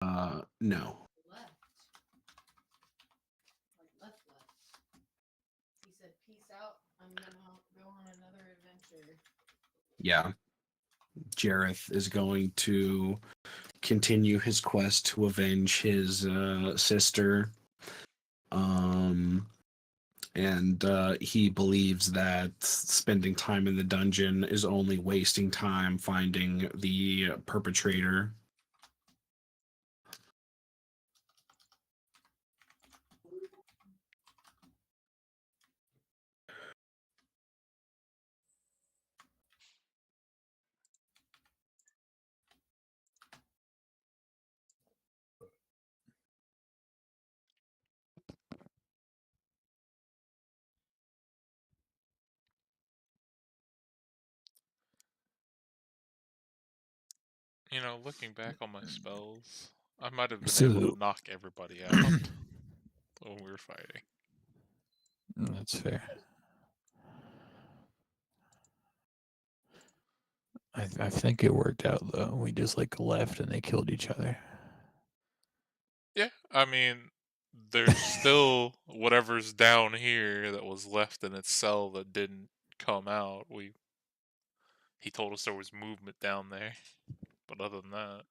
No. Left. Like left. He said, "Peace out. I'm gonna go on another adventure." Yeah. Jareth is going to continue his quest to avenge his sister. Um, and he believes that spending time in the dungeon is only wasting time finding the perpetrator. You know, looking back on my spells, I might have been able So to knock everybody out when we were fighting. that's fair. I think it worked out though. We just like left and they killed each other. Yeah, I mean, there's still whatever's down here that was left in its cell that didn't come out. He told us there was movement down there, but other than that,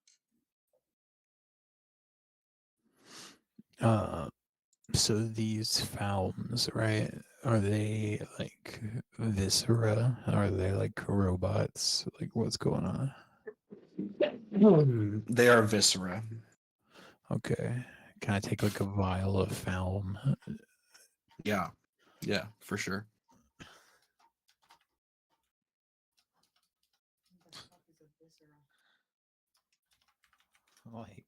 So these Falms, right? Are they like viscera? Are they like robots? Like what's going on? They are viscera. Okay. Can I take like a vial of Falm? Yeah. Yeah, for sure. What the fuck is a viscera? Like,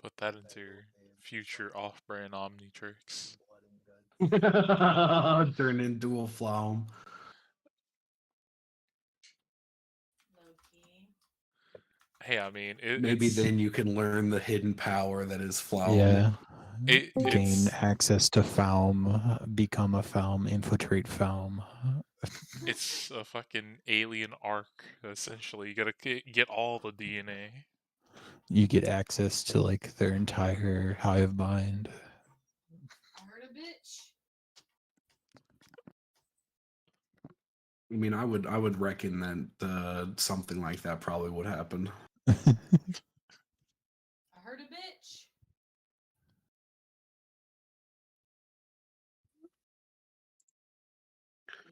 put that into your future off-brand Omnitrix. Turn into a flown. Low key. Hey, I mean, Maybe it's then you can learn the hidden power that is flown. Yeah. Gain it's access to Falm, become a Falm, infiltrate Falm. it's a fucking alien arc. Essentially, you gotta get all the DNA. You get access to like their entire hive mind. I heard a bitch. I mean, I would reckon that something like that probably would happen. I heard a bitch.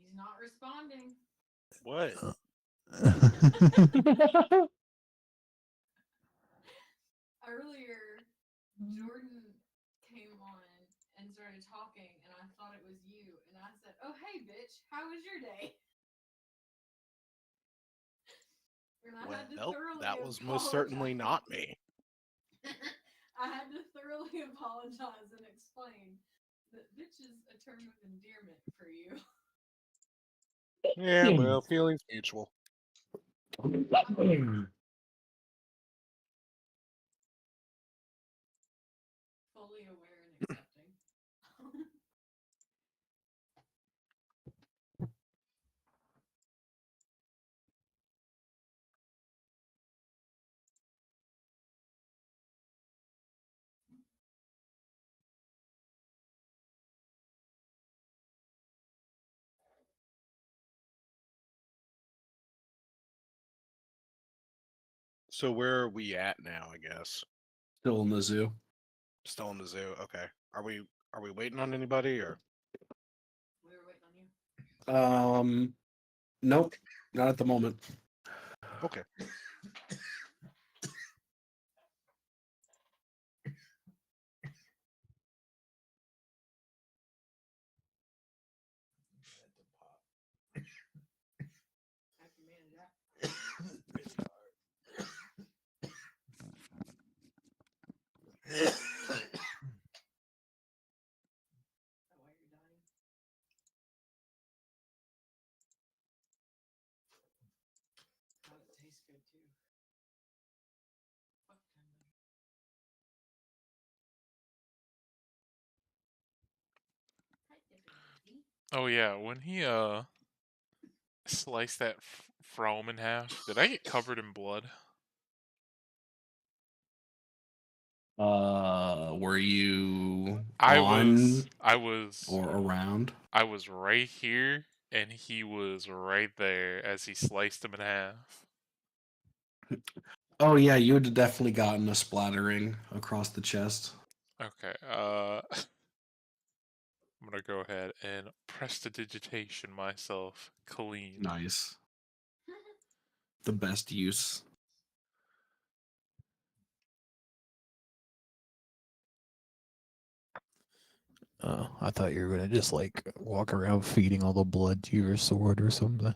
He's not responding. What? Earlier, Jordan came on and started talking, and I thought it was you. And I said, "Oh, hey, bitch, how was your day?" And I had to Well, thoroughly that was most certainly not me. I had to thoroughly apologize and explain that bitch is a term of endearment for you. Yeah, well, feelings mutual. Fully aware and accepting. So where are we at now, I guess? Still in the zoo. Still in the zoo. Okay. Are we waiting on anybody or We were waiting on you. Nope, not at the moment. okay. Happy man of that. Is that why you're dying? God, it tastes good too. Fuck time. Hi, Tiffany. Oh yeah, when he sliced that Frome in half, did I get covered in blood? Were you I on was or around? I was right here, and he was right there as he sliced him in half. Oh yeah, you would have definitely gotten a splattering across the chest. Okay, I'm gonna go ahead and prestidigitation myself clean. Nice. The best use. Oh, I thought you were gonna just like walk around feeding all the blood to your sword or something.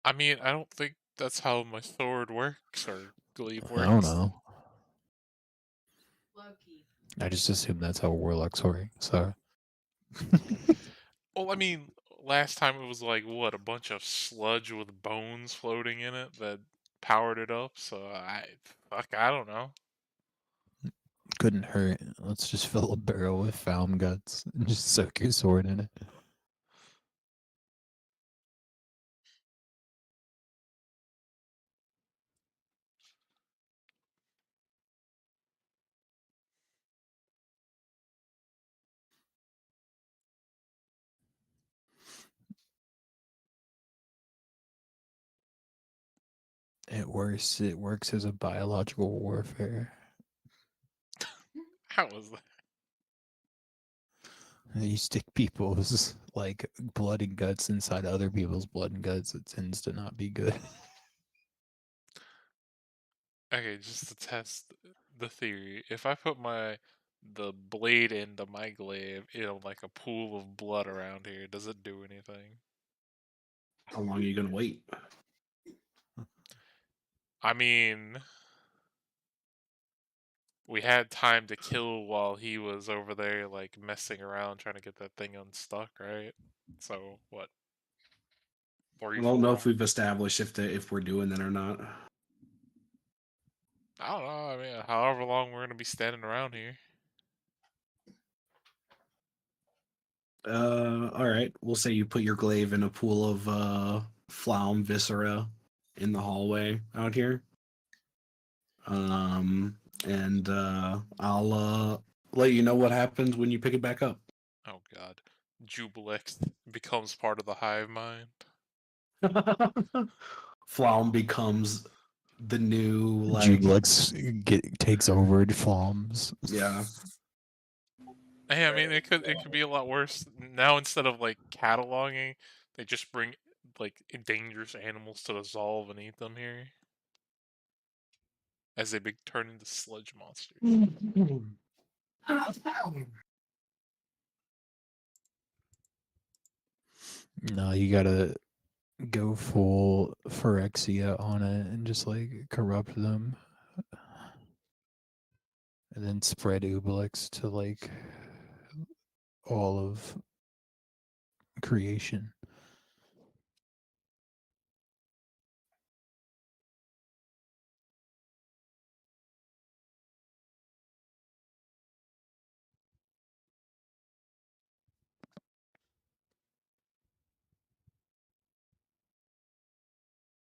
I mean, I don't think that's how my sword works or glaive works. I don't know. Loki. I just assume that's how warlocks work. So Well, I mean, last time it was like what, a bunch of sludge with bones floating in it that powered it up. So I don't know. couldn't hurt. Let's just fill a barrel with foam guts and just soak your sword in it. It works. It works as a biological warfare. How was that? You stick people's like blood and guts inside other people's blood and guts. It tends to not be good. Okay, just to test the theory, if I put the blade into my glaive in like a pool of blood around here, does it do anything? How long are you gonna wait? I mean, we had time to kill while he was over there like messing around trying to get that thing unstuck, right? So what? I 3, don't know 4 if we've established if we're doing that or not. I don't know. I mean, however long we're gonna be standing around here. All right. We'll say you put your glaive in a pool of Flaum viscera in the hallway out here. And I'll let you know what happens when you pick it back up. Oh god. Jubilex becomes part of the hive mind. Flaum becomes the new Jublex takes over Flom's. yeah. Hey, I mean, it could be a lot worse. Now instead of like cataloging, they just bring like dangerous animals to dissolve and eat them here, as they turn into sludge monsters. No, you gotta go full Phyrexia on it and just like corrupt them. And then spread Ubelix to like all of creation.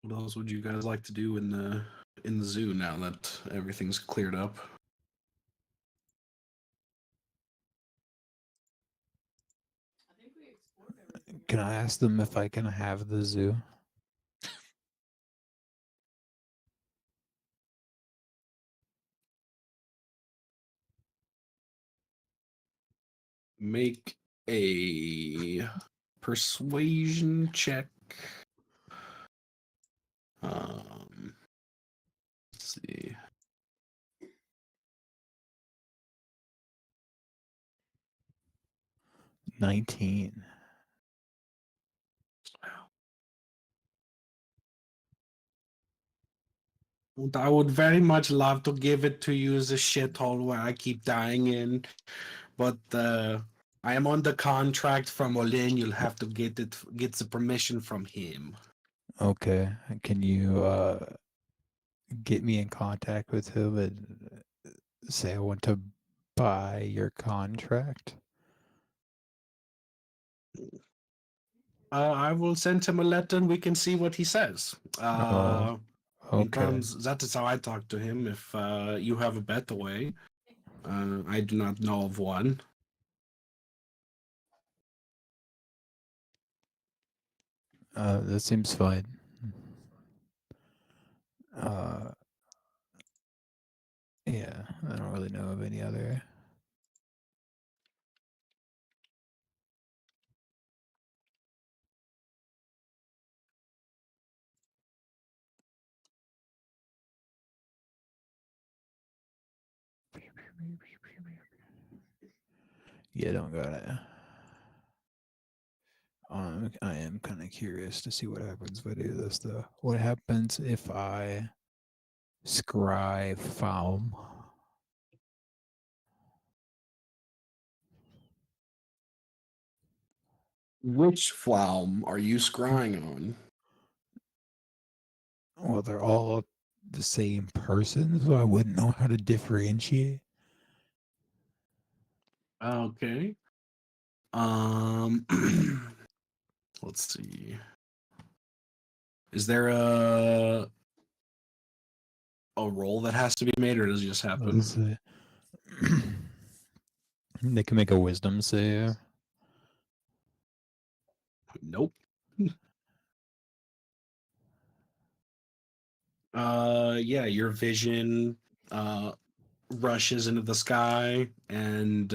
What else would you guys like to do in the zoo now that everything's cleared up? I think we explored everything. Can I ask them if I can have the zoo? Make a persuasion check. Let's see. $19. I would very much love to give it to you as a shithole where I keep dying in, but I am on the contract from Olin. You'll have to get the permission from him. Okay. Can you get me in contact with him and say I want to buy your contract? I will send him a letter and we can see what he says. Okay. Sometimes that's how I talk to him. If you have a better way, I do not know of one. That seems fine. Uh, yeah, I don't really know of any other. Yeah, don't got it. I am kind of curious to see what happens if I do this, though. What happens if I scry Faum? Which Flaum are you scrying on? Well, they're all the same person, so I wouldn't know how to differentiate. Okay. Let's see. Is there a roll that has to be made, or does it just happen? Let's see. They can make a wisdom save. Nope. Yeah, your vision rushes into the sky, and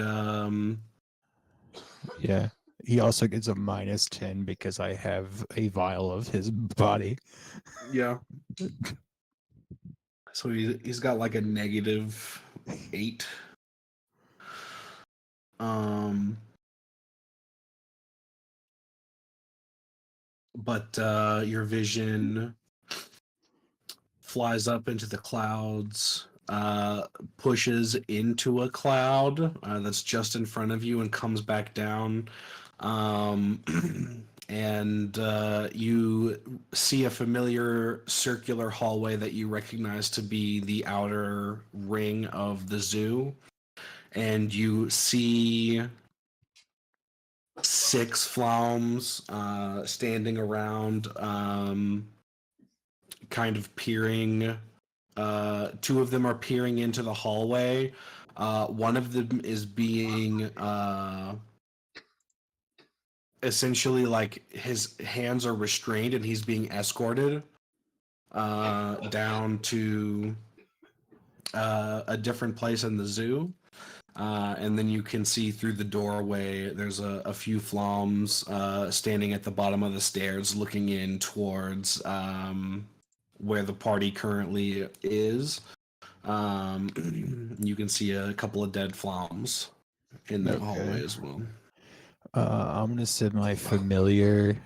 Yeah. He also gets a -10 because I have a vial of his body. yeah. So he's got like a -8. But your vision flies up into the clouds, pushes into a cloud that's just in front of you, and comes back down. And you see a familiar circular hallway that you recognize to be the outer ring of the zoo. And you see 6 Flaums standing around, kind of peering. 2 of them are peering into the hallway. One of them is being essentially like his hands are restrained and he's being escorted down to a different place in the zoo. And then you can see through the doorway, there's a few Flaums standing at the bottom of the stairs looking in towards where the party currently is. You can see a couple of dead Flaums in that hallway Okay. as well. I'm gonna send my familiar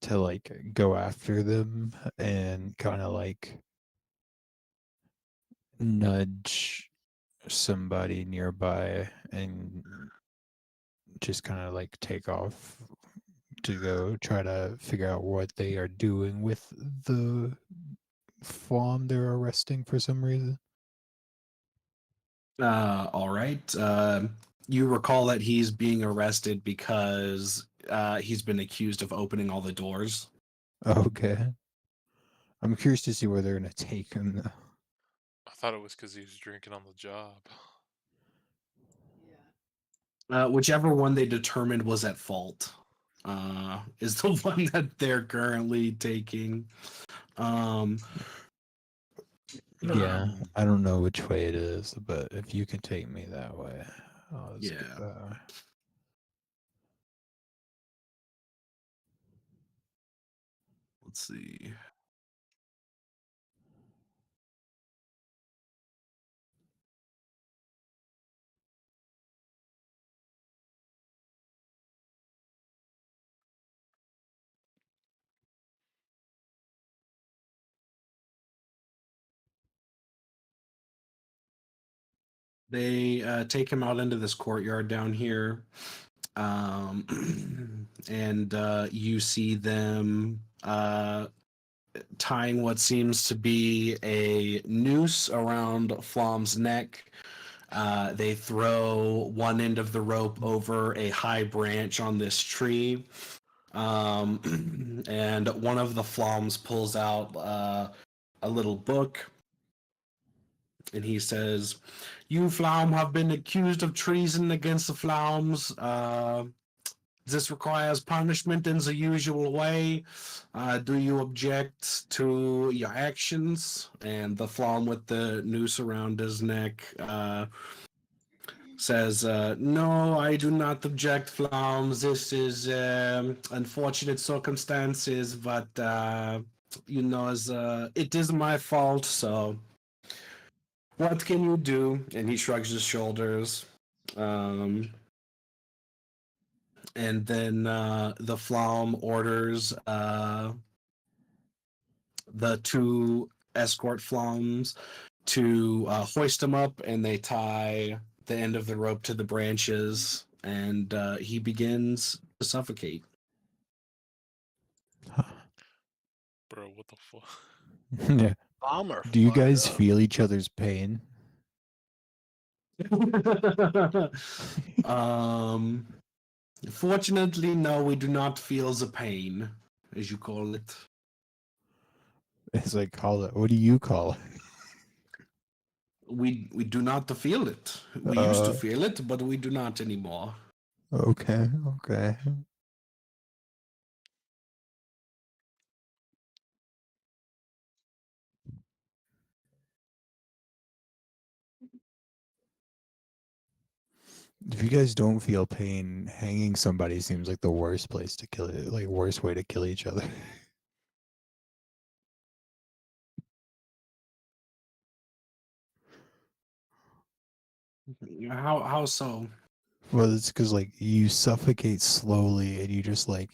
to like go after them and kind of like nudge somebody nearby and just kind of like take off to go try to figure out what they are doing with the farm they're arresting for some reason. All right. You recall that he's being arrested because he's been accused of opening all the doors. Okay. I'm curious to see where they're gonna take him though. I thought it was because he was drinking on the job. Yeah. Whichever one they determined was at fault is the one that they're currently taking. Yeah, I don't know which way it is, but if you can take me that way, let's Yeah. get that way. Let's see. They take him out into this courtyard down here, and you see them tying what seems to be a noose around Flom's neck. They throw one end of the rope over a high branch on this tree, and one of the Floms pulls out a little book, and he says, "You, Flaum, have been accused of treason against the Flaums. This requires punishment in the usual way. Do you object to your actions?" And the Flaum with the noose around his neck says, "No, I do not object, Flaum. This is unfortunate circumstances, but it is my fault, so what can you do?" And he shrugs his shoulders. And then the Flaum orders the two escort Flaums to hoist him up, and they tie the end of the rope to the branches, and he begins to suffocate. Bro, what the fuck? Yeah. Bomber. Do you guys feel each other's pain? um, Fortunately, no, we do not feel the pain, as you call it. It's like, call it. What do you call it? We do not feel it. We used to Uh, feel it, but we do not anymore. Okay, okay. If you guys don't feel pain, hanging somebody seems like the worst place to kill it, like worst way to kill each other. How so? Well, it's because like you suffocate slowly and you just like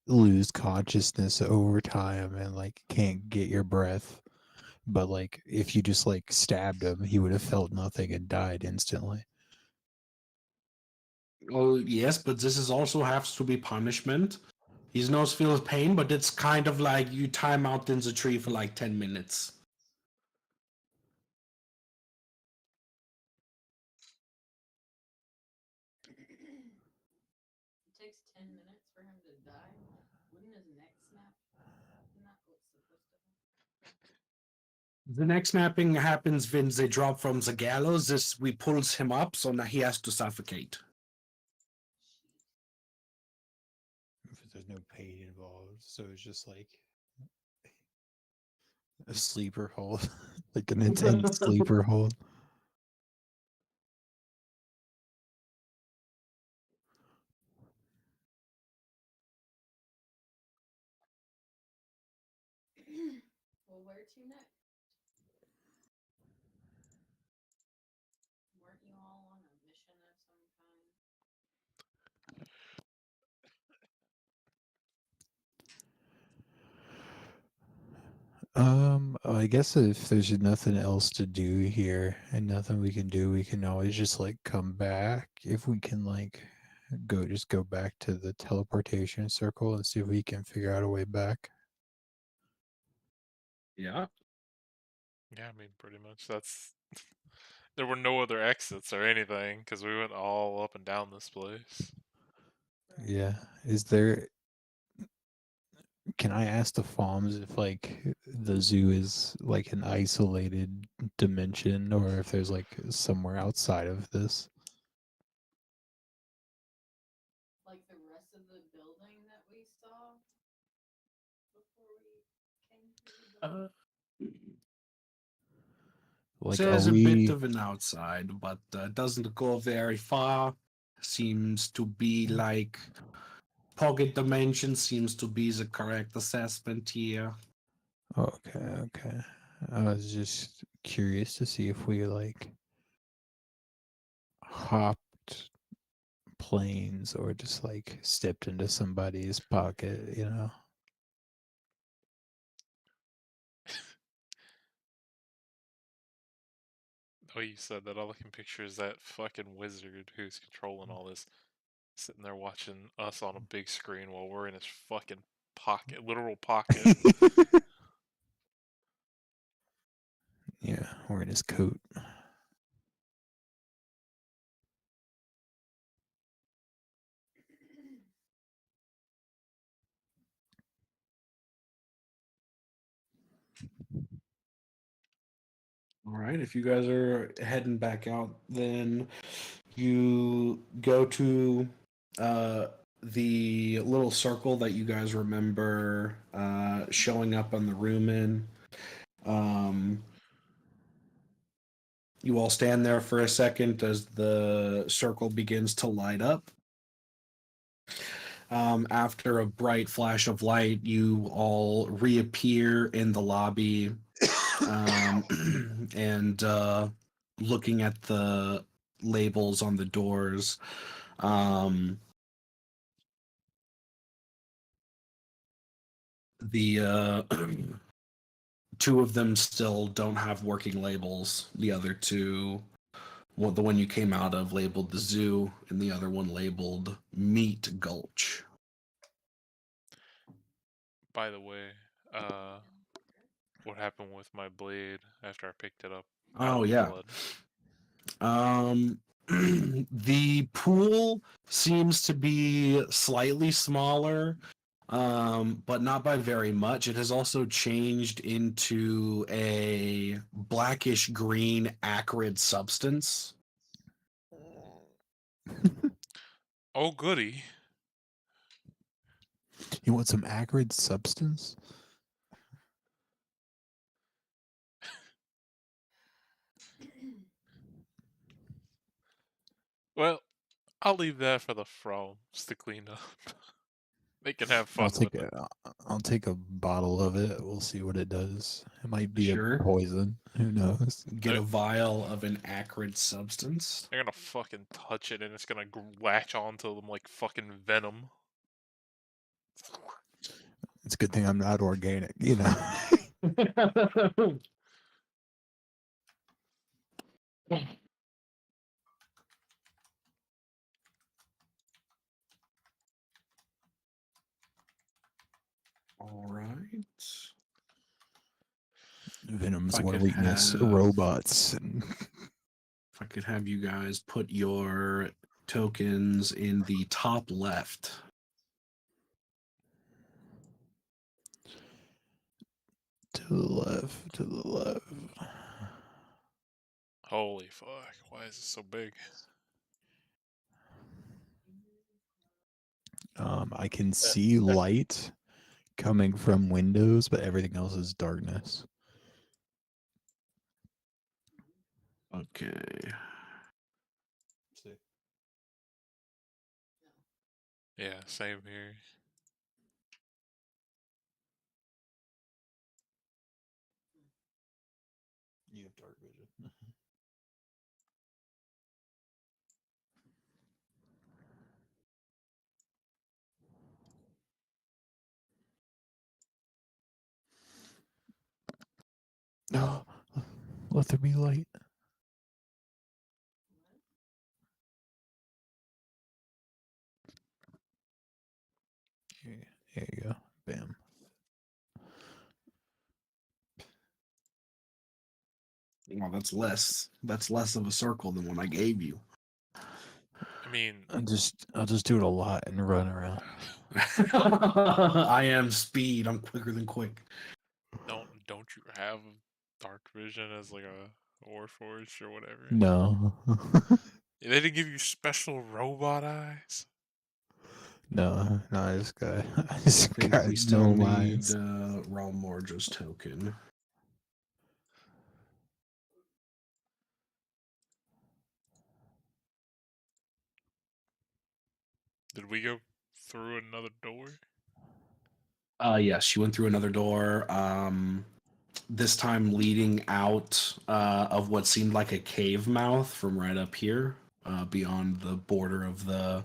lose consciousness over time and like can't get your breath. But like if you just like stabbed him, he would have felt nothing and died instantly. Oh yes, but this is also has to be punishment. His nose feels pain, but it's kind of like you time out in the tree for like 10 minutes. It takes 10 minutes for him to die. Wouldn't his neck snap? Isn't that what's supposed to happen? The next snapping happens when they drop from the gallows. This we pulls him up, so now he has to suffocate. There's no pain involved, so it's just like a sleeper hold, like an intense sleeper hold. Well, where to next? Weren't you all on a mission of some kind? I guess if there's nothing else to do here and nothing we can do, we can always just like come back. If we can like go back to the teleportation circle and see if we can figure out a way back. Yeah. Yeah, I mean, pretty much. That's. There were no other exits or anything because we went all up and down this place. Yeah. Is there Can I ask the farms if like the zoo is like an isolated dimension or if there's like somewhere outside of this? Like the rest of the building that we saw before we came to the door? Like, are There's a bit we? of an outside, but doesn't go very far. Seems to be like pocket dimension seems to be the correct assessment here. Okay, okay. I was just curious to see if we like hopped planes or just like stepped into somebody's pocket, you know? Oh, you said that. All I can picture is that fucking wizard who's controlling all this, sitting there watching us on a big screen while we're in his fucking pocket, literal pocket. Yeah, wearing his coat. All right, if you guys are heading back out, then you go to the little circle that you guys remember showing up on the room in. You all stand there for a second as the circle begins to light up. After a bright flash of light, you all reappear in the lobby and looking at the labels on the doors. The two of them still don't have working labels. The other two, well, the one you came out of labeled the zoo, and the other one labeled Meat Gulch. By the way, what happened with my blade after I picked it up? out Oh of the yeah. blood? The pool seems to be slightly smaller, but not by very much. It has also changed into a blackish green acrid substance. Oh, goody. You want some acrid substance? Well, I'll leave that for the frogs to clean up. They can have fun I'll take with it. I'll take a bottle of it. We'll see what it does. It might be Sure. a poison. Who knows? Get a vial of an acrid substance. They're gonna fucking touch it and it's gonna latch onto them like fucking venom. It's a good thing I'm not organic, you know. All right. Venom's If I one could weakness. have- Robots. If I could have you guys put your tokens in the top left. To the left. To the left. Holy fuck, why is it so big? I can see light coming from windows, but everything else is darkness. Okay. Yeah, same here. You have dark vision. No, let there be light. Here you go. Bam. Well, that's less. That's less of a circle than what I gave you. I mean, I'll just do it a lot and run around. I am speed. I'm quicker than quick. don't you have dark vision as like a Warforged or whatever? No. They didn't give you special robot eyes? No, this guy. I This think guy we has still no need minds. Realm Morge's token. Did we go through another door? Yes, you went through another door. This time leading out of what seemed like a cave mouth from right up here, beyond the border of the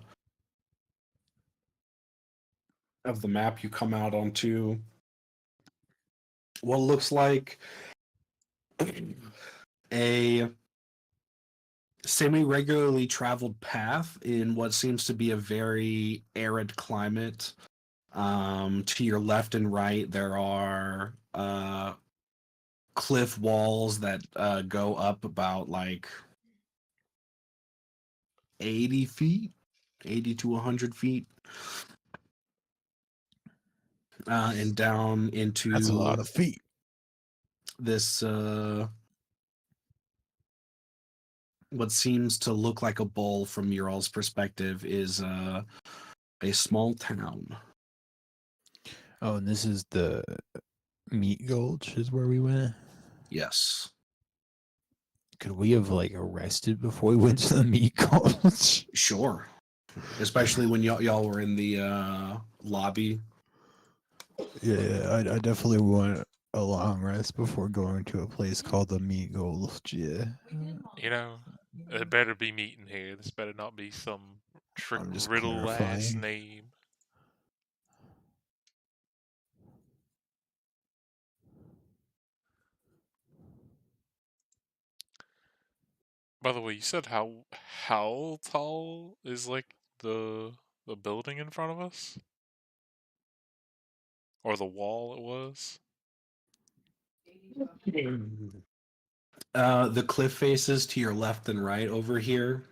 map. You come out onto what looks like a semi-regularly traveled path in what seems to be a very arid climate. To your left and right, there are cliff walls that go up about like 80 feet, 80 to 100 feet. And down into That's a lot of feet. this what seems to look like a bowl from your all's perspective is a small town. Oh, and this is the Meat Gulch is where we went. Yes. Could we have like arrested before we went to the Meat Gulch? Sure. Especially when y'all were in the lobby. Yeah, I definitely want a long rest before going to a place called the Meat Gulch. Yeah. We did You know, there better be meat in here. This better not be some trick I'm just riddle ass clarifying. name. By the way, you said how tall is like the building in front of us? Or the wall it was? 80 to 100. The cliff faces to your left and right over here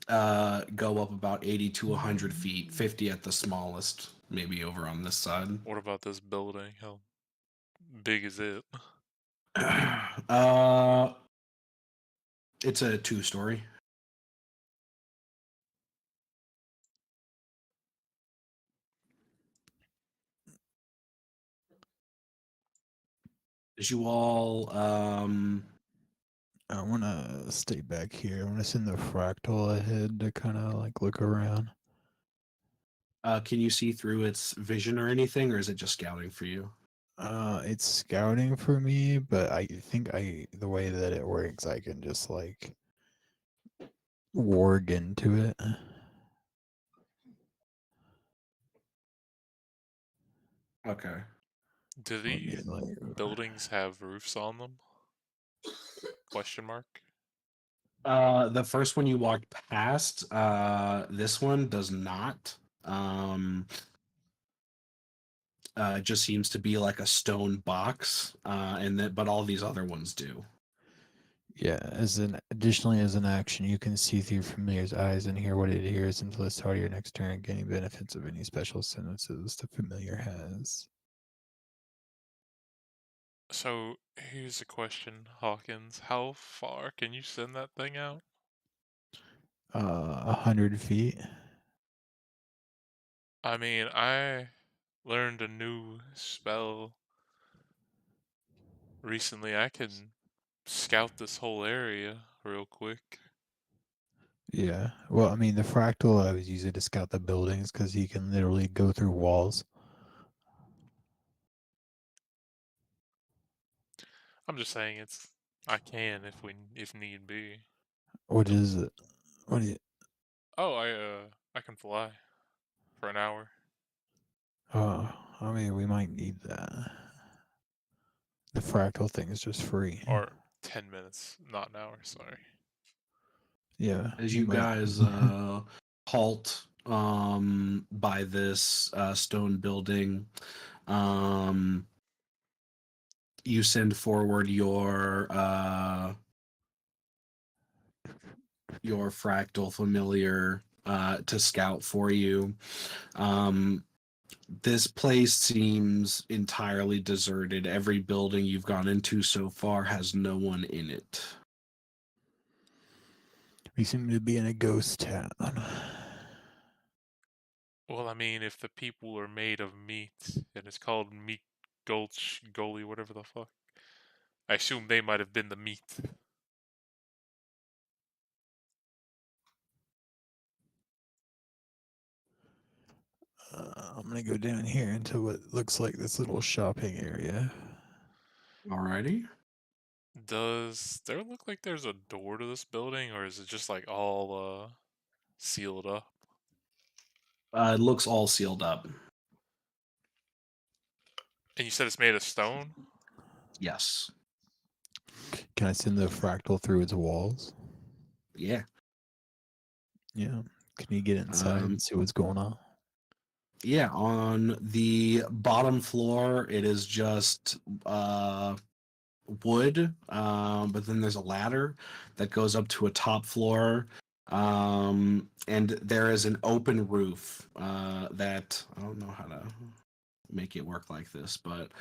go up about 80 to 100 feet, 50 at the smallest, maybe over on this side. What about this building? How big is it? It's a 2-story. As you all I want to stay back here. I want to send the fractal ahead to kind of like look around. can you see through its vision or anything, or is it just scouting for you? It's scouting for me, but I think the way that it works, I can just like warg into it. Okay. Do Let me, these like, buildings have roofs on them? Question mark. The first one you walked past, this one does not. It just seems to be like a stone box, but all these other ones do. Yeah, additionally as an action, you can see through familiar's eyes and hear what it hears until the start of your next turn, gaining benefits of any special sentences the familiar has. So here's a question, Hawkins. How far can you send that thing out? 100 feet. I mean, I learned a new spell recently. I can scout this whole area real quick. Yeah. Well, I mean, the fractal I was using to scout the buildings because he can literally go through walls. I'm just saying I can if need be. What is it? What do you? Oh, I can fly for an hour. Oh, I mean, we might need that. The fractal thing is just free. Or 10 minutes, not an hour, sorry. Yeah. As we you might- guys halt by this stone building, you send forward your fractal familiar to scout for you. This place seems entirely deserted. Every building you've gone into so far has no one in it. We seem to be in a ghost town. Well, I mean, if the people are made of meat and it's called Meat Gulch, Gully, whatever the fuck, I assume they might have been the meat. I'm gonna go down here into what looks like this little shopping area. Alrighty. Does there look like there's a door to this building, or is it just like all sealed up? It looks all sealed up. And you said it's made of stone? Yes. Can I send the fractal through its walls? Yeah. Yeah. Can you get inside Um, and see what's going on? Yeah, on the bottom floor, it is just wood, but then there's a ladder that goes up to a top floor, and there is an open roof that I don't know how to make it work like this, but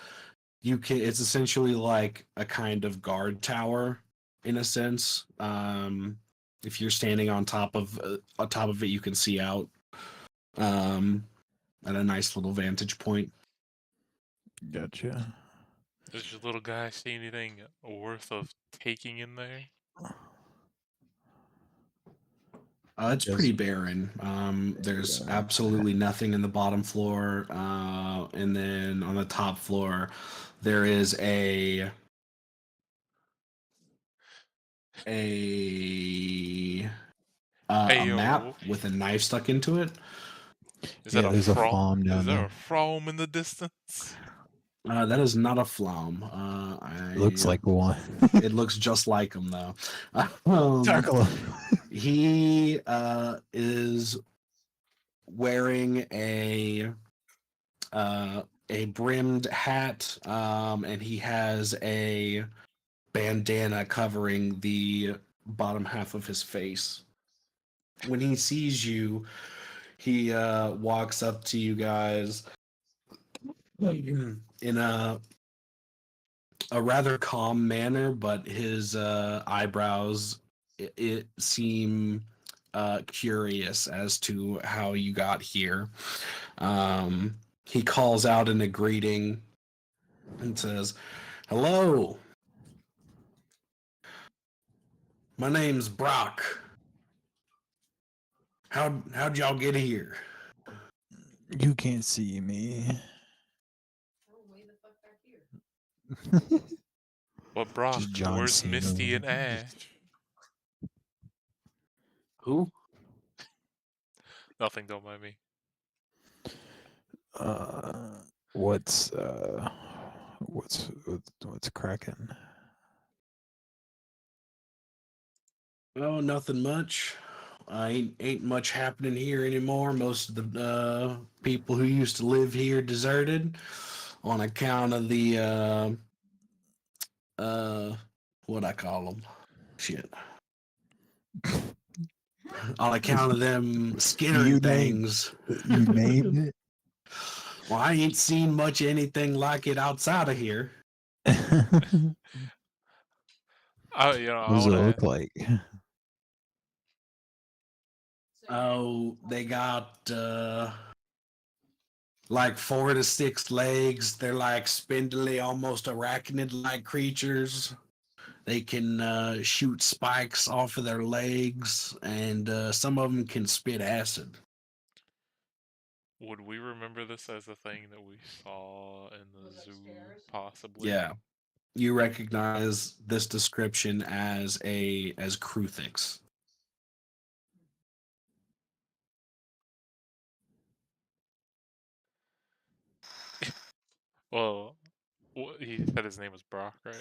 it's essentially like a kind of guard tower, in a sense. If you're standing on top of it, you can see out at a nice little vantage point. Gotcha. Does your little guy see anything worth of taking in there? It's Yes. pretty barren. There's absolutely nothing in the bottom floor, and then on the top floor, there is a map Ayo. with a knife stuck into it. Is Yeah, that a there's a from? farm down Is there there. a from in the distance? That is not a flaum. Looks like one. It looks just like him though. Tarkala. He is wearing a brimmed hat, and he has a bandana covering the bottom half of his face. When he sees you, he walks up to you guys in a rather calm manner, but his eyebrows it seem curious as to how you got here. He calls out in a greeting and says, "Hello, my name's Brock. How'd y'all get here?" You can't see me. We're way the fuck back here. But Brock, Just John where's Cena. Misty and Ash? Who? Nothing, don't mind me. What's cracking? Oh, nothing much. Ain't much happening here anymore. Most of the people who used to live here deserted on account of the what I call them, shit. On account of them Skinner You things. You named it. Well, I ain't seen much anything like it outside of here. What I does it wanna, look like? So Oh, they got like 4 to 6 legs. They're like spindly, almost arachnid-like creatures. They can shoot spikes off of their legs, and some of them can spit acid. would we remember this as a thing that we saw in the Was zoo, upstairs? possibly? Yeah, you recognize this description as Kruthix. Well, he said his name was Brock, right?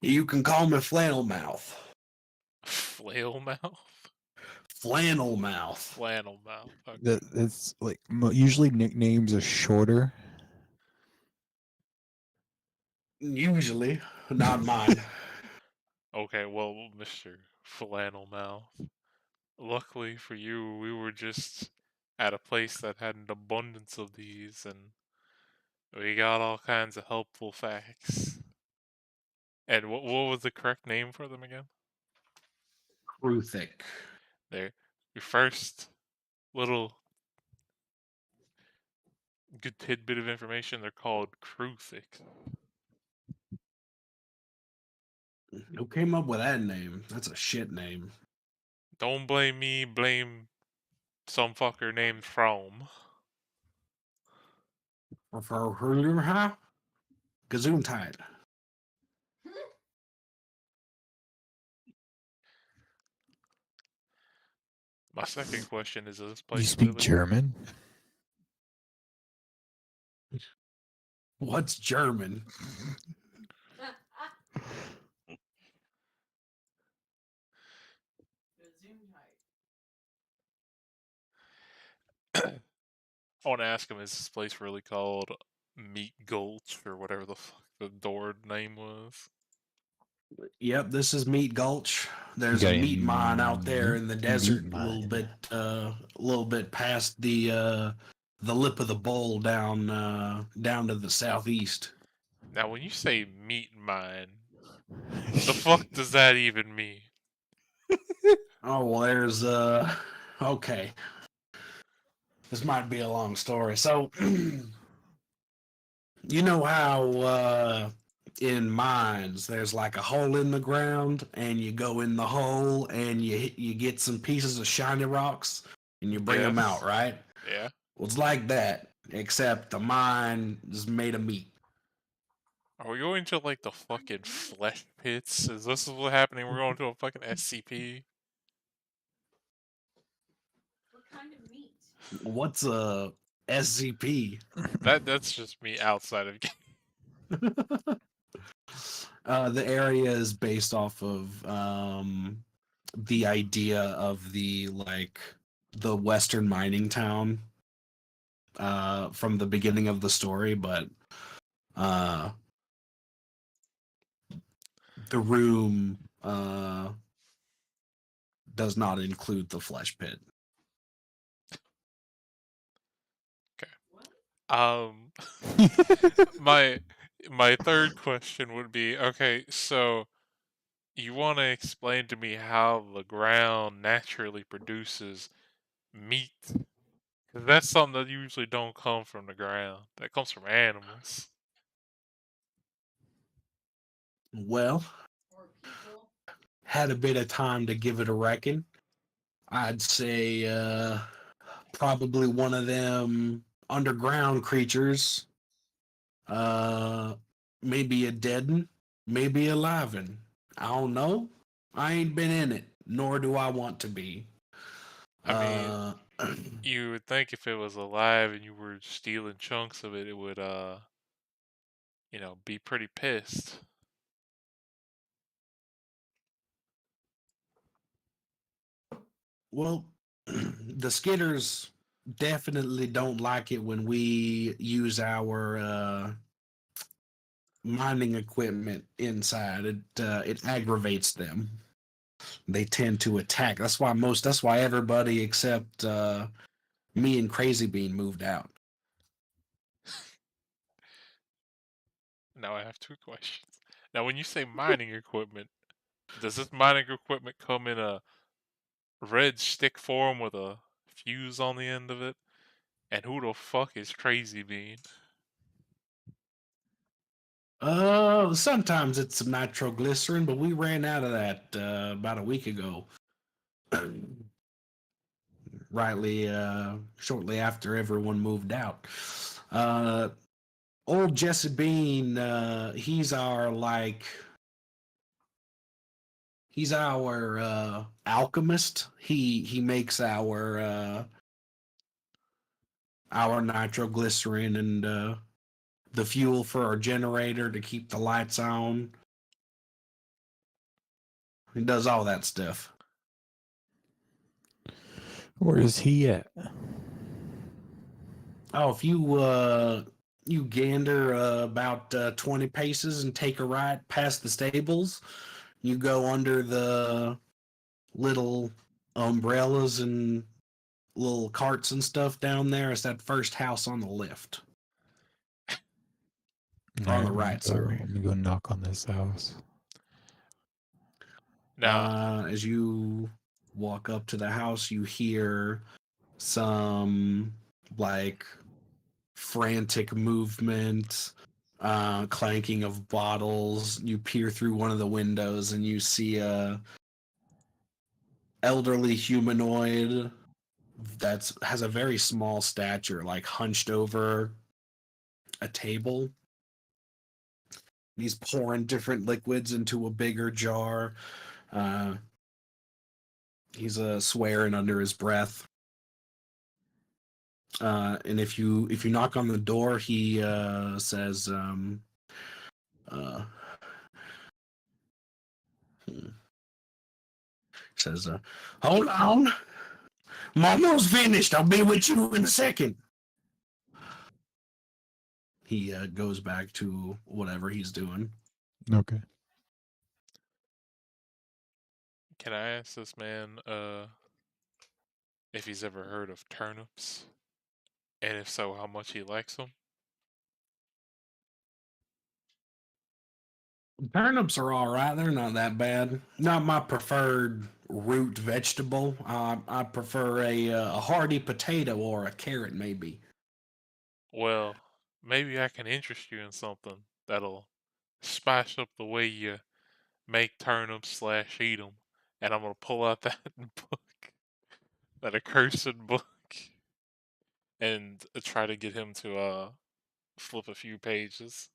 You can call me Flannel Mouth. Flail mouth? Flannel Mouth. Flannel mouth. Okay. That's like usually nicknames are shorter. Usually, not mine. Okay, well, Mr. Flannel Mouth. Luckily for you, we were just at a place that had an abundance of these, and we got all kinds of helpful facts. And what was the correct name for them again? Kruthic. There, your first little good tidbit of information. They're called Kruthic. Who came up with that name? That's a shit name. Don't blame me. Blame some fucker named From. For huh? Gesundheit. My second question is this place You speak really- German? What's German? I want to ask him, is this place really called Meat Gulch or whatever the fuck the door name was? Yep, this is Meat Gulch. There's a got any meat mine out there in the meat desert, a mine? little bit past the lip of the bowl down to the southeast. Now, when you say meat mine, The fuck does that even mean? Oh well, there's okay. This might be a long story. So you know how in mines there's like a hole in the ground, and you go in the hole and you get some pieces of shiny rocks and you bring them out, Yes. right? Yeah. Well, it's like that, except the mine is made of meat. Are we going to like the fucking flesh pits? Is this what's happening? We're going to a fucking SCP? What kind of meat? What's a SCP? That's just me outside of game. The area is based off of the idea of the western mining town from the beginning of the story, but uh, the room does not include the flesh pit. Um, my third question would be, okay, so you want to explain to me how the ground naturally produces meat? 'Cause that's something that usually don't come from the ground. That comes from animals. Well, Or people? had a bit of time to give it a reckon. I'd say probably one of them underground creatures. Uh, maybe a dead one, maybe a live one. I don't know. I ain't been in it, nor do I want to be. I mean, Uh, you would think if it was alive and you were stealing chunks of it, it would, be pretty pissed. well, the Skitters definitely don't like it when we use our mining equipment inside. It aggravates them. They tend to attack. That's why everybody except me and Crazy Bean moved out. Now I have two questions. Now, when you say mining equipment, does this mining equipment come in a red stick form with a fuse on the end of it? And who the fuck is Crazy Bean? Sometimes it's some nitroglycerin, but we ran out of that about a week ago. Shortly after everyone moved out. Uh, Old Jesse Bean, he's our alchemist. He makes our nitroglycerin and the fuel for our generator to keep the lights on. He does all that stuff. Where is he at? Oh, if you gander about 20 paces and take a right past the stables, you go under the little umbrellas and little carts and stuff down there. It's that first house on the left. On the right, sorry. Let me go knock on this house. Now, As you walk up to the house, you hear some like frantic movement, clanking of bottles. You peer through one of the windows and you see a elderly humanoid that's has a very small stature, like hunched over a table. He's pouring different liquids into a bigger jar. Uh, he's swearing under his breath. And if you knock on the door, he says, uh, says, "Hold on, I'm almost finished. I'll be with you in a second." He goes back to whatever he's doing. Okay. can I ask this man if he's ever heard of turnips? And if so, how much he likes them? Turnips are all right. They're not that bad. Not my preferred root vegetable. I prefer a hearty potato or a carrot, maybe. Well, maybe I can interest you in something that'll spice up the way you make turnips / eat them. And I'm gonna pull out that book, that accursed book, and try to get him to flip a few pages.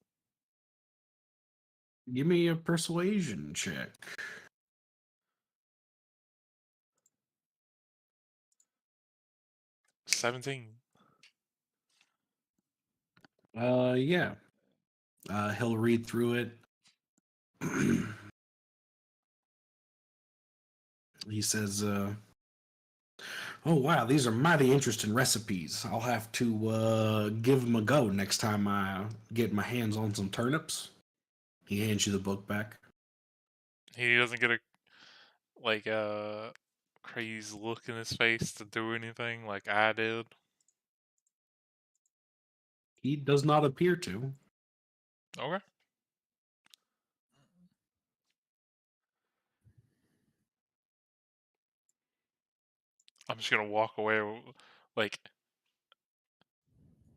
Give me a persuasion check. 17. Yeah. He'll read through it. He says, "Oh wow, these are mighty interesting recipes. I'll have to give them a go next time I get my hands on some turnips." He hands you the book back. He doesn't get a crazy look in his face to do anything like I did. He does not appear to. Okay. I'm just gonna walk away, like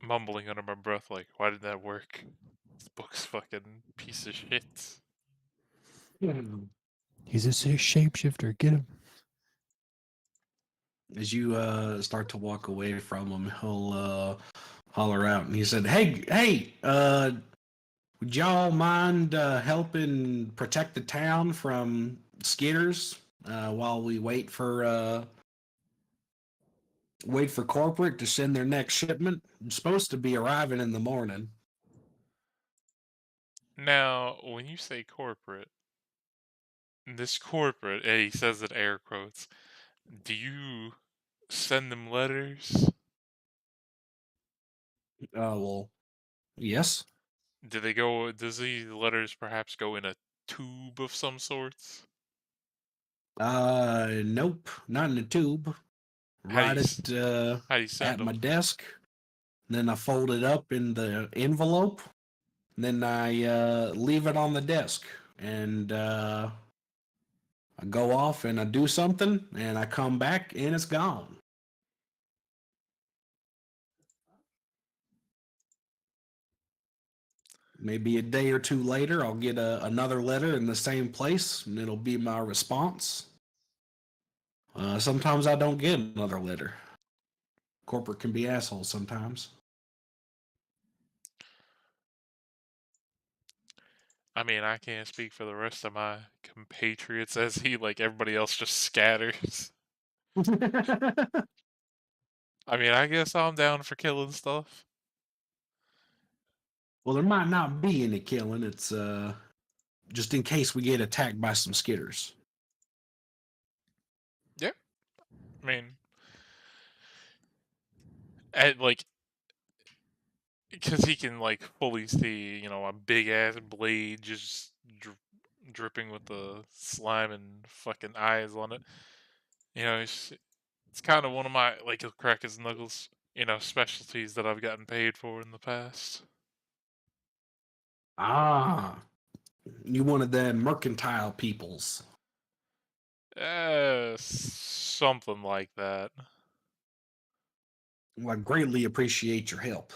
mumbling under my breath, like, "Why did that work? This book's fucking piece of shit." He's a shapeshifter. Get him. As you start to walk away from him, he'll holler out, and he said, "Hey, would y'all mind helping protect the town from skitters while we wait for corporate to send their next shipment? It's supposed to be arriving in the morning." Now, when you say corporate, this corporate, and he says it air quotes, do you send them letters? Well, yes. Does these letters perhaps go in a tube of some sorts? Nope, not in a tube. How do you Write s- it how do you send at my them? desk. Then I fold it up in the envelope. Then I leave it on the desk, and I go off and I do something, and I come back and it's gone. Maybe a day or two later, I'll get another letter in the same place, and it'll be my response. Sometimes I don't get another letter. Corporate can be assholes sometimes. I mean, I can't speak for the rest of my compatriots as he, like everybody else, just scatters. I mean, I guess I'm down for killing stuff. Well, there might not be any killing. It's just in case we get attacked by some skitters. Yeah. I mean, and like, because he can like fully see, a big ass blade just dripping with the slime and fucking eyes on it. It's kind of one of my, like, he'll crack his knuckles, specialties that I've gotten paid for in the past. Ah, you wanted the mercantile peoples. Something like that. Well, I greatly appreciate your help.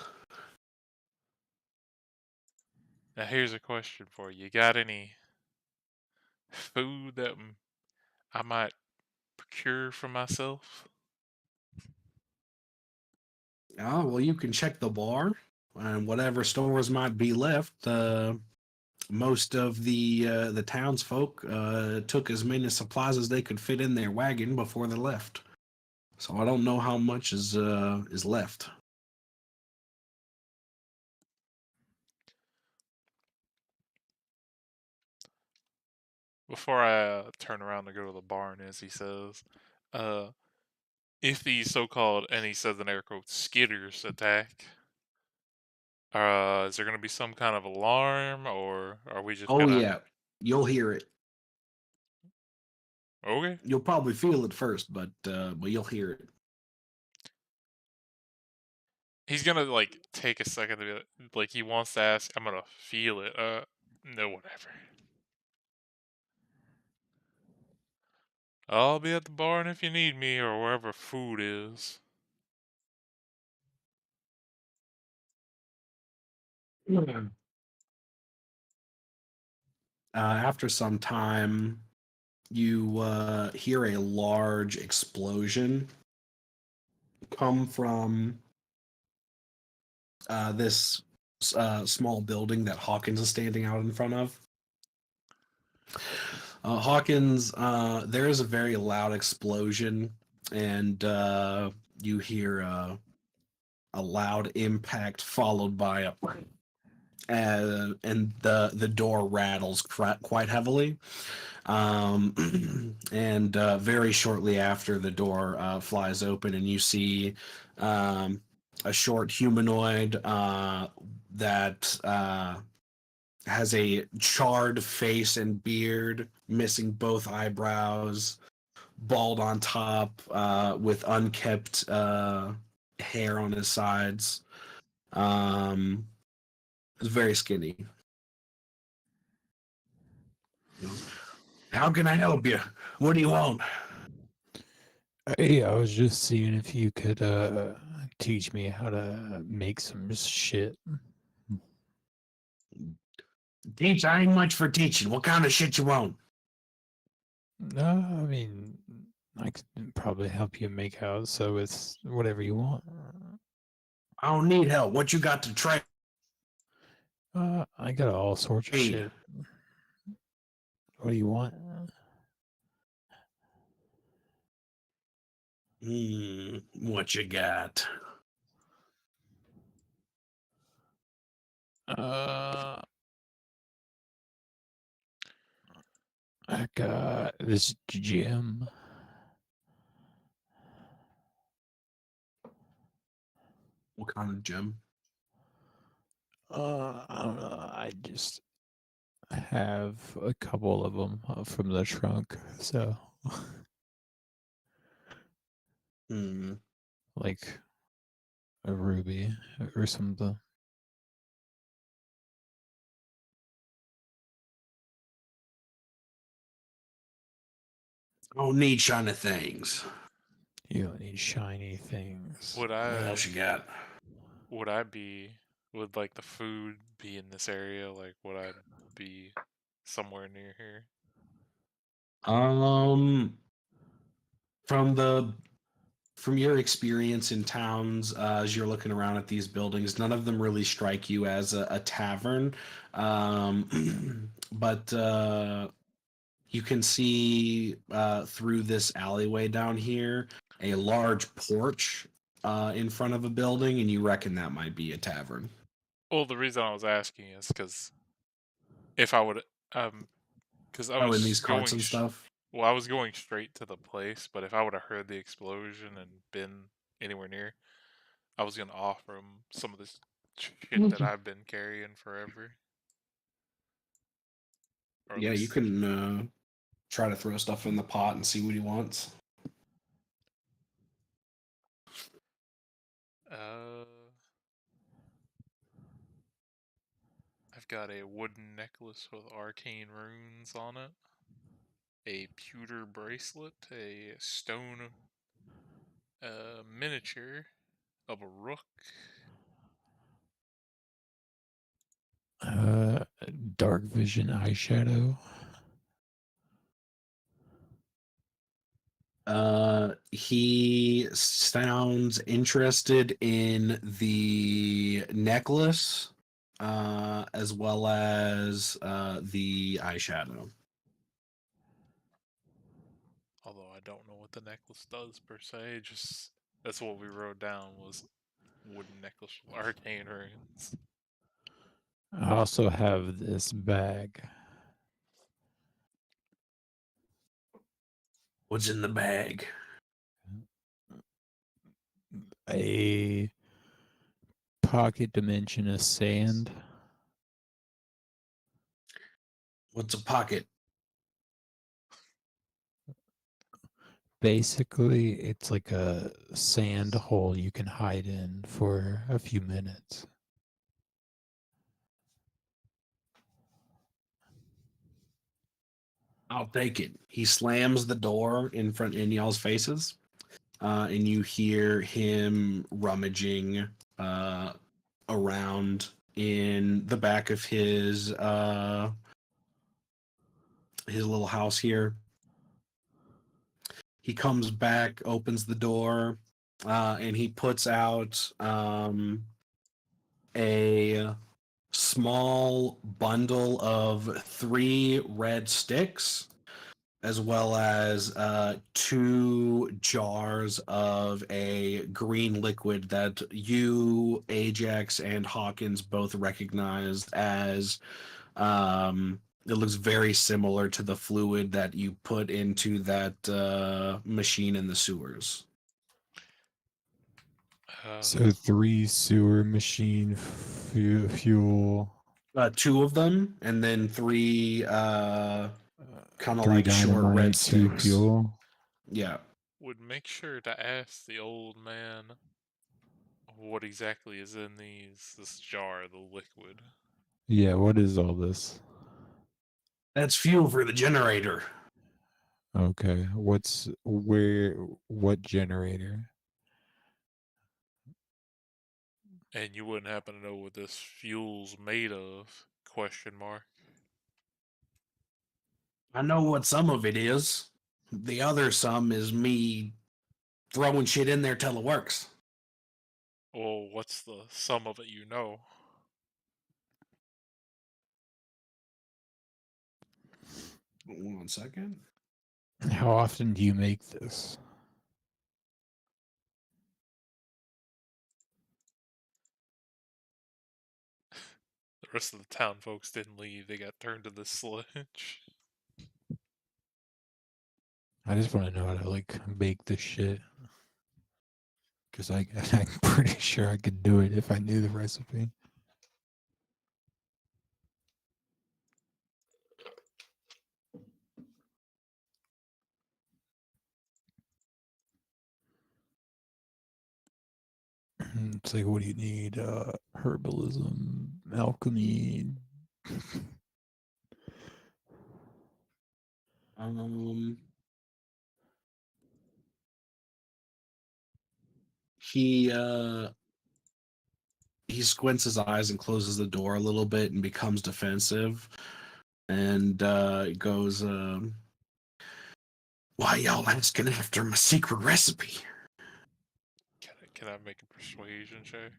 Now here's a question for you. You got any food that I might procure for myself? Oh, well, you can check the bar and whatever stores might be left. Most of the townsfolk took as many supplies as they could fit in their wagon before they left. So I don't know how much is left. Before I turn around to go to the barn, as he says, uh, if these so-called, and he says in air quotes, skitters attack, is there going to be some kind of alarm, or are we just Oh gonna? yeah, you'll hear it. Okay. You'll probably feel it first, but you'll hear it. He's gonna like take a second to be like he wants to ask. I'm gonna feel it. No, whatever. I'll be at the barn if you need me, or wherever food is. After some time, you hear a large explosion come from this small building that Hawkins is standing out in front of. Hawkins, there is a very loud explosion, and you hear a loud impact followed by a and the door rattles quite heavily. And very shortly after, the door flies open, and you see a short humanoid that has a charred face and beard, missing both eyebrows, bald on top, with unkept hair on his sides. It's very skinny. How can I help you? What do you want? Hey, I was just seeing if you could teach me how to make some shit. Teach, I ain't much for teaching. What kind of shit you want? No, I mean, I could probably help you make out, so it's whatever you want. I don't need help. What you got to trade? I got all sorts of Hey. shit. What do you want? What you got? I got this gem. What kind of gem? I don't know. I just have a couple of them from the trunk, so like a ruby or something. I don't need shiny things. You don't need shiny things. Would What I? else you got? Would I be? Would like the food be in this area? Like, would I be somewhere near here? From your experience in towns, as you're looking around at these buildings, none of them really strike you as a tavern. But you can see through this alleyway down here a large porch in front of a building, and you reckon that might be a tavern. Well, the reason I was asking is because if I would, because I Oh, was in these carts going and stuff. Well, I was going straight to the place, but if I would have heard the explosion and been anywhere near, I was gonna offer him some of this shit that I've been carrying forever. Or at Yeah, you least, can try to throw stuff in the pot and see what he wants. I've got a wooden necklace with arcane runes on it, a pewter bracelet, a stone miniature of a rook. Dark vision eyeshadow. He sounds interested in the necklace, as well as the eyeshadow. Although I don't know what the necklace does per se, just that's what we wrote down was wooden necklace with arcane runes. I also have this bag. What's in the bag? A pocket dimension of sand. What's a pocket? Basically, it's like a sand hole you can hide in for a few minutes. I'll take it. He slams the door in front in y'all's faces, and you hear him rummaging around in the back of his little house here. He comes back, opens the door, and he puts out a small bundle of 3 red sticks, as well as 2 jars of a green liquid that you, Ajax, and Hawkins both recognize as it looks very similar to the fluid that you put into that machine in the sewers. So 3 sewer machine fuel. 2 of them, and then 3 kind of 3 like short red dynamite, 2 sticks. fuel. Yeah. Would make sure to ask the old man what exactly is in this jar, the liquid. Yeah, what is all this? That's fuel for the generator. Okay, what generator? And you wouldn't happen to know what this fuel's made of? Question mark. I know what some of it is. The other some is me throwing shit in there till it works. Well, what's the sum of it you know? One second. How often do you make this? The rest of the town folks didn't leave. They got turned to the sludge. I just want to know how to like make this shit. Cause I'm pretty sure I could do it if I knew the recipe. It's like, what do you need? Herbalism, alchemy. He squints his eyes and closes the door a little bit and becomes defensive, and goes, "Why y'all asking after my secret recipe?" Can I make a persuasion check?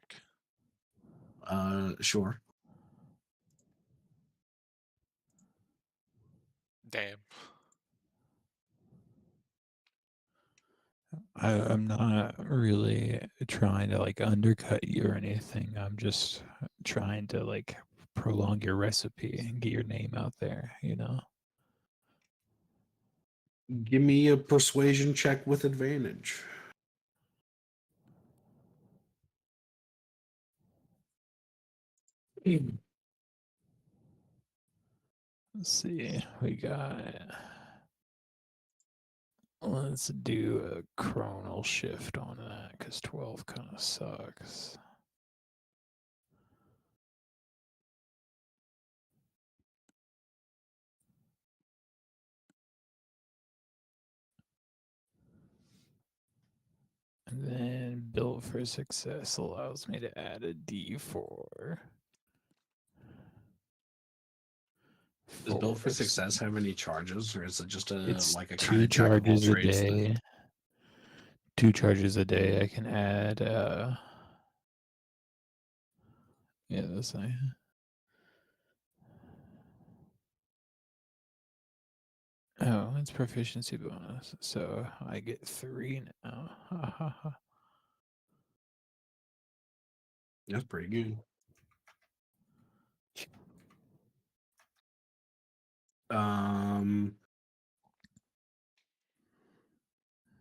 Sure. Damn. I'm not really trying to like undercut you or anything. I'm just trying to like prolong your recipe and get your name out there, you know? Give me a persuasion check with advantage. Let's see. Let's do a chronal shift on that because 12 kind of sucks. And then built for success allows me to add a D4. Does Built for Force. Success have any charges, or is it just It's like a 2 kind of jack of all charges a trades thing? day. 2 charges a day. I can add yeah, that's nice. Oh, it's proficiency bonus. So I get 3 now. That's pretty good.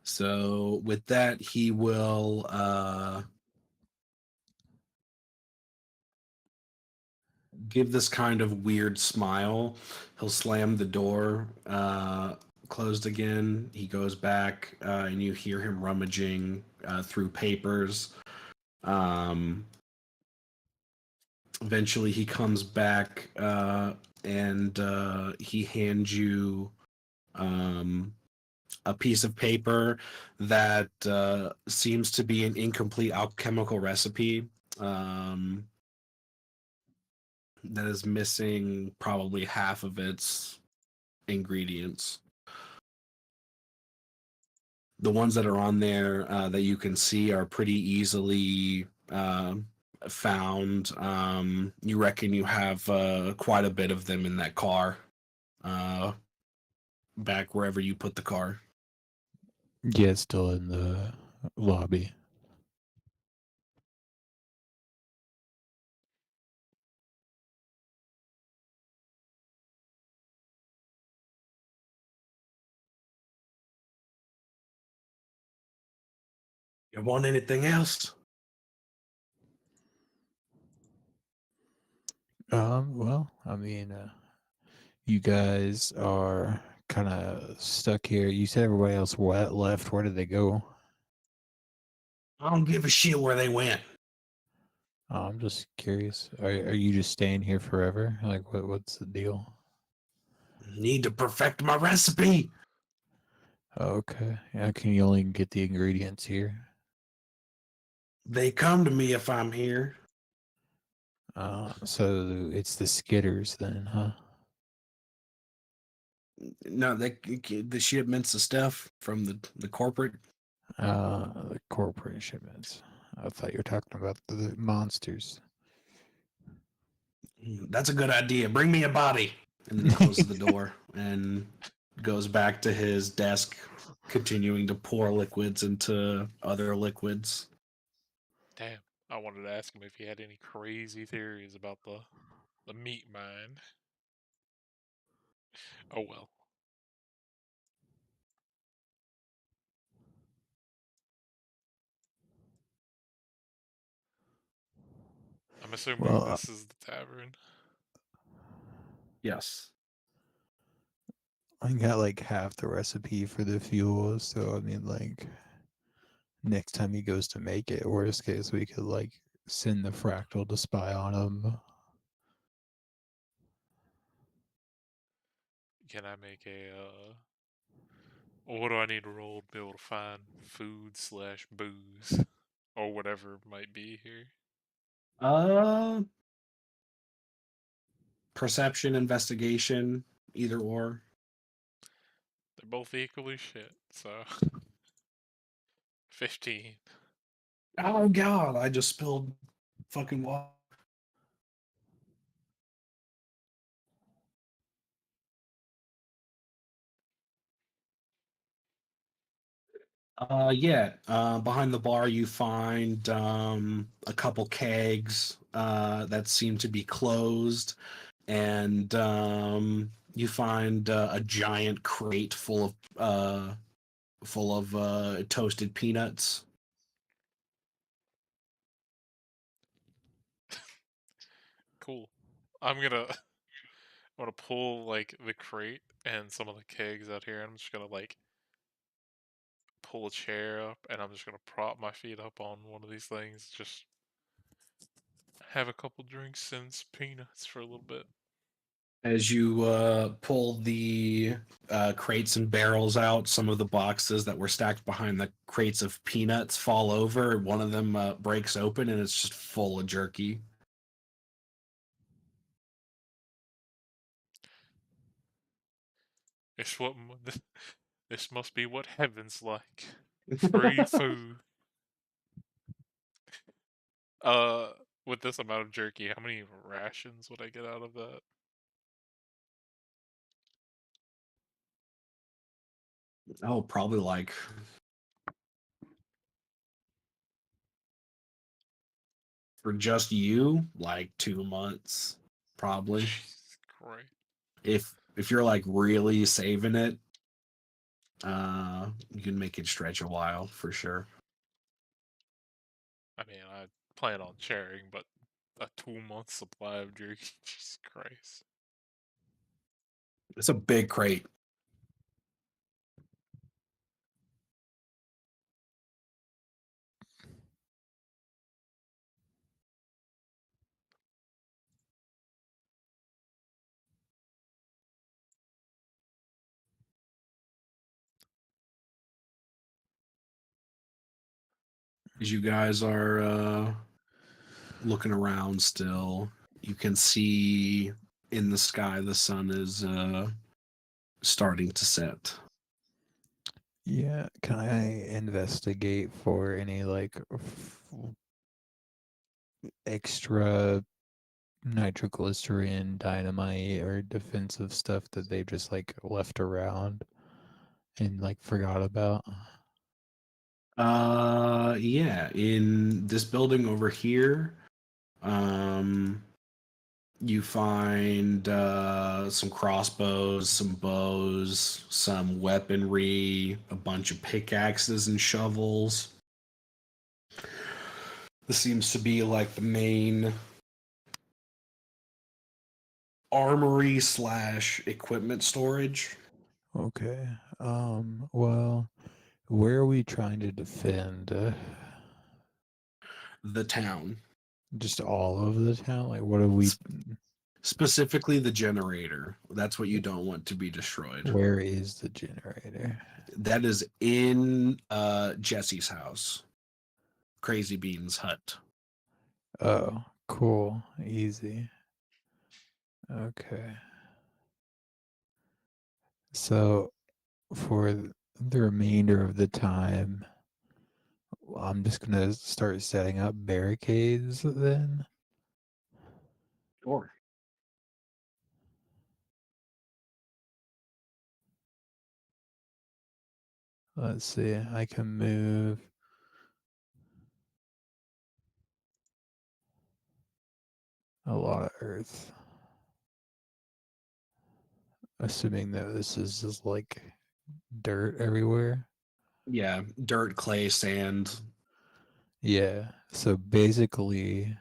So with that, he will give this kind of weird smile. He'll slam the door closed again. He goes back, and you hear him rummaging through papers. Eventually, he comes back and he hands you a piece of paper that seems to be an incomplete alchemical recipe that is missing probably half of its ingredients. The ones that are on there that you can see are pretty easily found. You reckon you have quite a bit of them in that car, back wherever you put the car. Yeah, it's still in the lobby. You want anything else? Well, I mean, you guys are kind of stuck here. You said everybody else left. Where did they go? I don't give a shit where they went. I'm just curious. Are you just staying here forever? Like, what's the deal? Need to perfect my recipe. Okay. Yeah, can you only get the ingredients here? They come to me if I'm here. So it's the Skitters then, huh? No, the shipments of stuff from the corporate. The corporate shipments. I thought you were talking about the monsters. That's a good idea. Bring me a body. And then he closes the door and goes back to his desk, continuing to pour liquids into other liquids. Damn. I wanted to ask him if he had any crazy theories about the meat mine. Oh well. I'm assuming Well, this is the tavern. Yes. I got like half the recipe for the fuel, so I mean, like, next time he goes to make it, worst case, we could like send the fractal to spy on him. Can I make a what do I need to roll to be able to find food slash booze? Or whatever might be here. Uh, perception, investigation, either or. They're both equally shit, so 15. Oh God! I just spilled fucking water. Yeah. Behind the bar, you find a couple kegs that seem to be closed, and you find a giant crate full of toasted peanuts. Cool. I'm gonna I'm gonna pull like the crate and some of the kegs out here. I'm just gonna like pull a chair up and I'm just gonna prop my feet up on one of these things. Just have a couple drinks and some peanuts for a little bit. As you pull the crates and barrels out, some of the boxes that were stacked behind the crates of peanuts fall over. One of them breaks open and it's just full of jerky. It's what this must be what heaven's like. Free food. Uh, with this amount of jerky, how many rations would I get out of that? Oh, probably like for just you, like 2 months, probably. Jesus Christ. If you're like really saving it, you can make it stretch a while for sure. I mean, I plan on sharing, but a 2 month supply of jerky. Jesus Christ. It's a big crate. As you guys are looking around still, you can see in the sky the sun is starting to set. Yeah, can I investigate for any like extra nitroglycerin, dynamite, or defensive stuff that they just like left around and like forgot about? Yeah, in this building over here, um you find some crossbows, some bows, some weaponry, a bunch of pickaxes and shovels. This seems to be like the main armory slash equipment storage. Okay. Well, where are we trying to defend? The town, Just all of the town? Like, what are we? specifically the generator. That's what you don't want to be destroyed. Where is the generator? That is in Jesse's house, Crazy Bean's hut. Oh, cool. Easy. Okay. So, for the remainder of the time, I'm just gonna start setting up barricades then. Sure. Let's see. I can move a lot of earth. Assuming that this is just like dirt everywhere. Yeah, dirt, clay, sand. Yeah. So basically,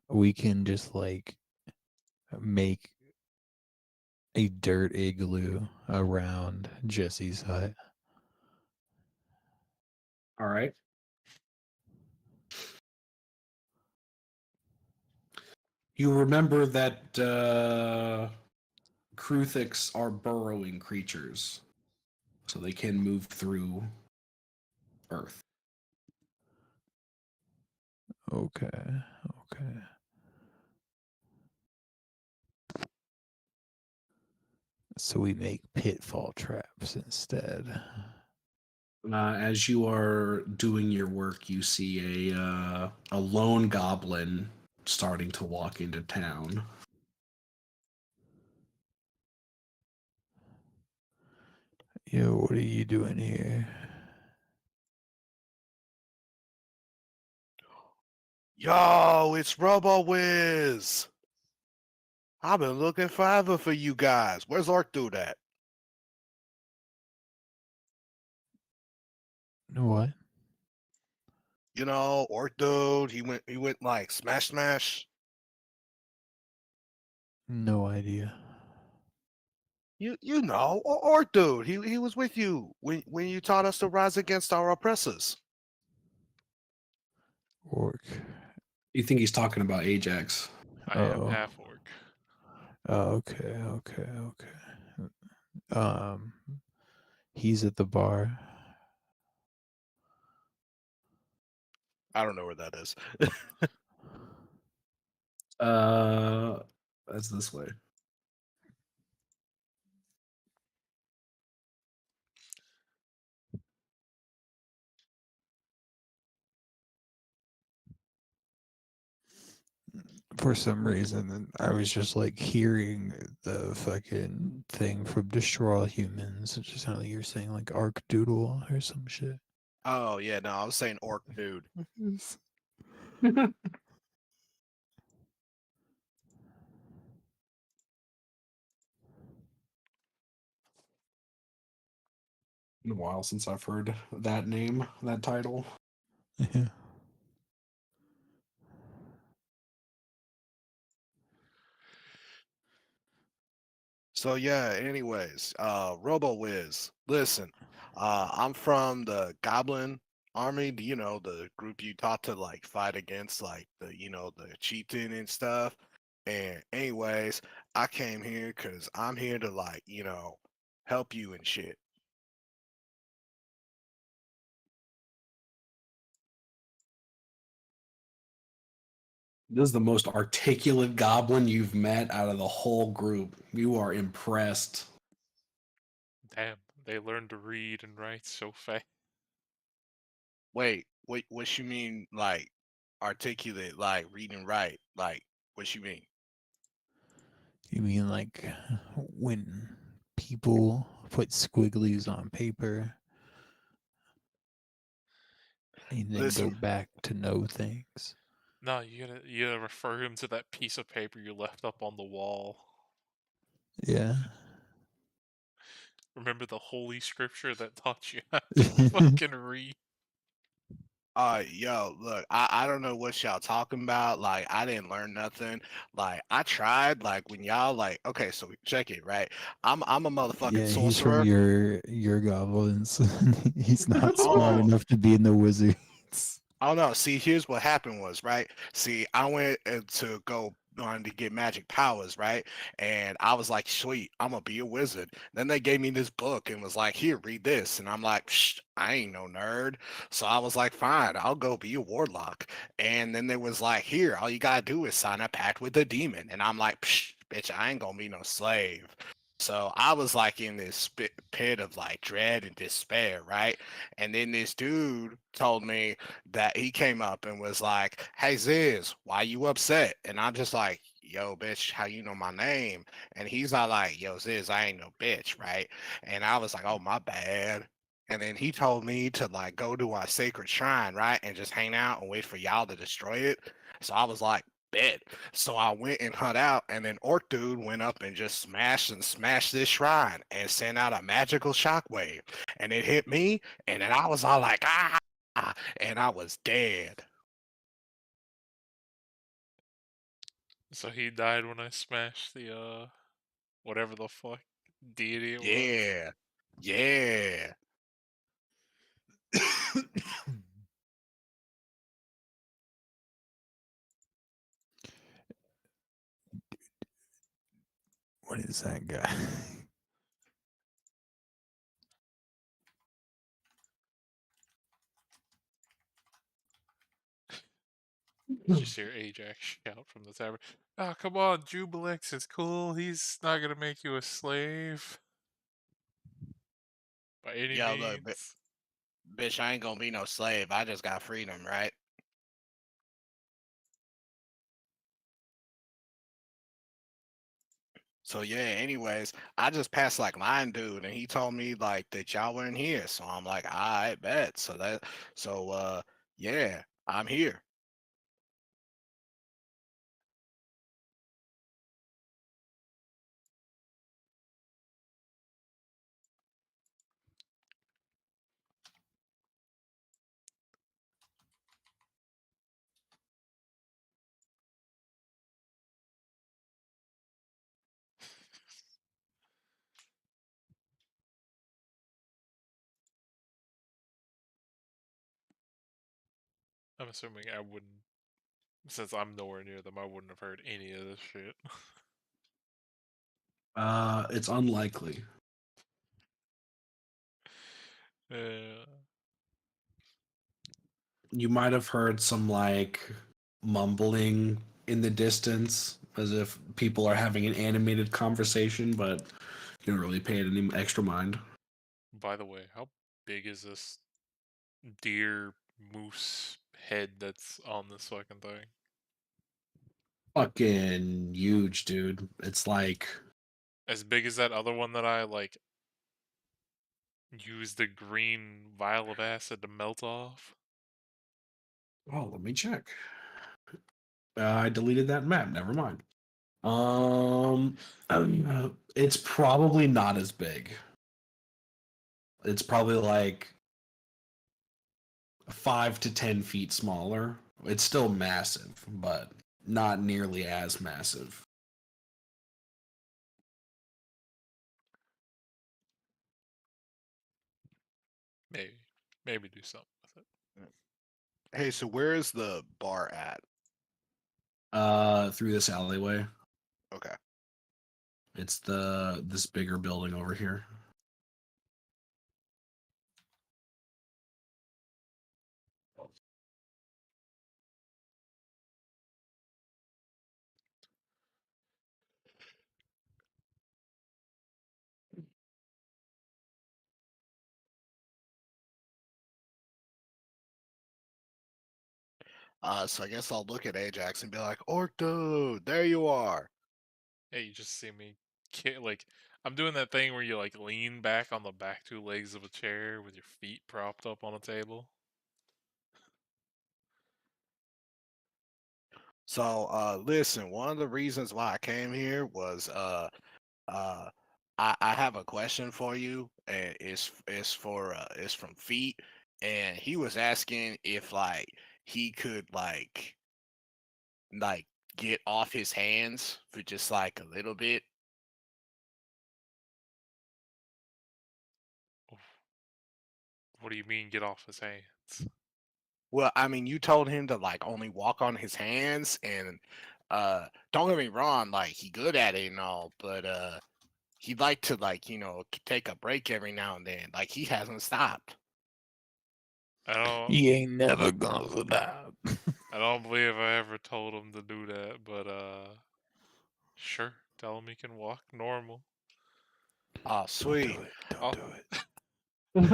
we can just like make a dirt igloo around Jesse's hut. All right. You remember that Kruthiks are burrowing creatures, so they can move through Earth. Okay. Okay. So we make pitfall traps instead. As you are doing your work, you see a lone goblin starting to walk into town. Yo, what are you doing here? Yo, it's RoboWiz. I've been looking forever for you guys. Where's Orc Dude at? What? You know, Orc Dude. He went like smash. No idea. You know, Orc Dude. He was with you when you taught us to rise against our oppressors. Orc. You think he's talking about Ajax? I am Oh. half orc. Okay. He's at the bar. I don't know where that is. That's this way. For some reason, I was just like hearing the fucking thing from Destroy All Humans. It just sounded like you're saying like Arc Doodle or some shit. Oh yeah, no, I was saying Orc Dude. Been a while since I've heard that name, that title. Yeah. So yeah, anyways, RoboWiz, listen, I'm from the Goblin Army, you know, the group you taught to like fight against like the, you know, the chieftain and stuff. And anyways, I came here because I'm here to like, you know, help you and shit. This is the most articulate goblin you've met out of the whole group. You are impressed. Damn, they learned to read and write so fast. Wait, what you mean like articulate, like read and write? Like what you mean? You mean like when people put squigglies on paper and then go Listen, back to know things? No, you gotta refer him to that piece of paper you left up on the wall. Yeah. Remember the holy scripture that taught you how to fucking read? yo, look, I don't know what y'all talking about. Like, I didn't learn nothing. Like, I tried. Like, when y'all like, okay, so check it, right? I'm a motherfucking Yeah, he's from sorcerer. your goblins. He's not smart Oh, enough to be in the wizards. oh no. See, here's what happened was, right? See, I went to go on to get magic powers, right? And I was like, sweet, I'm gonna be a wizard. Then they gave me this book and was like, here, read this. And I'm like, Psh, I ain't no nerd. So I was like, fine, I'll go be a warlock. And then they was like, here, all you gotta do is sign a pact with the demon. And I'm like, Psh, bitch, I ain't gonna be no slave. So I was like in this pit of like dread and despair, right? And then this dude told me that he came up and was like, "Hey Ziz, why you upset?" And I'm just like, "Yo, bitch, how you know my name?" And he's all like, "Yo, Ziz, I ain't no bitch, right?" And I was like, "Oh, my bad." And then he told me to like go to our sacred shrine, right, and just hang out and wait for y'all to destroy it. So I was like, bet. So I went and hung out, and then Orc Dude went up and just smashed this shrine and sent out a magical shockwave, and it hit me, and then I was all like, ah, and I was dead. So he died when I smashed the whatever the fuck deity it was. Yeah, yeah. What is that guy? You just hear Ajax shout from the tavern. Oh, come on, Jubilex is cool. He's not gonna make you a slave by any Yo, look, means. bitch, I ain't gonna be no slave. I just got freedom, right? So yeah, anyways, I just passed like Lion Dude and he told me like that y'all weren't here. So I'm like, I bet. So yeah, I'm here. I'm assuming I wouldn't, since I'm nowhere near them, I wouldn't have heard any of this shit. It's unlikely. Yeah. You might have heard some like mumbling in the distance as if people are having an animated conversation, but you don't really pay it any extra mind. By the way, how big is this deer moose head that's on this fucking thing? Fucking huge, dude. It's like, As big as that other one that I like used the green vial of acid to melt off? oh, let me check. I deleted that map. Never mind. Um, it's probably not as big. It's probably like 5 to 10 feet smaller. It's still massive, but not nearly as massive. Maybe. Maybe do something with it. Hey, so where is the bar at? Through this alleyway. Okay. It's this bigger building over here. So I guess I'll look at Ajax and be like, Orc dude, there you are. Hey, you just see me, like, I'm doing that thing where you like lean back on the back two legs of a chair with your feet propped up on a table. So listen, one of the reasons why I came here was I have a question for you, and it's from Feet, and he was asking if like he could like get off his hands for just like a little bit. What do you mean, get off his hands? Well, I mean, you told him to like only walk on his hands, and don't get me wrong, like he good at it and all, but he'd like to like take a break every now and then. Like he hasn't stopped. I don't. He ain't never gonna stop. I don't believe I ever told him to do that, but sure. Tell him he can walk normal. Oh, sweet. Don't Al- do it.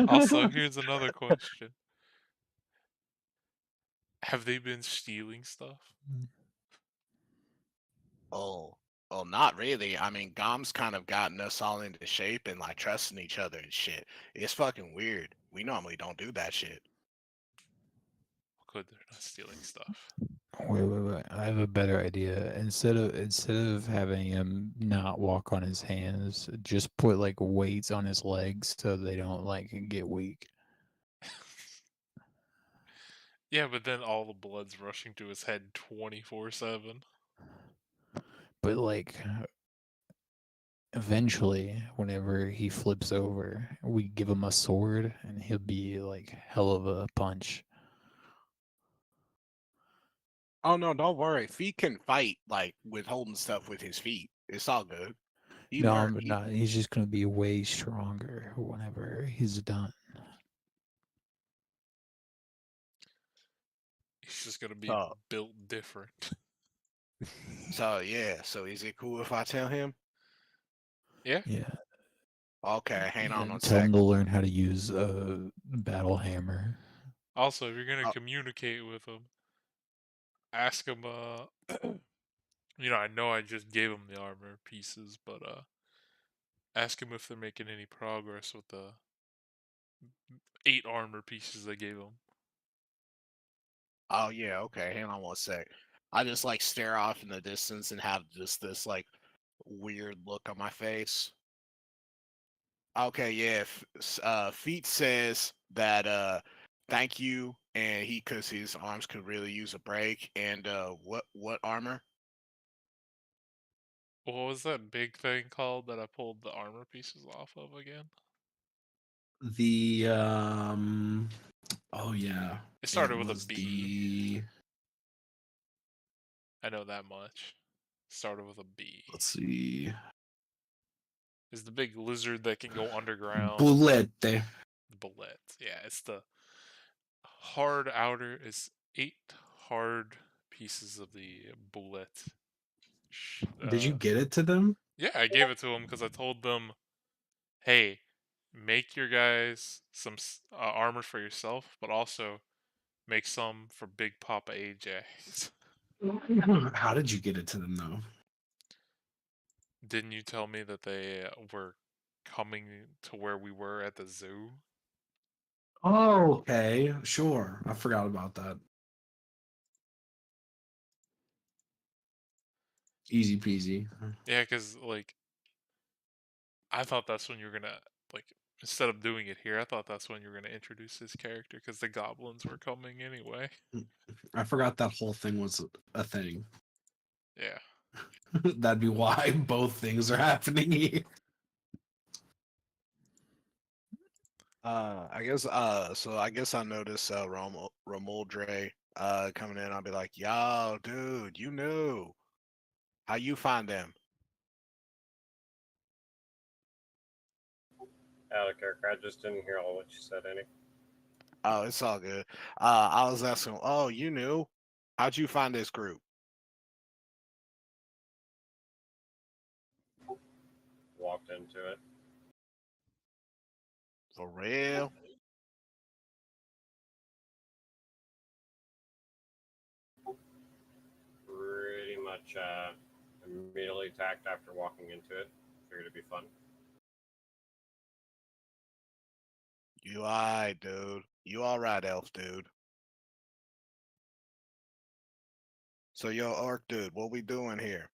Also, here's another question: have they been stealing stuff? Oh, oh, not really. I mean, Gom's kind of gotten us all into shape and like trusting each other and shit. It's fucking weird. We normally don't do that shit. Good, they're not stealing stuff. Wait. I have a better idea. Instead of having him not walk on his hands, just put like weights on his legs so they don't like get weak. Yeah, but then all the blood's rushing to his head 24/7. But like eventually, whenever he flips over, we give him a sword and he'll be like hell of a punch. Oh no, don't worry. Feet can fight like with holding stuff with his feet. It's all good. He No, learned. but not. He's just gonna be way stronger whenever he's done. He's just gonna be Oh. built different. So yeah. So is it cool if I tell him? Yeah. Yeah. Okay, hang on And one tell him sec. to learn how to use a battle hammer. Also, if you're gonna Oh. communicate with him, ask him. I know I just gave him the armor pieces, but ask him if they're making any progress with the 8 armor pieces I gave him. Oh yeah. Okay, hang on one sec. I just like stare off in the distance and have just this like weird look on my face. Okay, yeah. Feet says that thank you, and he cause his arms could really use a break. And what armor? What was that big thing called that I pulled the armor pieces off of again? The oh yeah. It started It with a was B. the I know that much. Started with a B. let's see. Is the big lizard that can go underground. Bulette. The bullet. Yeah, it's the hard outer. It's 8 hard pieces of the bullet. Did you get it to them? Yeah, I gave it to them because I told them, hey, make your guys some armor for yourself, but also make some for Big Papa AJ. How did you get it to them though? Didn't you tell me that they were coming to where we were at the zoo? Oh, okay. Sure. I forgot about that. Easy peasy. Yeah, because, like, I thought that's when you were gonna, like, instead of doing it here, I thought that's when you were gonna introduce his character because the goblins were coming anyway. I forgot that whole thing was a thing. Yeah. That'd be why both things are happening here. I guess I noticed Romualdre coming in. I'll be like, yo, dude, you knew. How you find them? Out of character. I just didn't hear all what you said, any. Oh, it's all good. I was asking, oh, you knew? How'd you find this group? Walked into it. For real? much immediately attacked after walking into it. Figured it'd be fun. You alright, dude. You alright, elf dude. So yo, orc dude, what we doing here?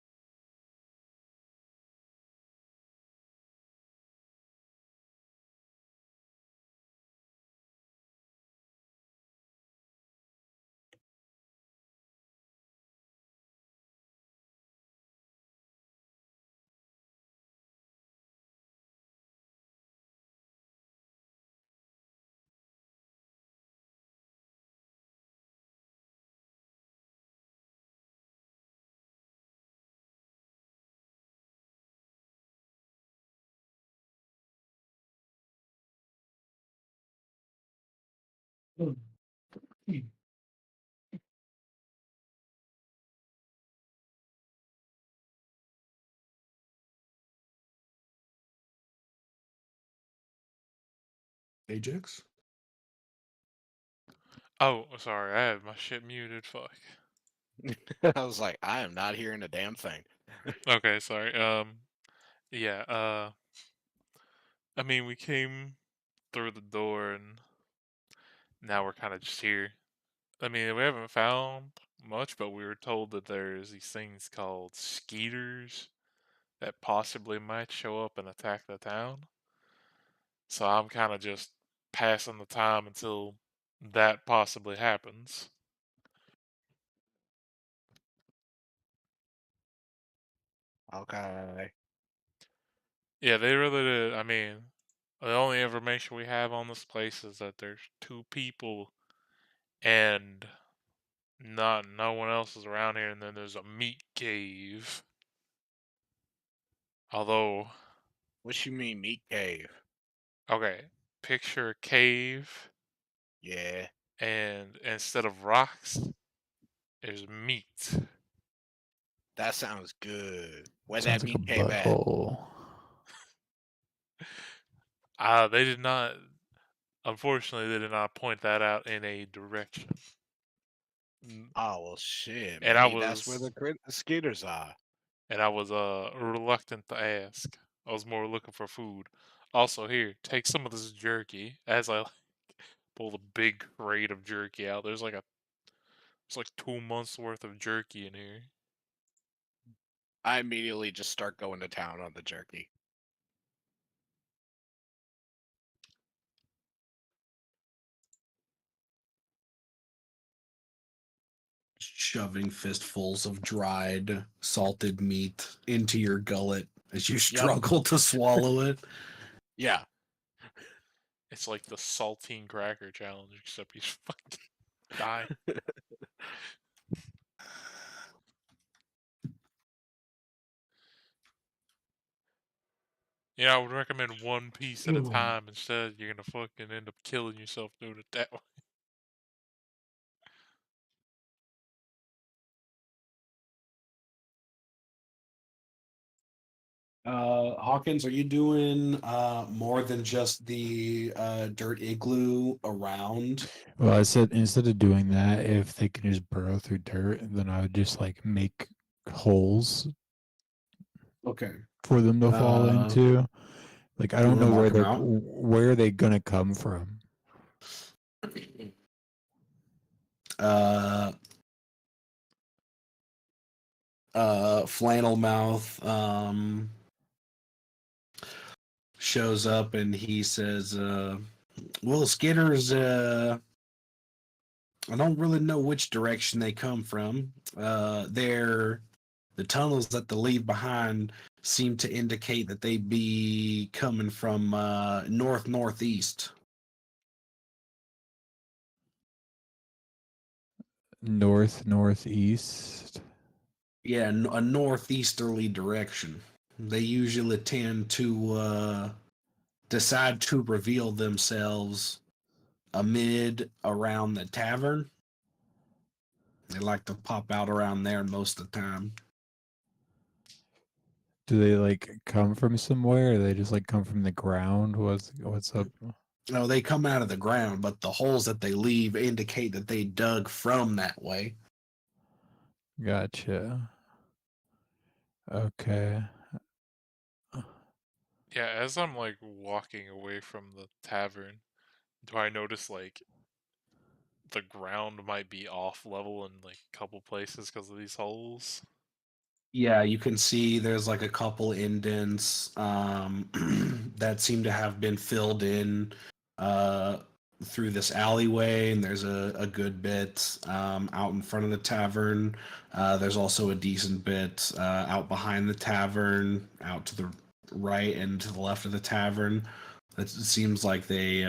Ajax? Oh, sorry, I had my shit muted. Fuck. I was like, I am not hearing a damn thing. Okay, sorry. Yeah. I mean, we came through the door, and now we're kind of just here. I mean, we haven't found much, but we were told that there's these things called skeeters that possibly might show up and attack the town. So I'm kind of just passing the time until that possibly happens. Okay. Yeah, they really did. I mean, the only information we have on this place is that there's two people and no one else is around here, and then there's a meat cave. Although, What you mean meat cave? okay, picture a cave, Yeah. and instead of rocks, there's meat. That sounds good. Where's Sounds that like a meat cave at? butthole. They did not. Unfortunately, they did not point that out in a direction. Oh well shit. And I Maybe that's where was the skaters are. reluctant to ask. I was more looking for food. Also, here, take some of this jerky. As I pull the big crate of jerky out, there's like 2 months worth of jerky in here. I immediately just start going to town on the jerky. Shoving fistfuls of dried, salted meat into your gullet as you struggle to swallow it. Yeah. It's like the saltine cracker challenge, except he's fucking die. Yeah, I would recommend one piece at a time. Instead, you're gonna fucking end up killing yourself doing it that way. Hawkins, are you doing more than just the dirt igloo around? Well, I said instead of doing that, if they can just burrow through dirt, then I would just like make holes Okay. for them to fall into. Like I don't wanna know mark 'em out? where they gonna come from. Flannel Mouth shows up and he says, well, Skitters, I don't really know which direction they come from. The tunnels that they leave behind seem to indicate that they be coming from northeast. Northeast. Yeah, a northeasterly direction. They usually tend to decide to reveal themselves around the tavern. They like to pop out around there most of the time. Do they like come from somewhere? Or they just like come from the ground? What's up? No, they come out of the ground, but the holes that they leave indicate that they dug from that way. Gotcha. Okay. Yeah, as I'm like walking away from the tavern, do I notice like the ground might be off level in like a couple places because of these holes? Yeah, you can see there's like a couple indents that seem to have been filled in uh, through this alleyway, and there's a good bit out in front of the tavern. There's also a decent bit out behind the tavern, out to the right and to the left of the tavern. It seems like they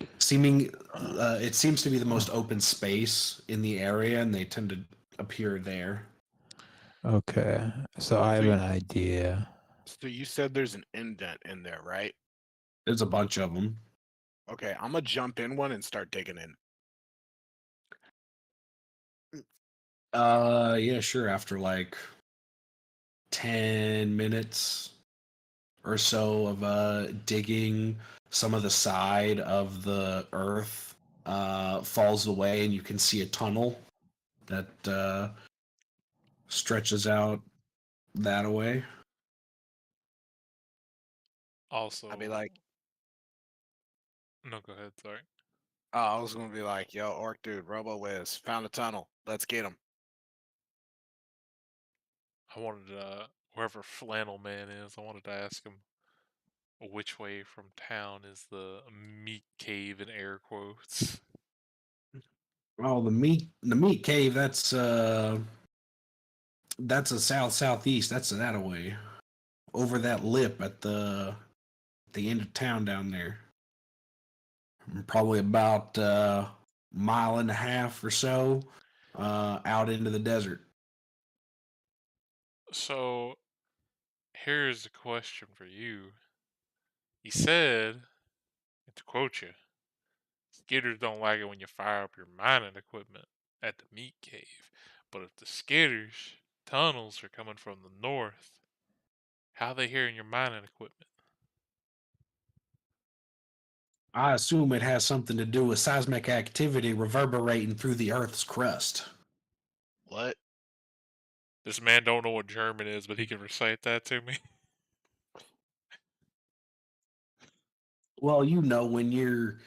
it seems to be the most open space in the area, and they tend to appear there. Okay. So I have So an idea. So you said there's an indent in there, right? There's a bunch of them. Okay, I'm gonna jump in one and start digging in. Yeah, sure. After like 10 minutes or so of digging, some of the side of the earth falls away, and you can see a tunnel that stretches out that away. Also, I'd be like, no, go ahead. Sorry. oh, I was gonna be like, yo, Orc dude, Robo Wiz, found a tunnel. Let's get him. I wanted whoever Flannel Man is, I wanted to ask him which way from town is the meat cave in air quotes. Oh, the meat cave, that's a southeast. That's that away. Over that lip at the end of town down there. Probably about a mile and a half or so out into the desert. So here's a question for you. He said, and to quote you, skitters don't like it when you fire up your mining equipment at the meat cave. But if the skitters tunnels are coming from the north, how they hearing your mining equipment? I assume it has something to do with seismic activity reverberating through the Earth's crust. What? This man don't know what German is, but he can recite that to me. Well, you know, when you're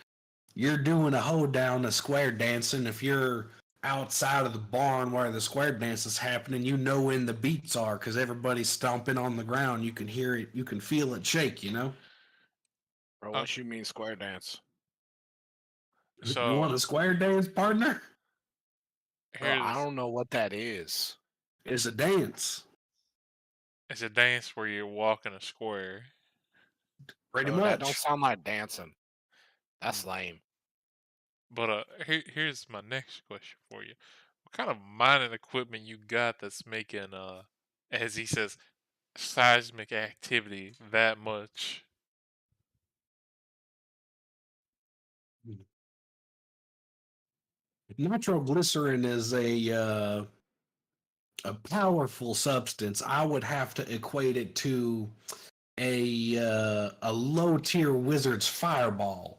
doing a hoedown, a square dancing, if you're outside of the barn where the square dance is happening, you know when the beats are because everybody's stomping on the ground. You can hear it, you can feel it shake, you know? Bro, what you mean square dance? You want So a square dance, partner? Bro, I here's don't know what that is. It's a dance. it's a dance where you walk in a square. Pretty Bro, that don't much. sound like dancing. That's lame. But here's my next question for you. What kind of mining equipment you got that's making as he says, seismic activity that much? Nitroglycerin is a powerful substance. I would have to equate it to a low tier wizard's fireball.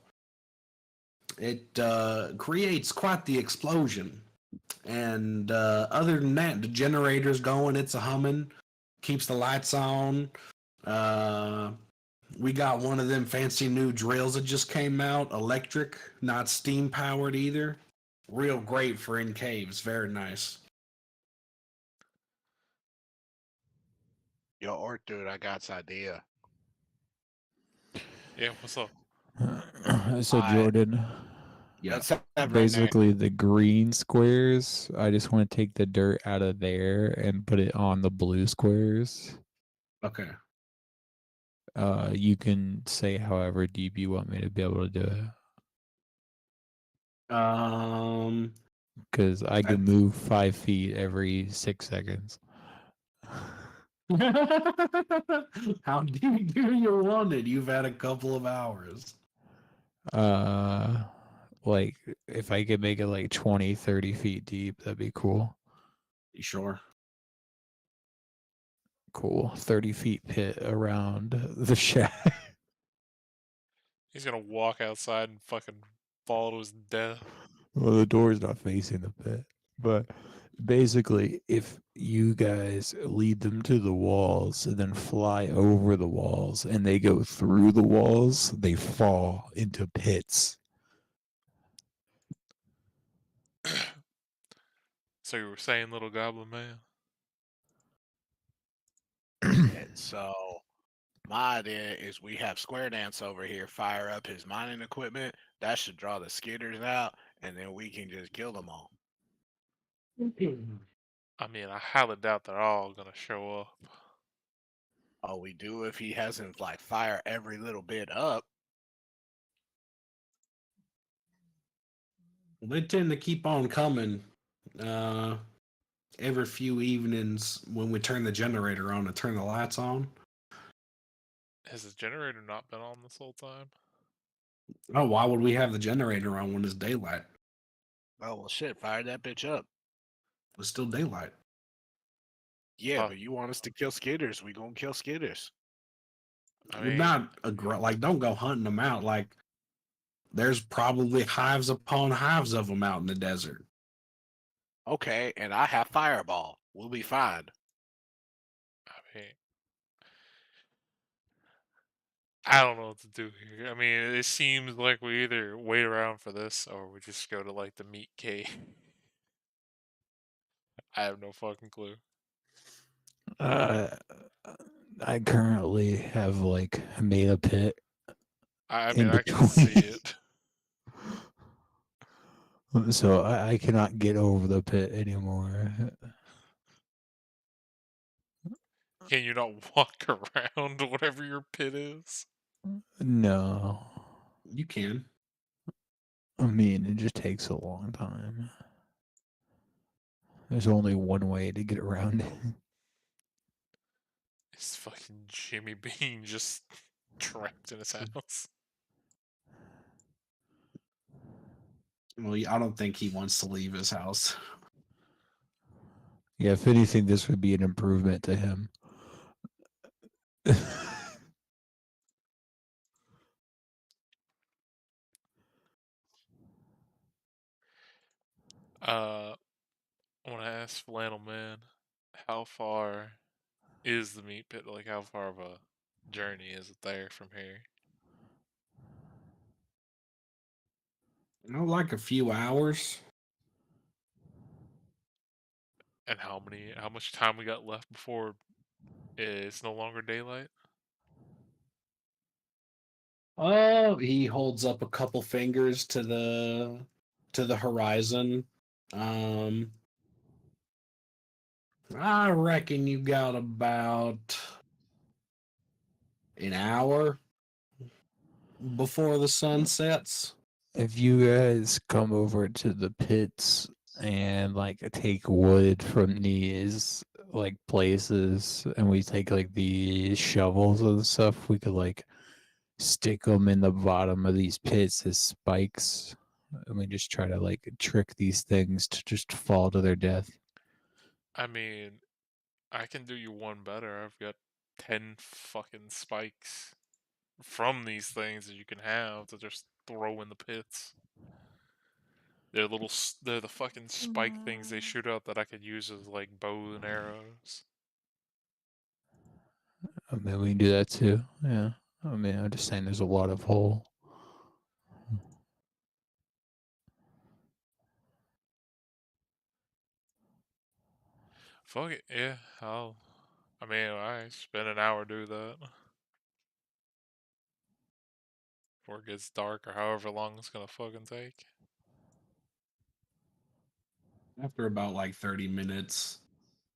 It creates quite the explosion. And other than that, the generator's going, it's a humming, keeps the lights on. Uh, we got one of them fancy new drills that just came out, electric, not steam powered either. Real great for in caves, very nice. Yo, Orc dude, I got this idea. Yeah, what's up? So I- Jordan, Yeah. Let's have right now. basically the green squares, I just want to take the dirt out of there and put it on the blue squares. Okay. You can say however deep you want me to be able to do it. Um, Because I can move 5 feet every 6 seconds. how deep do you want it? You've had a couple of hours. Like if I could make it like 20, 30 feet deep, that'd be cool. You sure? Cool. 30 feet pit around the shack. He's gonna walk outside and fucking fall to his death. Well, the door's not facing the pit, but basically, if you guys lead them to the walls and then fly over the walls and they go through the walls, they fall into pits. So you were saying, little goblin man? And so my idea is we have Square Dance over here fire up his mining equipment. That should draw the skitters out, and then we can just kill them all. I mean, I highly doubt they're all gonna show up. Oh, we do if he hasn't like fire every little bit up. They tend to keep on coming. Every few evenings when we turn the generator on and turn the lights on. Has the generator not been on this whole time? Oh, why would we have the generator on when it's daylight? Oh well, shit! Fire that bitch up. It's still daylight. Yeah, Oh. but you want us to kill skitters? We gonna kill skitters. I We're mean, not like don't go hunting them out. Like there's probably hives upon hives of them out in the desert. Okay, and I have fireball. We'll be fine. I mean, I don't know what to do here. I mean, it seems like we either wait around for this or we just go to like the meat cave. I have no fucking clue. I currently have like made a pit. I In mean, I can see between. it. So I cannot get over the pit anymore. Can you not walk around whatever your pit is? No. You can. I mean, it just takes a long time. There's only one way to get around it. It's fucking Jimmy Bean just trapped in his house. Well, I don't think he wants to leave his house. Yeah, if anything, this would be an improvement to him. I want to ask Flannel Man, how far is the meat pit? Like, how far of a journey is it there from here? Like a few hours. And how much time we got left before it's no longer daylight? Oh, he holds up a couple fingers to the horizon. I reckon you got about an hour before the sun sets. If you guys come over to the pits and like take wood from these like places and we take like the shovels and stuff, we could like stick them in the bottom of these pits as spikes and we just try to like trick these things to just fall to their death. I mean, I can do you one better. I've got 10 fucking spikes from these things that you can have to just throw in the pits. They're the fucking spike things they shoot out that I could use as like bow and arrows. I mean, we can do that too. Yeah. I mean, I'm just saying there's a lot of hole. Fuck it, yeah. I mean, I spend an hour do that. Before it gets dark or however long it's gonna fucking take. After about like 30 minutes,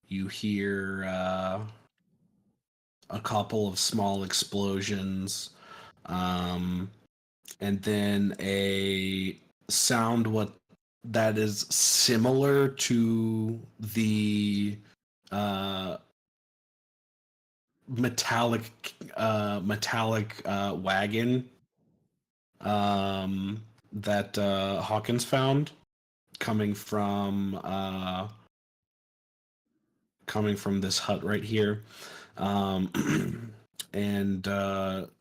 you hear a couple of small explosions, and then a sound that is similar to the metallic wagon that Hawkins found coming from this hut right here. And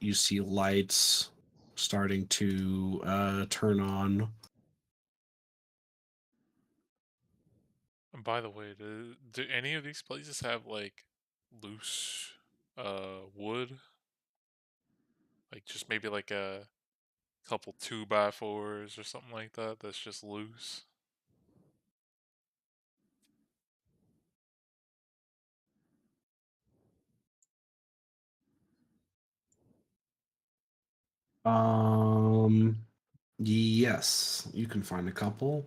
you see lights starting to turn on. And by the way, do any of these places have like loose wood? Like just maybe like a couple 2x4s or something like that that's just loose? Yes, you can find a couple,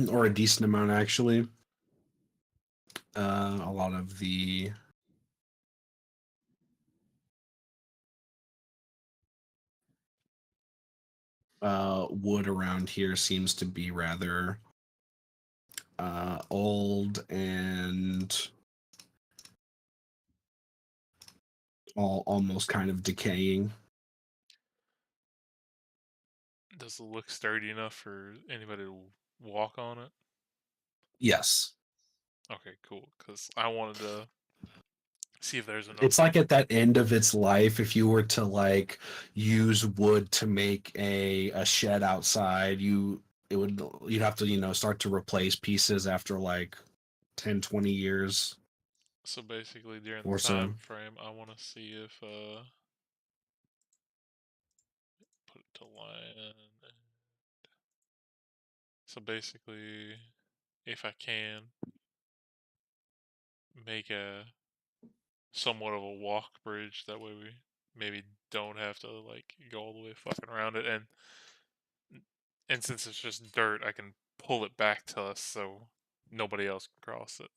or a decent amount actually. A lot of the wood around here seems to be rather old and almost kind of decaying. Does it look sturdy enough for anybody to walk on it? Yes. Okay, cool. Because I wanted to see if there's enough. It's like at that end of its life, if you were to like use wood to make a shed outside, you'd have to, start to replace pieces after like 10, 20 years So basically, during or the so. time frame, I want to see if put it to line. So basically, if I can make a somewhat of a walk bridge, that way we maybe don't have to like go all the way fucking around it, and since it's just dirt, I can pull it back to us so nobody else can cross it.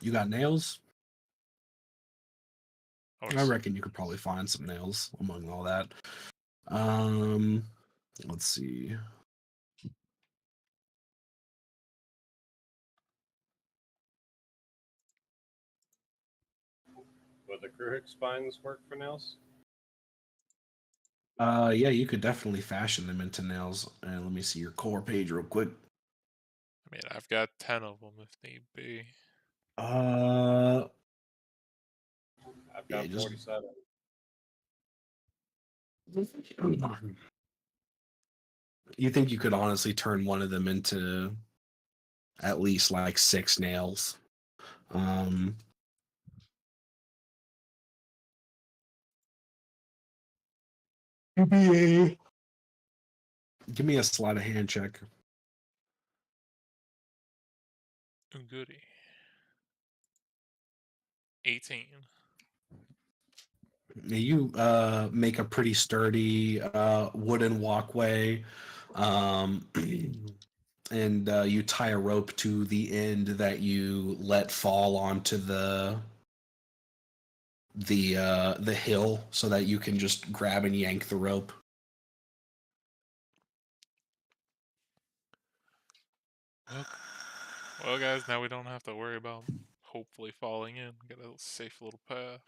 You got nails? I Or reckon you could probably find some nails among all that. Let's see. Would the Kruhik spines work for nails? Yeah, you could definitely fashion them into nails. And let me see your core page real quick. I mean, I've got 10 of them if need be. I've Yeah, got just 47. you think you could honestly turn one of them into at least like 6 nails? Give me a sleight of hand check. Ooh, goody. 18. You make a pretty sturdy wooden walkway, and you tie a rope to the end that you let fall onto the hill, so that you can just grab and yank the rope. Well, guys, now we don't have to worry about hopefully falling in. Got a safe little path.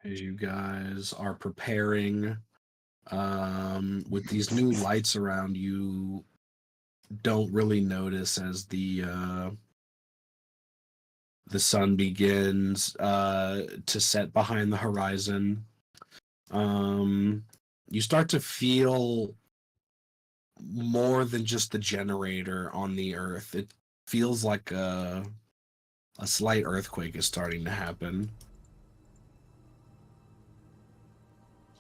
As you guys are preparing, with these new lights around, you don't really notice as the sun begins to set behind the horizon. You start to feel more than just the generator on the earth. It feels like a slight earthquake is starting to happen.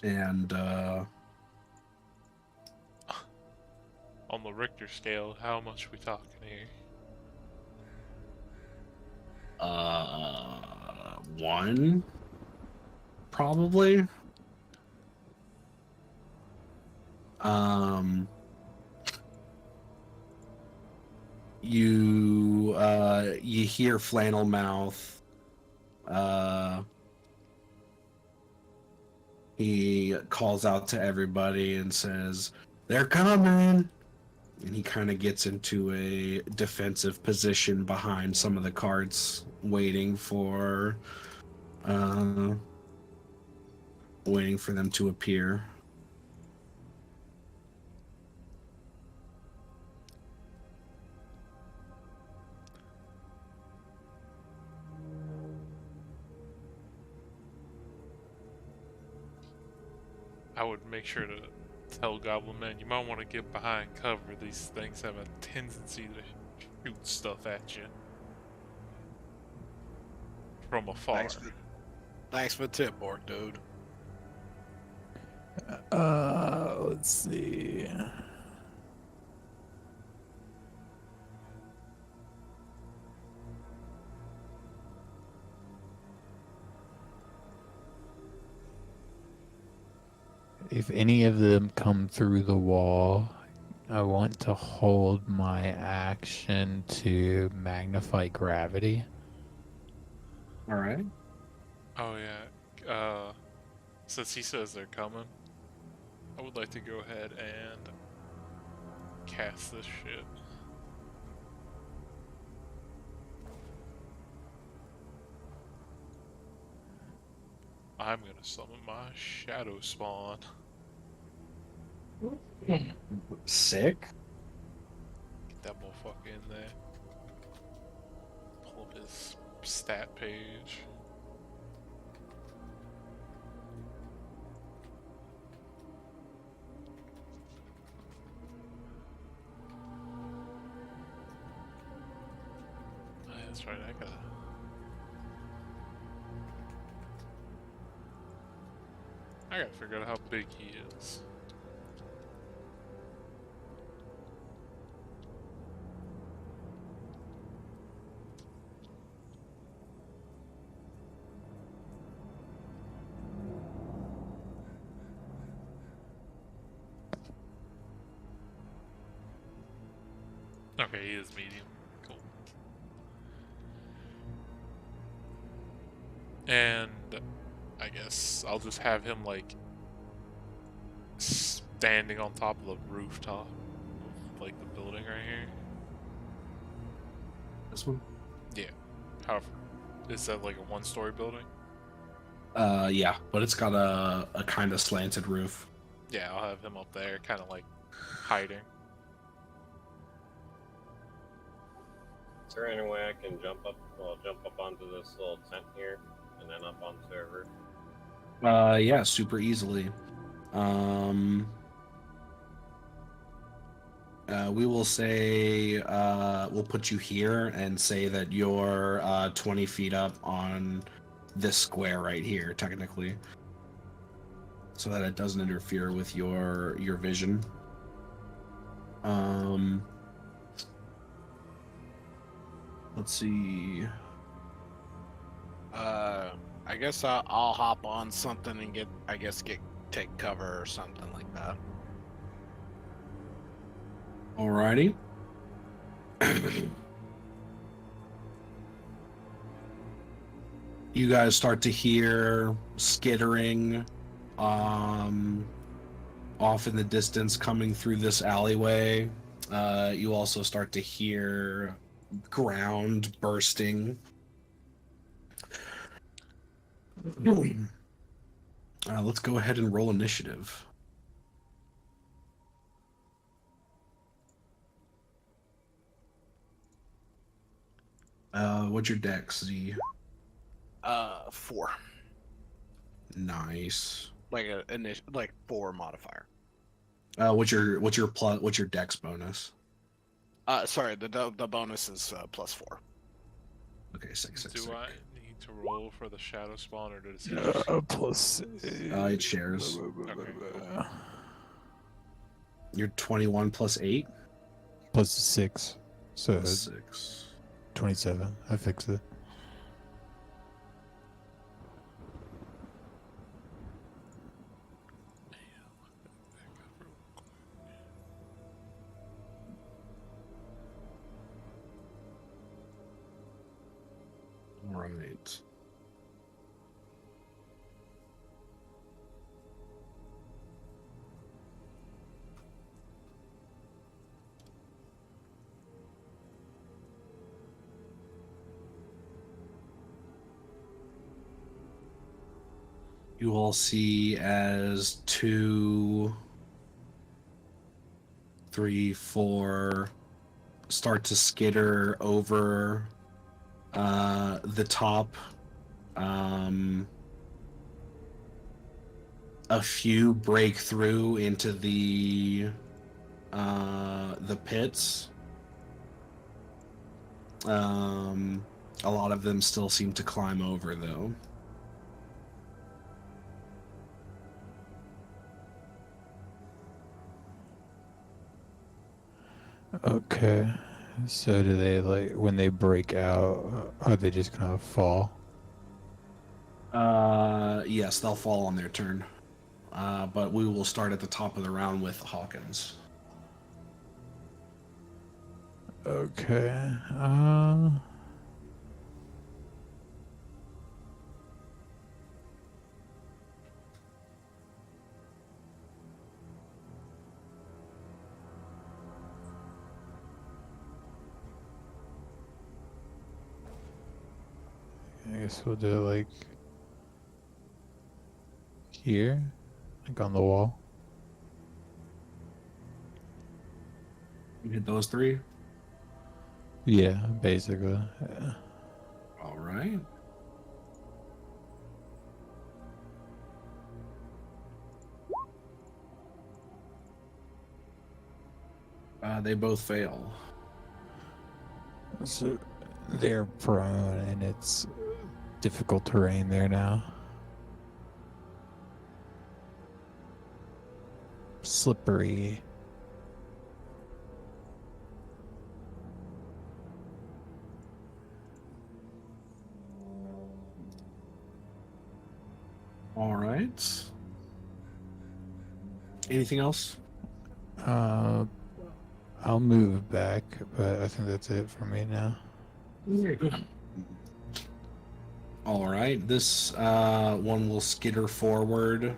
And On the Richter scale, how much we talking here? 1 probably. You hear Flannel Mouth. He calls out to everybody and says, "They're coming!" And he kind of gets into a defensive position behind some of the carts, waiting for waiting for them to appear. I would make sure to tell Goblin Man, you might want to get behind cover. These things have a tendency to shoot stuff at you from afar. Thanks for the tip, Orc dude. Let's see. If any of them come through the wall, I want to hold my action to magnify gravity. All right. Oh yeah. Since he says they're coming, I would like to go ahead and cast this shit. I'm gonna summon my Shadow Spawn. Sick. Get that motherfucker in there. Pull up his stat page. Oh, yeah, that's right, I gotta figure out how big he is. Okay, he is medium. Cool. And I guess I'll just have him like standing on top of the rooftop of like the building right here. This one. Yeah. However, is that like a one-story building? Yeah, but it's got a kind of slanted roof. Yeah, I'll have him up there, kind of like hiding. Is there any way I can jump up? Well, jump up onto this little tent here, and then up onto a roof. Yeah, super easily. We will say we'll put you here and say that you're 20 feet up on this square right here, technically, so that it doesn't interfere with your vision. Let's see. I guess I'll hop on something and take cover or something like that. Alrighty. You guys start to hear skittering off in the distance coming through this alleyway. You also start to hear ground bursting. Let's go ahead and roll initiative. What's your dex, Z? 4. Nice. Like 4 modifier. What's your dex bonus? Sorry, the bonus is +4. Okay, six. Do I need to roll for the Shadow Spawn, or does he just... Plus. It shares. Okay, cool. You're 21 plus 8? Plus 6. So Plus 6. 27. I fixed it. Right. you all see as 2, 3, 4 start to skitter over the top. A few break through into the pits. A lot of them still seem to climb over, though. Okay. So do they, like, when they break out, are they just gonna fall? Yes, they'll fall on their turn. But we will start at the top of the round with Hawkins. Okay. I guess we'll do it like here, like on the wall. You hit those 3? Yeah, basically. Yeah. All right. They both fail. So they're prone, and it's difficult terrain there now. Slippery. All right. Anything else? I'll move back, but I think that's it for me now. All right. This one will skitter forward.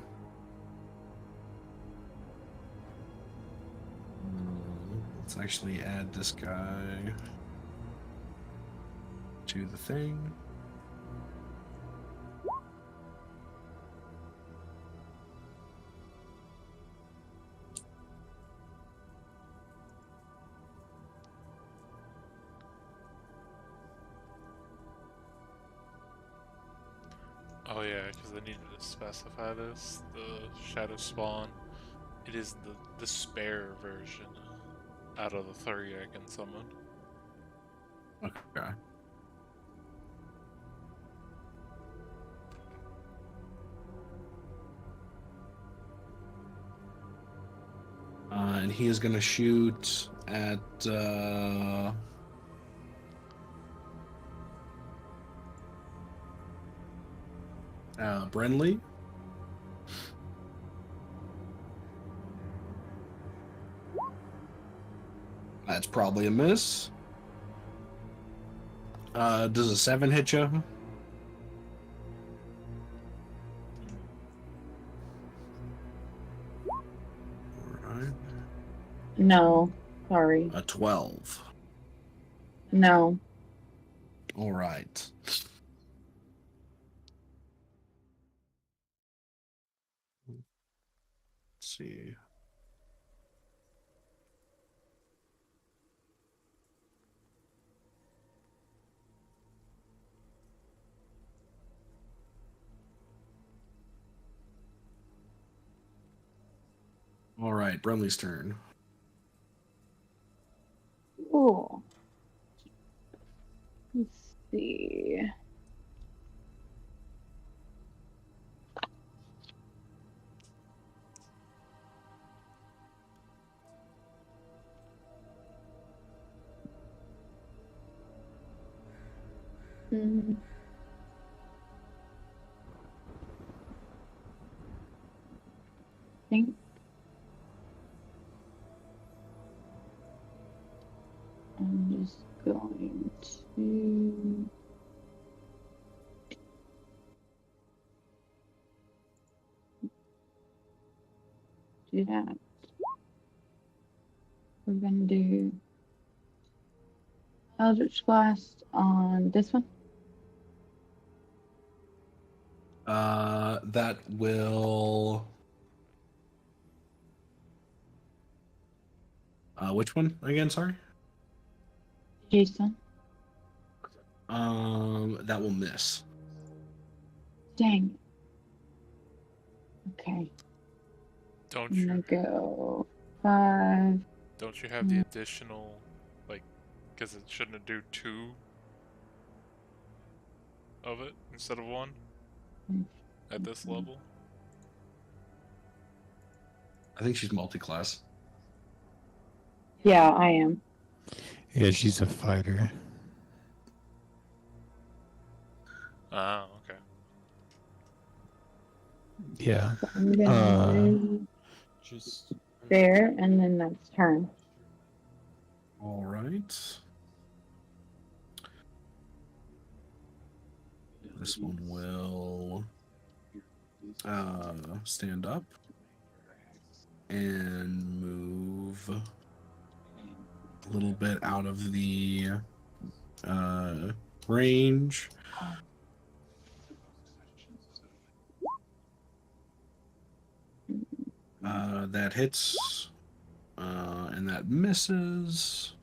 Let's actually add this guy to the thing. Oh yeah, because I needed to specify this. The Shadow Spawn, it is the spare version out of the 3 I can summon. Okay. And he is going to shoot at Brenly. That's probably a miss. Does a 7 hit you? Alright. No, sorry. A 12. No. All right. Let's see. All right, Brenly's turn. Cool. Let's see. Hmm. Think I'm just going to do that. We're gonna do Eldritch Blast on this one. That will. Which one again? Sorry. Jason. That will miss. Dang. Okay. Don't I'm gonna you go 5. don't you have the additional, like, because it shouldn't do 2 of it instead of 1 at this level? I think she's multi-class. Yeah, I am. Yeah, she's a fighter. Oh, okay. Yeah. So I'm gonna move Just there, and then that's turn. All right. This one will stand up and move a little bit out of the range. That hits, and that misses.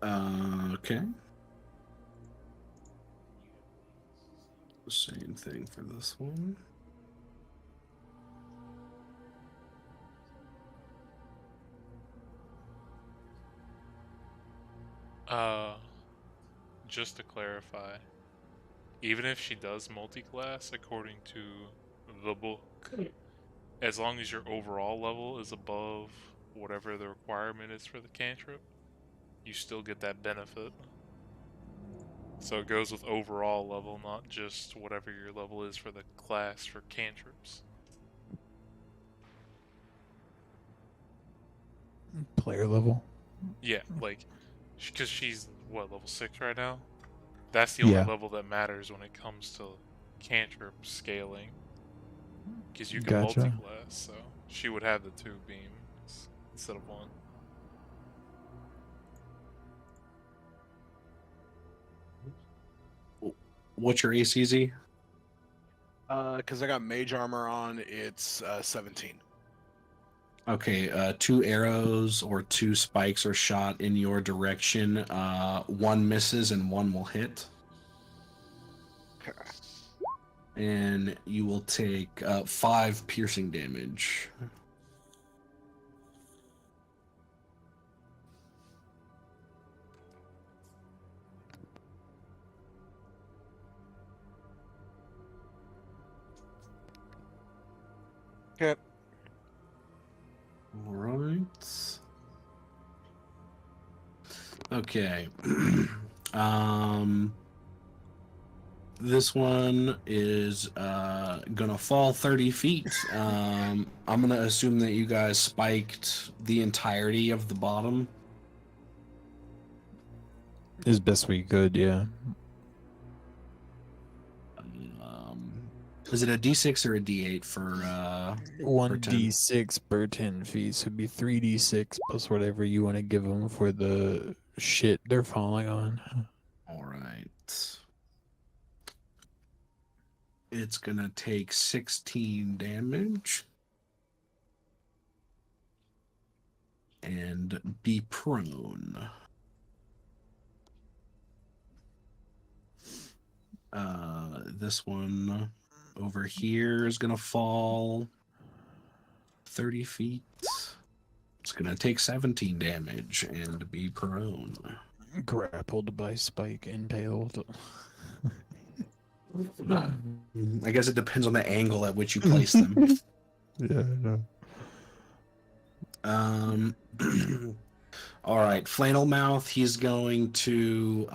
Okay. Same thing for this one. Just to clarify, even if she does multi-class according to the book, as long as your overall level is above whatever the requirement is for the cantrip, you still get that benefit. So it goes with overall level, not just whatever your level is for the class for cantrips. player level. Yeah, like, because she's, what, level 6 right now? That's the only Yeah. level that matters when it comes to cantrip scaling. Because you can Gotcha. multi-class, so she would have the 2 beams instead of 1. What's your ACZ? Because I got mage armor on, it's 17. Okay, 2 arrows or 2 spikes are shot in your direction. 1 misses and 1 will hit. Okay. And you will take 5 piercing damage. Okay. All right. Okay. This one is gonna fall 30 feet. I'm gonna assume that you guys spiked the entirety of the bottom. As best we could, yeah. Is it a D6 or a D8 for 1d6 per 10 feet, so it'd be 3d6 plus whatever you want to give them for the shit they're falling on. All right. It's gonna take 16 damage and be prone. This one over here is gonna fall 30 feet. It's gonna take 17 damage and be prone. Grappled by Spike, impaled. I guess it depends on the angle at which you place them. Yeah, I know. All right, Flannel Mouth. He's going to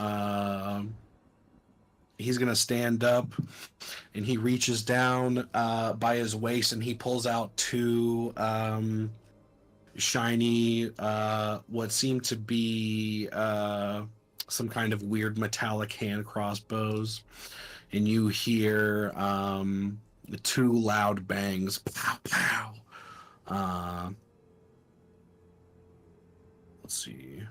stand up, and he reaches down by his waist, and he pulls out 2 shiny, what seem to be some kind of weird metallic hand crossbows, and you hear 2 loud bangs. Pow, pow. Let's see.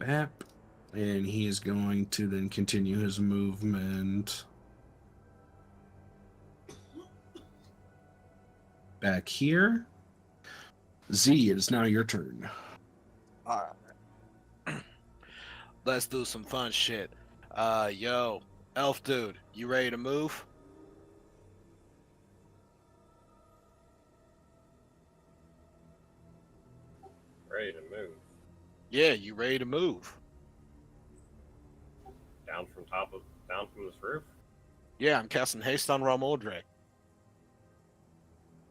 Bap. And he is going to then continue his movement back here. Z, it is now your turn. All right. Let's do some fun shit. Yo, elf dude, you ready to move? Ready to move. Yeah, you ready to move? Down from this roof? Yeah, I'm casting haste on Ramoldre.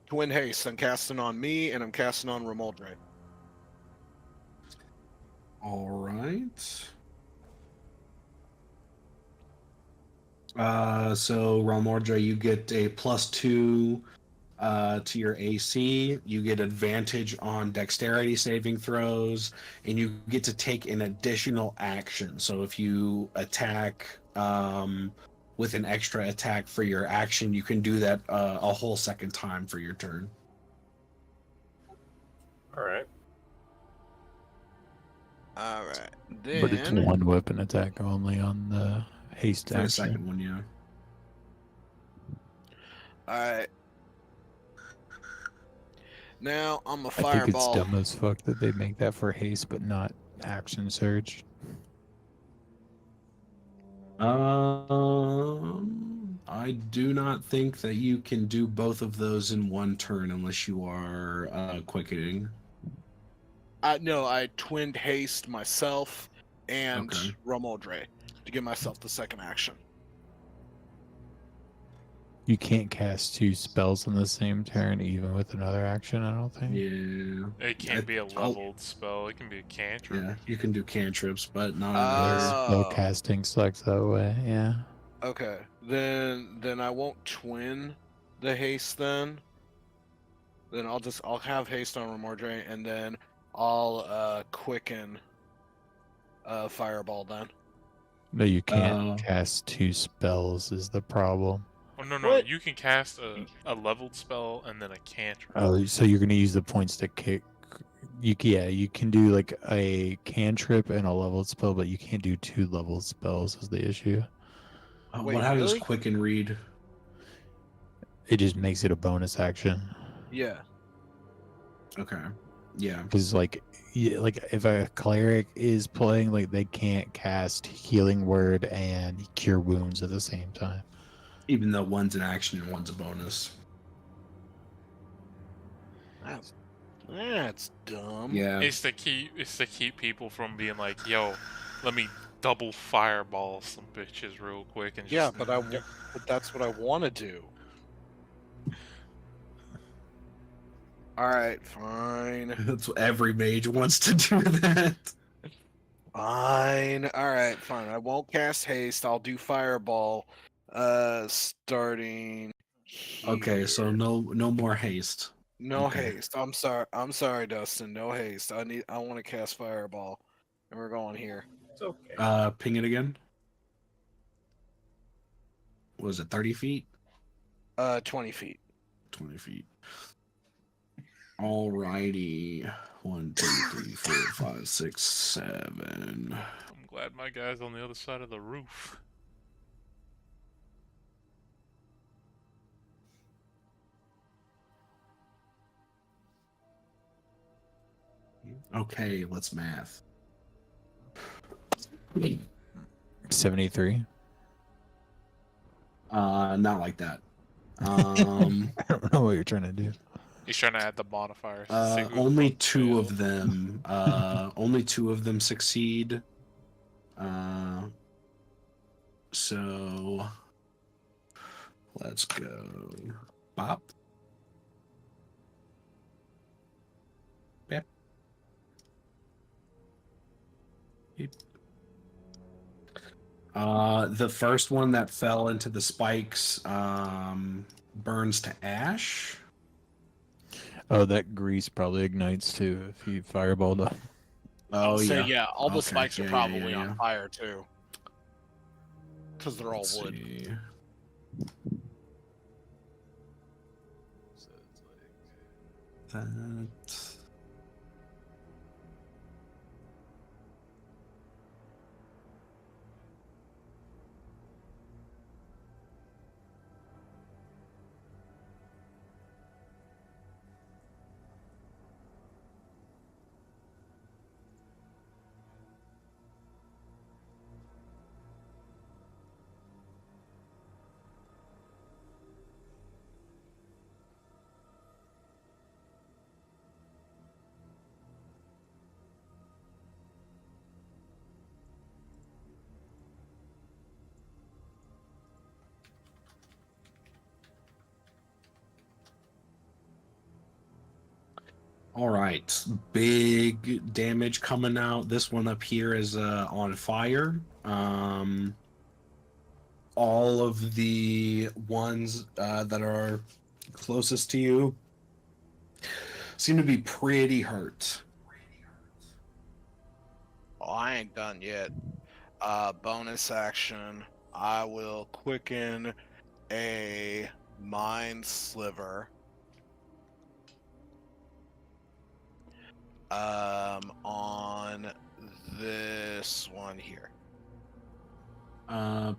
Twin haste. I'm casting on me, and I'm casting on Ramoldre. All right. So Ramordra, you get a +2 to your AC. You get advantage on dexterity saving throws, and you get to take an additional action. So if you attack with an extra attack for your action, you can do that a whole second time for your turn. Alright. All right. Then, But it's one weapon attack only on the haste For the action. second one, yeah. all right. Now I'm a I think it's fireball. dumb as fuck that they make that for haste but not action surge. I do not think that you can do both of those in one turn unless you are quickening. No, I twinned haste myself and Okay. Ramoldre to give myself the second action. You can't cast 2 spells on the same turn, even with another action, I don't think. Yeah. It can't be a I'll- leveled spell. It can be a cantrip. Yeah, you can do cantrips, but not Spell Oh. casting sucks that way, yeah. Okay. Then I won't twin the haste then. Then I'll have haste on Ramoldre, and then I'll quicken fireball then. No, you can't Oh. cast 2 spells is the problem. Oh no no! What? You can cast a leveled spell and then a cantrip. Oh, so you're gonna use the points to kick. You can do like a cantrip and a leveled spell, but you can't do 2 leveled spells is the issue. Wait, how does really? Quicken read? It just makes it a bonus action. Yeah. Okay. Yeah. Because like if a cleric is playing, like they can't cast healing word and cure wounds at the same time. Even though one's an action and one's a bonus. That's dumb. Yeah. It's to keep people from being like, yo, let me double fireball some bitches real quick and Yeah, just but that's what I want to do. All right, fine. That's what every mage wants to do that. Fine. All right, fine. I won't cast haste. I'll do fireball. Starting. Okay, so here. no more haste. No okay. haste. I'm sorry, Dustin. No haste. I want to cast fireball, and we're going here. It's okay. Ping it again. Was it 30 feet? 20 feet. 20 feet. Alrighty. 1, 2, 3, 4, 5, 6, 7. I'm glad my guy's on the other side of the roof. Okay, let's math. 73. Not like that. I don't know what you're trying to do. He's trying to add the modifier. Only 2 of them. Only 2 of them succeed. So let's go. Bop. Yep. Yep. The first one that fell into the spikes burns to ash. Oh, that grease probably ignites too if you fireballed up. Oh So yeah. yeah, all the Okay, spikes are yeah, probably yeah. on fire too, because they're all Let's wood. see. That. All right, big damage coming out. This one up here is on fire. All of the ones that are closest to you seem to be pretty hurt. Oh, I ain't done yet. Bonus action. I will quicken a mind sliver. On this one here.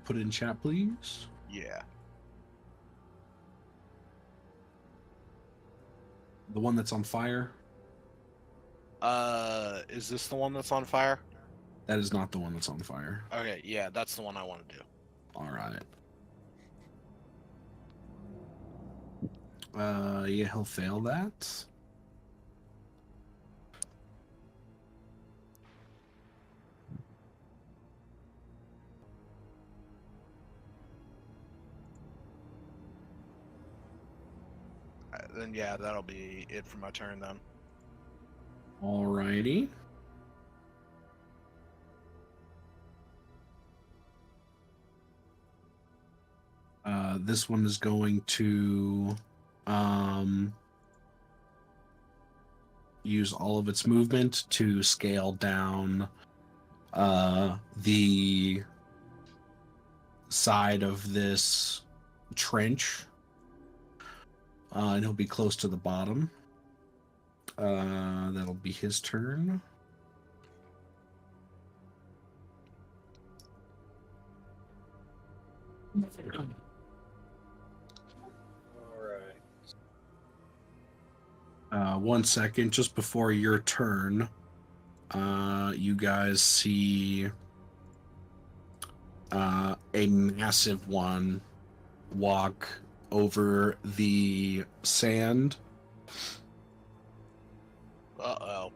Put it in chat, please. Yeah. The one that's on fire. Is this the one that's on fire? That is not the one that's on fire. Okay, yeah, that's the one I want to do. All right. Yeah, he'll fail that. Then yeah, that'll be it for my turn then. Alrighty. This one is going to use all of its movement to scale down the side of this trench. And he'll be close to the bottom. That'll be his turn. Alright. 1 second, just before your turn, you guys see a massive one walk over the sand. Uh-oh.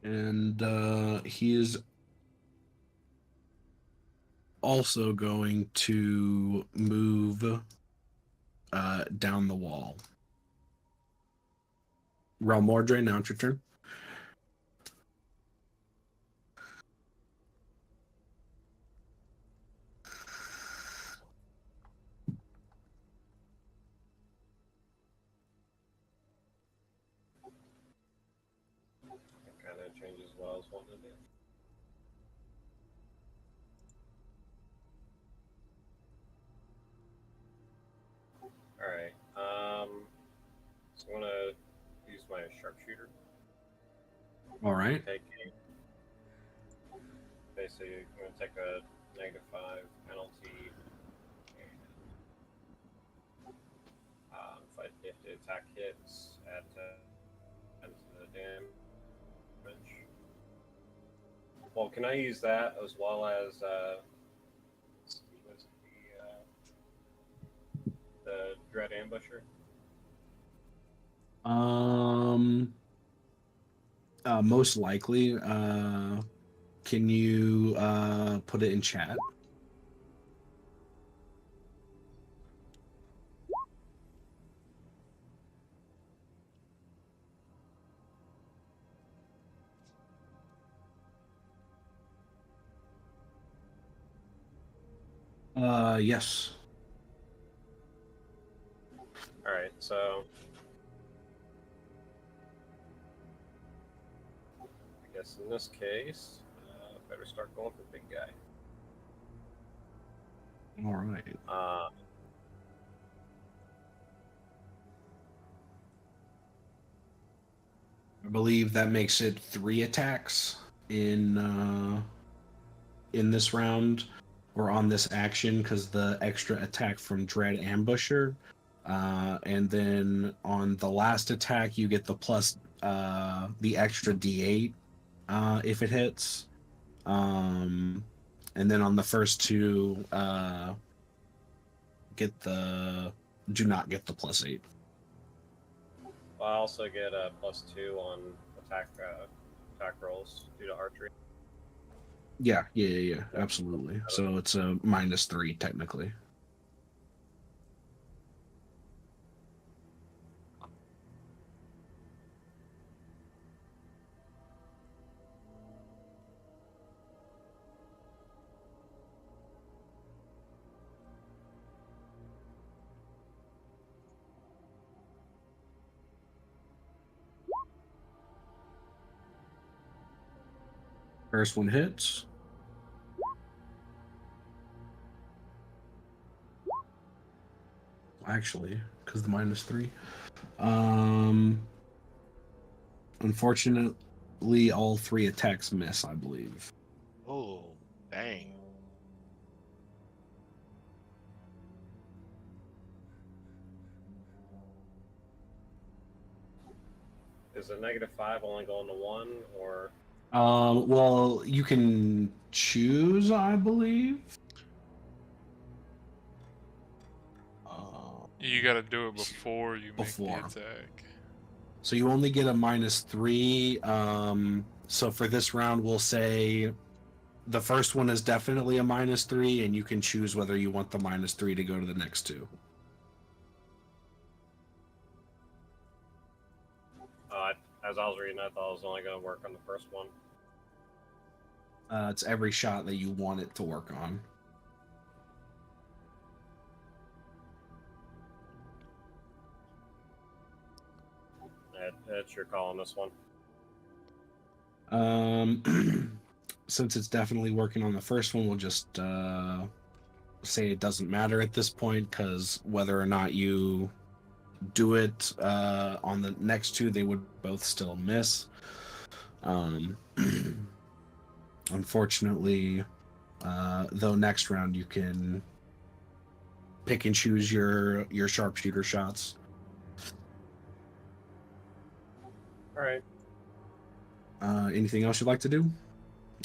And he is also going to move down the wall. Realmordre, now it's your turn. That kind of changes what I was wanting to do. Alright, so I'm gonna use my sharpshooter. All right. Basically, I'm gonna take a -5 penalty, and if the attack hits at 10 to the damage. Well, can I use that as well as the Dread Ambusher? Most likely. Can you put it in chat? Yes. Alright, so I guess in this case, better start going for big guy. All right. I believe that makes it 3 attacks in this round or on this action, because the extra attack from Dread Ambusher, and then on the last attack you get the plus the extra D8 if it hits, and then on the first 2 do not get the +8. I also get a +2 on attack rolls due to archery. Yeah, absolutely. So it's a -3 technically. First one hits. Actually, because the -3. Unfortunately, all 3 attacks miss, I believe. Oh, dang. Is a -5 only going to 1, or Well, you can choose, I believe. You gotta do it before you make Before. the attack. So you only get a -3. So for this round, we'll say the first one is definitely a -3, and you can choose whether you want the -3 to go to the next 2. as I was reading, I thought it was only going to work on the first one. It's every shot that you want it to work on. It's your call on this one. Since it's definitely working on the first one, we'll just say it doesn't matter at this point, because whether or not you do it on the next 2, they would both still miss. Unfortunately, though, next round you can pick and choose your sharpshooter shots. All right. Anything else you'd like to do?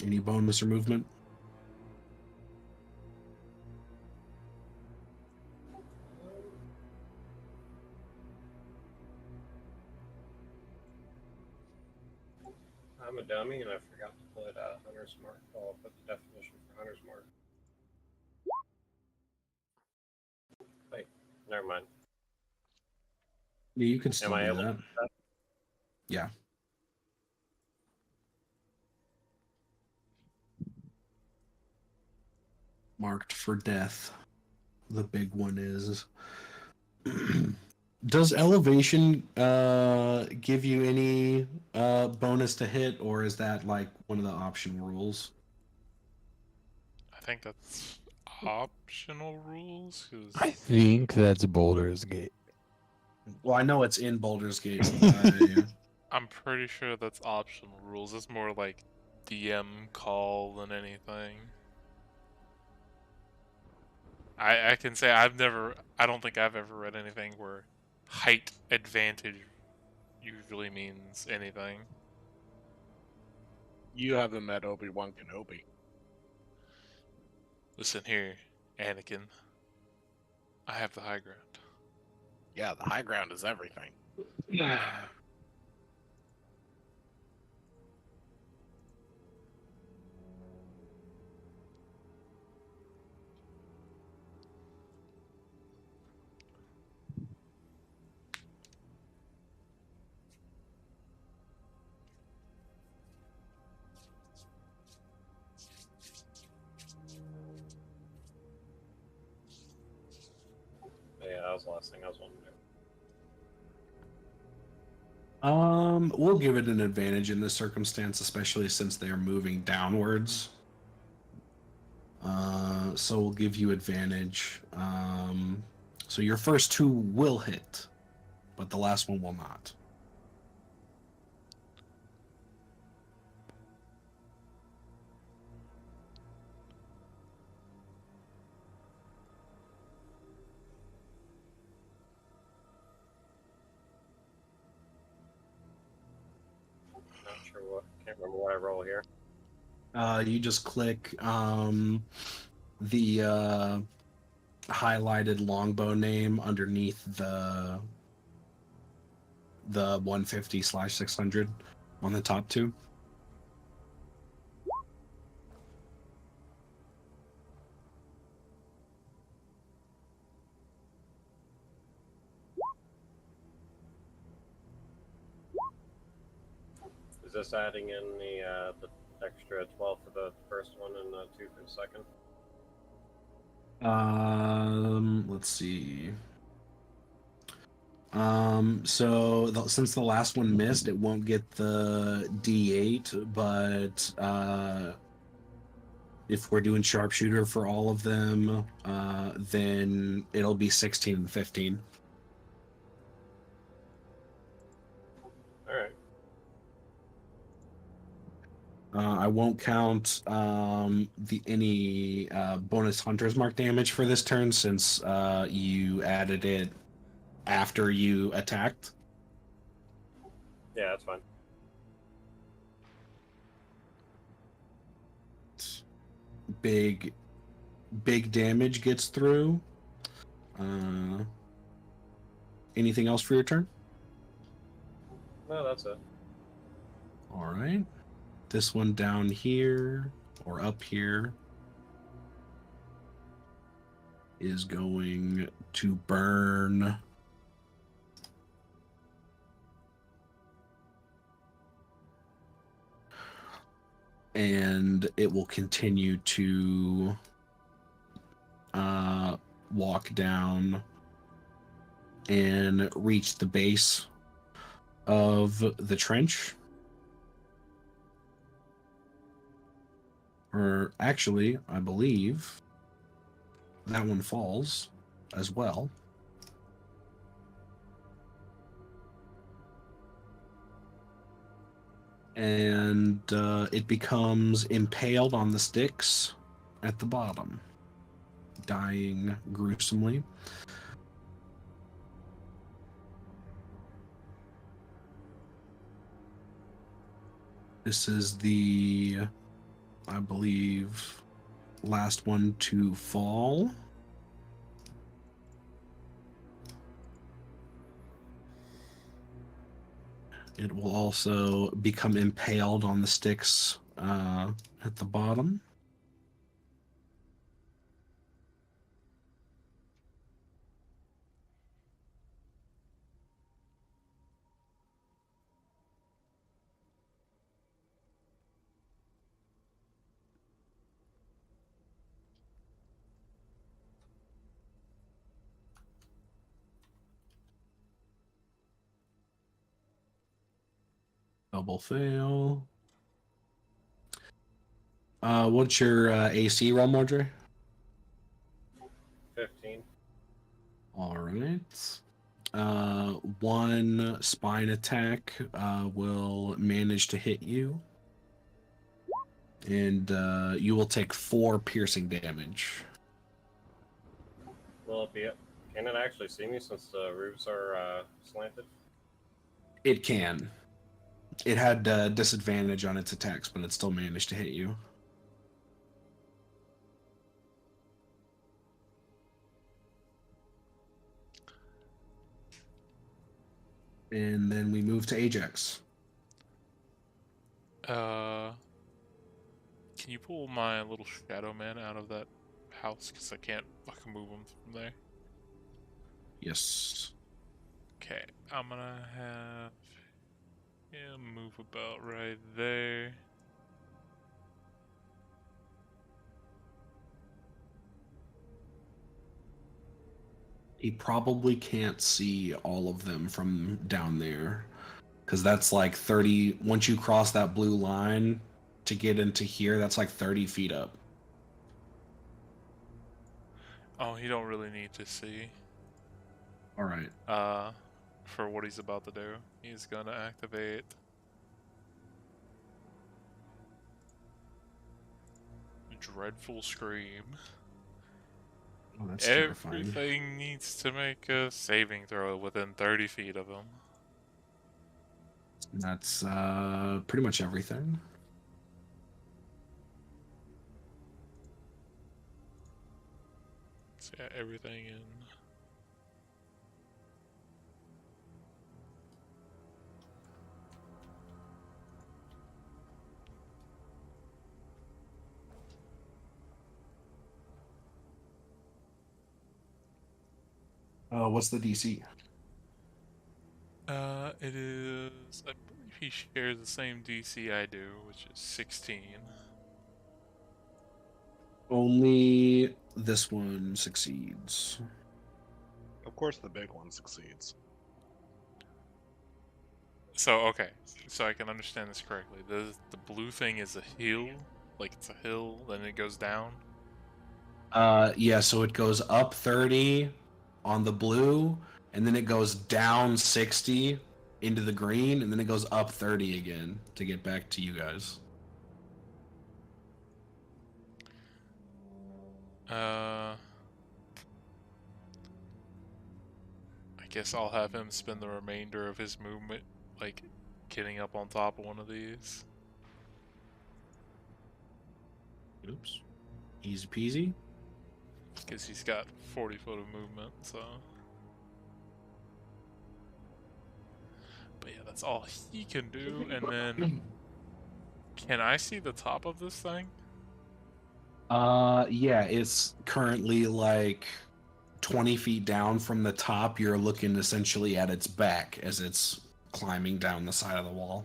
Any bonus or movement? I'm a dummy, and I forgot to put Hunter's Mark. Oh, I'll put the definition for Hunter's Mark. Wait, never mind. Yeah, you can still Am I do able that. to do that? Yeah. Marked for death. The big one is. Does elevation give you any bonus to hit, or is that like one of the option rules? I think that's optional rules. 'Cause I think that's Baldur's Gate. Well, I know it's in Baldur's Gate. I'm pretty sure that's optional rules. It's more like DM call than anything. I can say I don't think I've ever read anything where height advantage usually means anything. You haven't met Obi-Wan Kenobi. Listen here, Anakin. I have the high ground. Yeah, the high ground is everything. Yeah, that was the last thing I was wanting to do. We'll give it an advantage in this circumstance, especially since they are moving downwards. So we'll give you advantage. So your first 2 will hit, but the last one will not. Not sure what. Can't remember what I roll here. You just click the highlighted longbow name underneath the 150/600 on the top 2. this adding in the extra 12 for the first one and 2 for the second? Let's see. Since the last one missed, it won't get the D8, but if we're doing sharpshooter for all of them, then it'll be 16 and 15. All right. I won't count any bonus hunter's mark damage for this turn since you added it after you attacked. Yeah, that's fine. Big damage gets through. Anything else for your turn? No, that's it. All right. This one down here or up here is going to burn and it will continue to walk down and reach the base of the trench. Or actually, I believe that one falls as well. And it becomes impaled on the sticks at the bottom, dying gruesomely. This is the, I believe, last one to fall. It will also become impaled on the sticks at the bottom. Double fail. What's your AC roll, Mordre? 15. All right. One spine attack will manage to hit you. And you will take 4 piercing damage. Will it be it? Can it actually see me since the roofs are slanted? It can. It had disadvantage on its attacks, but it still managed to hit you. And then we move to Ajax. Can you pull my little shadow man out of that house? Because I can't fucking move him from there. Yes. Okay, I'm gonna have him move about right there. He probably can't see all of them from down there. Because that's like 30... Once you cross that blue line to get into here, that's like 30 feet up. Oh, he don't really need to see. All right. For what he's about to do. He's gonna activate Dreadful Scream. Oh, that's terrifying. Everything needs to make a saving throw within 30 feet of him. That's pretty much everything. So yeah, everything in. What's the DC? It is. I believe he shares the same DC I do, which is 16. Only this one succeeds. Of course, the big one succeeds. So okay, so I can understand this correctly. The blue thing is a hill, like it's a hill, then it goes down. Yeah, so it goes up 30 on the blue, and then it goes down 60 into the green, and then it goes up 30 again to get back to you guys. I guess I'll have him spend the remainder of his movement, like, getting up on top of one of these. Oops. Easy peasy. Because he's got 40 foot of movement, so. But yeah, that's all he can do, and then. Can I see the top of this thing? Yeah, it's currently like 20 feet down from the top. You're looking essentially at its back as it's climbing down the side of the wall.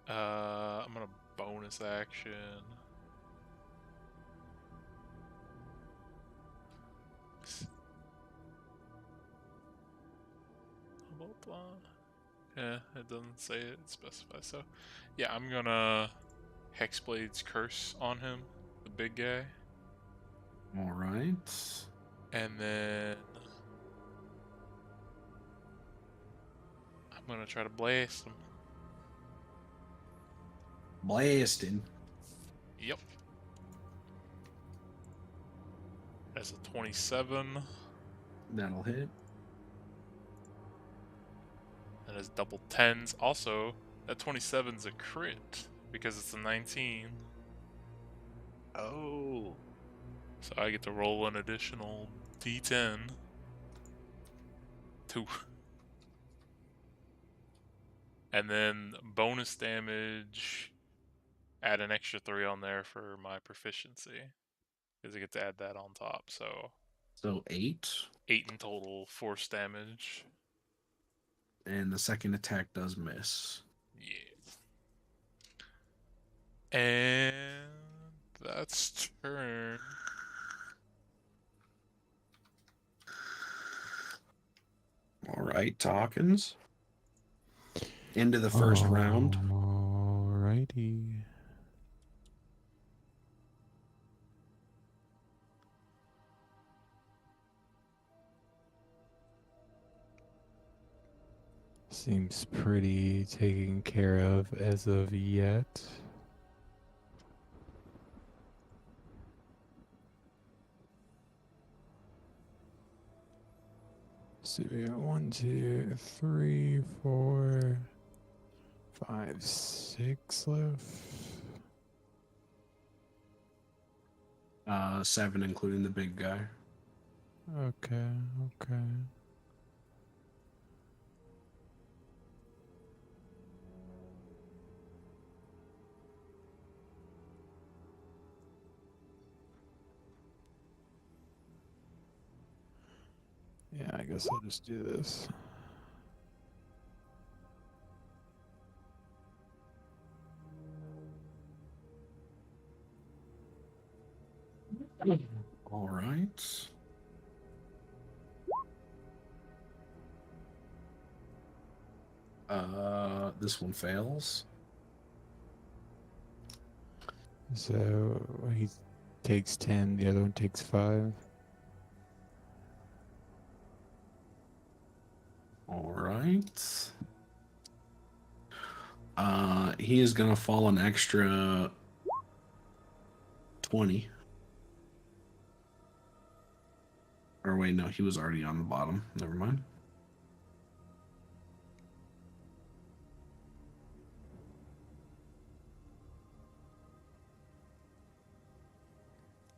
I'm gonna bonus action. Blah, blah. Yeah, it doesn't say it specifies. So, yeah, I'm gonna Hexblade's Curse on him, the big guy, All right. and then I'm gonna try to blast him. Blasting. Yep. As a 27, That'll hit. and as double tens. Also, that 27's a crit because it's a 19. Oh. So I get to roll an additional d10. 2. And then bonus damage, add an extra 3 on there for my proficiency. Because I get to add that on top. So So 8. 8 in total force damage. And the second attack does miss. Yeah. And that's turn. All right, Hawkins. Into the first round. Alrighty. Seems pretty taken care of as of yet. So we got 1, 2, 3, 4, 5, 6 left. 7, including the big guy. Okay, okay. Yeah, I guess I'll just do this. All right. This one fails. So he takes 10, the other one takes 5. All right. He is gonna fall an extra 20. Or wait, no, he was already on the bottom. Never mind.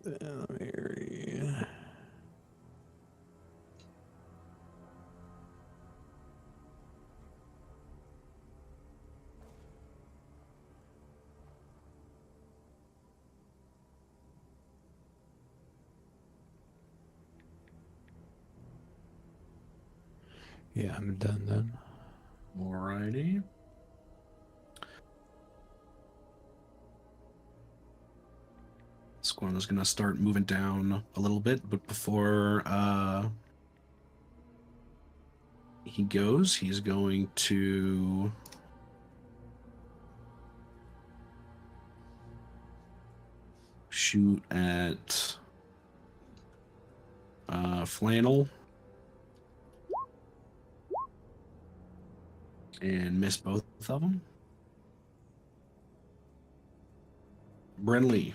Let me read. Yeah, I'm done then. Alrighty. Squan is gonna start moving down a little bit, but before he goes, he's going to shoot at Flannel and miss both of them. Brenly.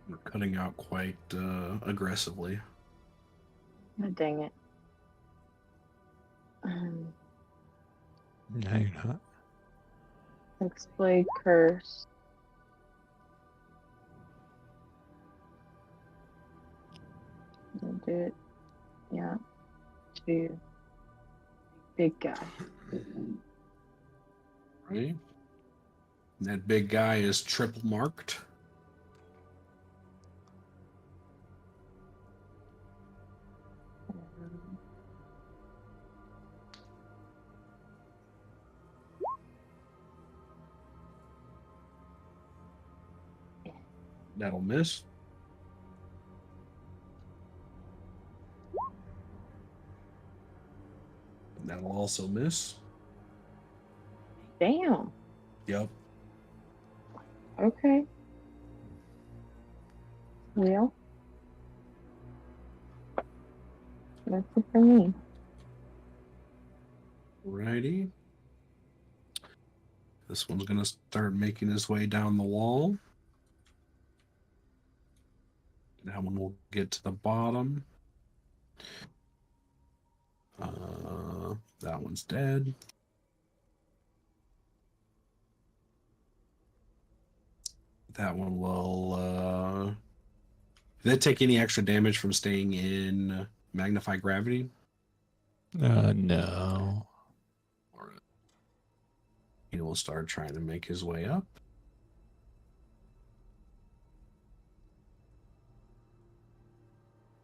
We're cutting out quite aggressively. Oh, dang it. No, you're not. Hexblade curse. I'll do it. Yeah. To big guy. Right? That big guy is triple marked. That'll miss. That'll also miss. Damn. Yep. Okay. Well, that's it for me. Righty. This one's gonna start making his way down the wall. That one will get to the bottom. That one's dead. That one will. Did it take any extra damage from staying in Magnify Gravity? No. Or he will start trying to make his way up.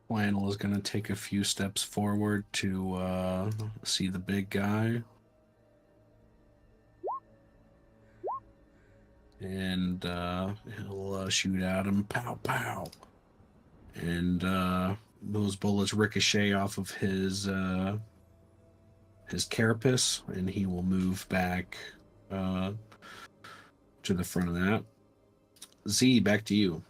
Lionel is going to take a few steps forward to see the big guy. And he'll shoot at him. Pow, pow. And those bullets ricochet off of his carapace, and he will move back to the front of that. Z, back to you.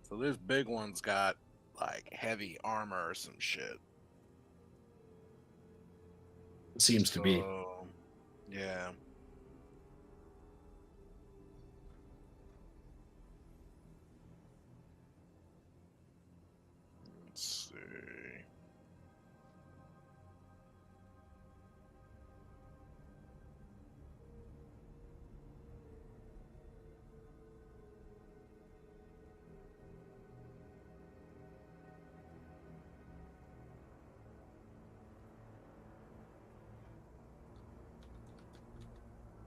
So this big one's got like heavy armor or some shit. Seems to be. So, yeah. Let's see.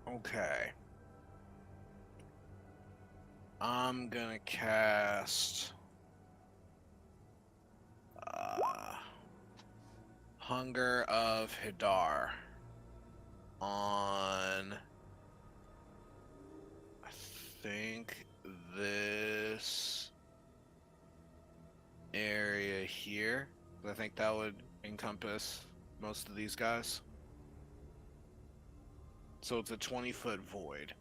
Okay. I'm gonna cast Hunger of Hidar on, I think, this area here. I think that would encompass most of these guys. So it's a 20-foot void.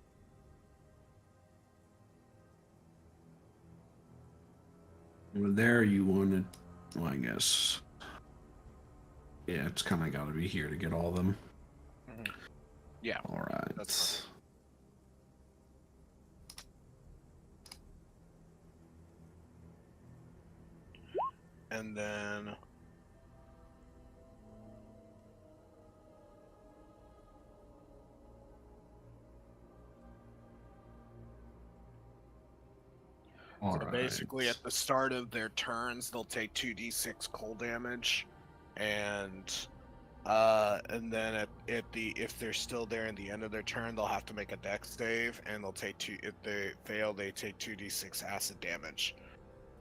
There you wanted, well, I guess. Yeah, it's kind of got to be here to get all of them. Yeah. All right. That's And then All so basically at the start of their turns they'll take 2d6 cold damage, and then at the if they're still there in the end of their turn they'll have to make a dex save, and they'll take two. If they fail they take 2d6 acid damage.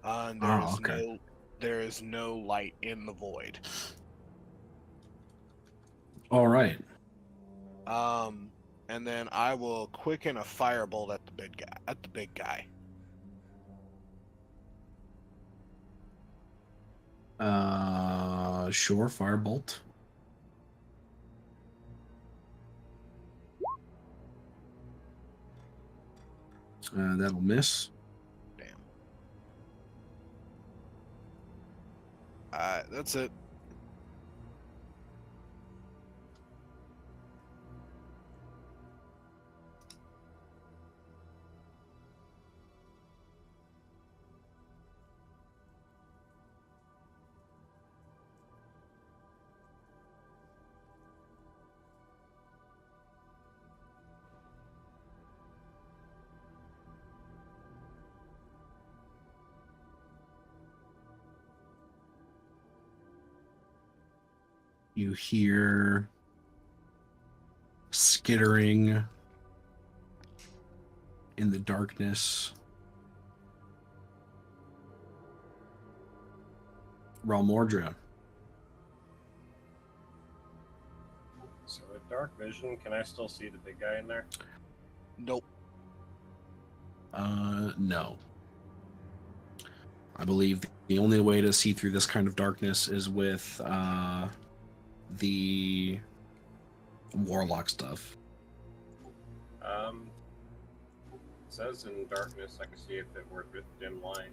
And Oh, okay. there is no light in the void. All right. And then I will quicken a firebolt at the big guy. Sure, firebolt. That'll miss. Damn. Alright, that's it. You hear skittering in the darkness. Ralmordra. So with dark vision, can I still see the big guy in there? Nope. No. I believe the only way to see through this kind of darkness is with the warlock stuff. It says in darkness I can see if it were with dim light.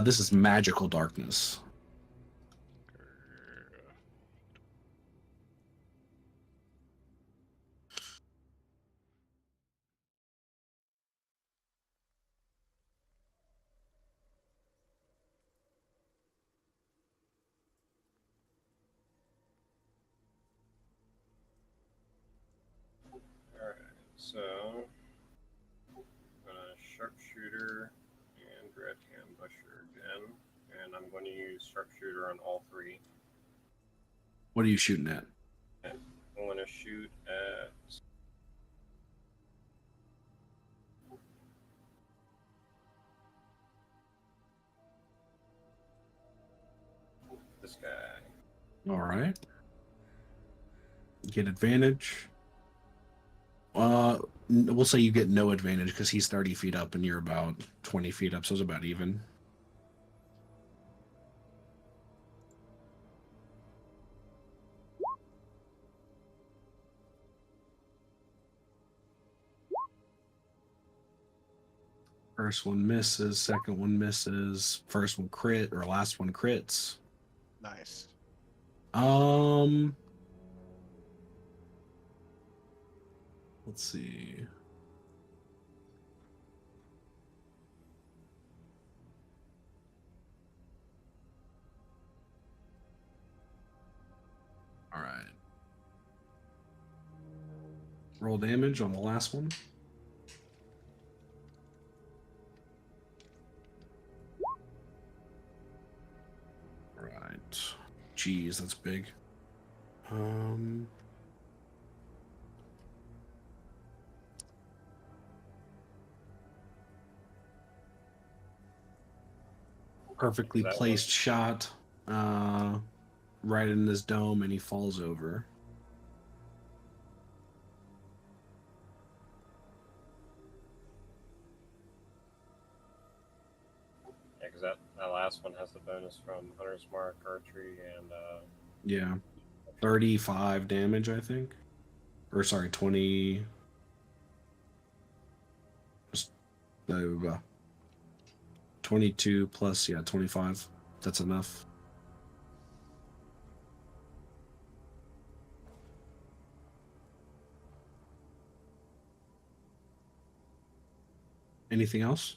This is magical darkness. Alright, so sharpshooter and red ambusher again, and I'm going to use sharpshooter on all three. What are you shooting at? I'm going to shoot at this guy. All right. Get advantage. We'll say you get no advantage because he's 30 feet up and you're about 20 feet up, so it's about even. First one misses, second one misses, first one crit, or last one crits. Nice. Let's see. All right. Roll damage on the last one. All right. Jeez, that's big. Perfectly That placed shot right in this dome, and he falls over. Yeah, because that last one has the bonus from Hunter's Mark, Archery, and Yeah. 35 damage, I think. Or sorry, 20. Just, 22 plus, yeah, 25. That's enough. Anything else?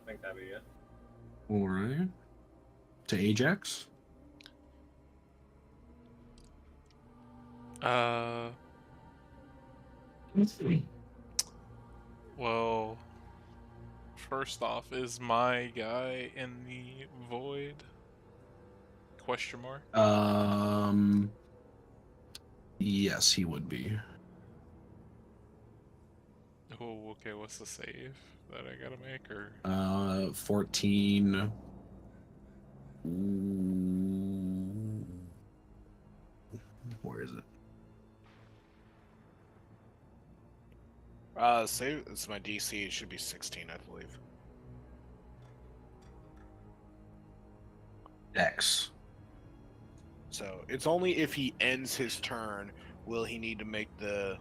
I think that'd be it. All right. To Ajax. Well, first off, is my guy in the void? Question mark. Yes, he would be. Oh, okay. What's the save that I gotta make? Or 14. Ooh. Where is it? Save. It's my DC. It should be 16, I believe. Dex. So it's only if he ends his turn will he need to make the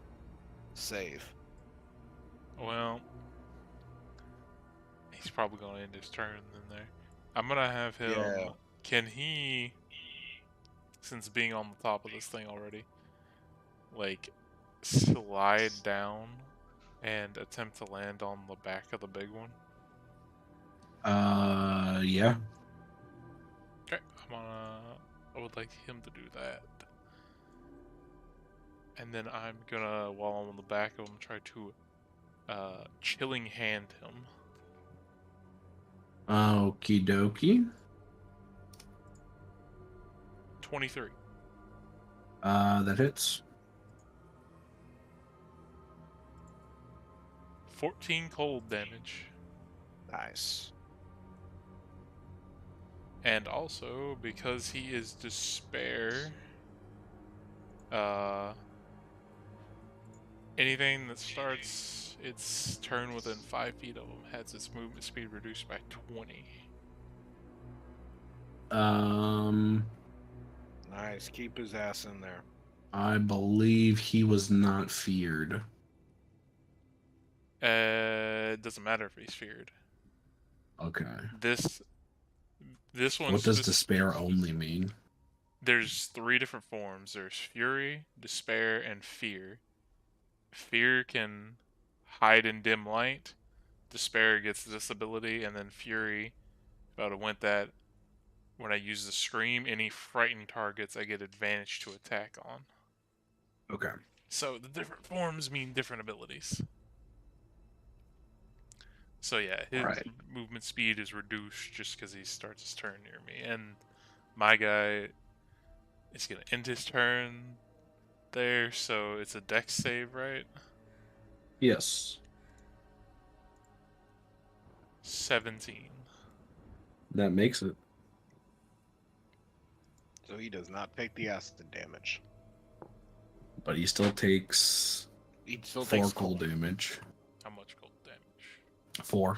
save. well, he's probably gonna end his turn then. There, I'm gonna have him. Yeah. Can he, since being on the top of this thing already, like slide down and attempt to land on the back of the big one? Yeah. Okay, I would like him to do that. And then I'm gonna, while I'm on the back of him, try to chilling hand him. Okie dokie. 23. That hits. 14 cold damage. Nice. And also, because he is despair, anything that starts its turn within 5 feet of him has its movement speed reduced by 20. Nice. Keep his ass in there. I believe he was not feared. It doesn't matter if he's feared. Okay. This one. What does despair only mean? There's 3 different forms. There's fury, despair, and fear. Fear can hide in dim light. Despair gets this ability, and then fury, if I would have went that, when I use the scream, any frightened targets I get advantage to attack on. Okay. So the different forms mean different abilities. So yeah, his Right. movement speed is reduced just because he starts his turn near me. And my guy is going to end his turn there, so it's a dex save, right? Yes. 17. That makes it. So he does not take the acid damage. But he still takes He still 4 takes cold damage. How much cold damage? 4.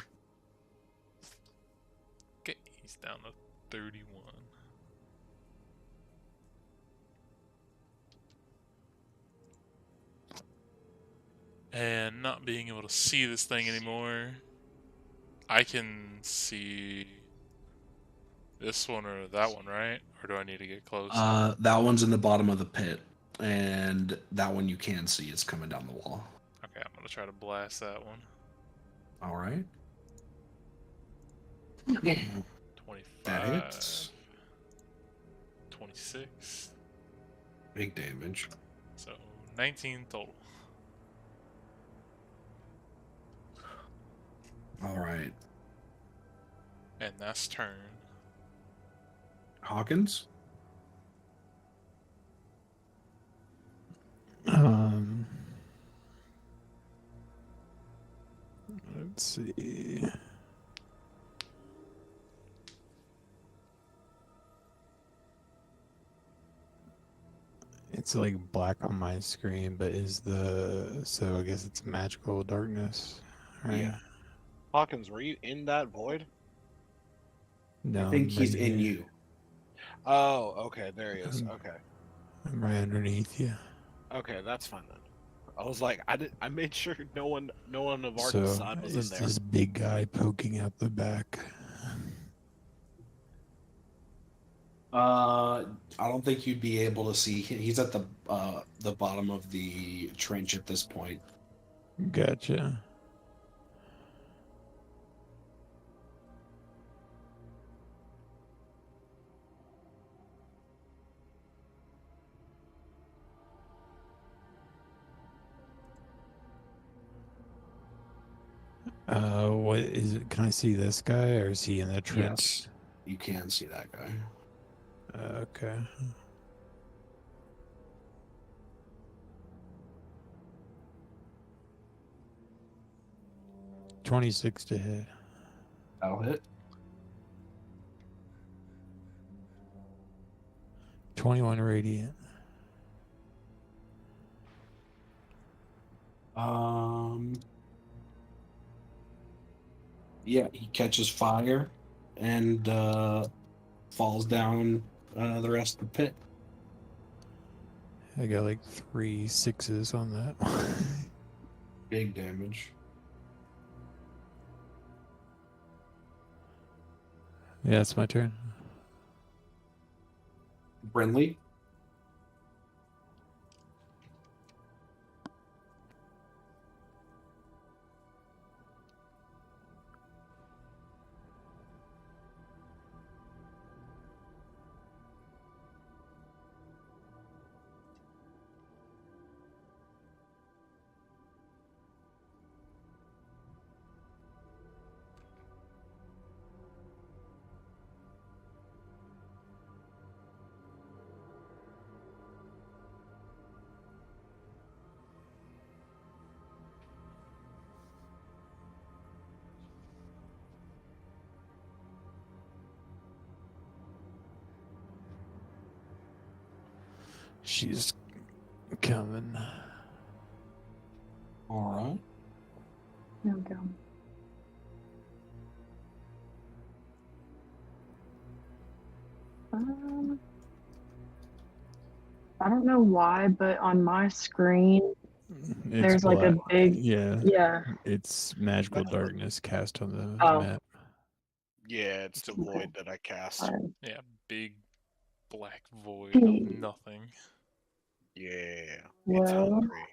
Okay, he's down to 31. And not being able to see this thing anymore, I can see this one or that one, right? Or do I need to get close? That one's in the bottom of the pit. And that one you can see. It's coming down the wall. Okay, I'm going to try to blast that one. All right. 25. That hits. 26. Big damage. So 19 total. All right. And that's turn. Hawkins? Let's see. It's like black on my screen, but so I guess it's magical darkness, right? Yeah. Hawkins, were you in that void? No, I think I'm he's right in here. you. Oh, okay. There he is. Okay. I'm right underneath you. Okay, that's fine then. I was like, I made sure no one of our So side was in is there. this big guy poking out the back? I don't think you'd be able to see. He's at the bottom of the trench at this point. Gotcha. What is it? Can I see this guy, or is he in the trench? Yes, you can see that guy. Okay. $26 to hit. That'll hit. 21 radiant. Yeah, he catches fire and falls down the rest of the pit. I got like 3 6s on that. Big damage. Yeah, it's my turn. Brinley. She's coming. All right. No go. I don't know why, but on my screen, there's like a black. big, Yeah, yeah. it's magical darkness cast on the Oh. map. Yeah, it's the Okay. void that I cast. Fine. Yeah, big black void of Hmm. nothing. Yeah, it's Well, hungry.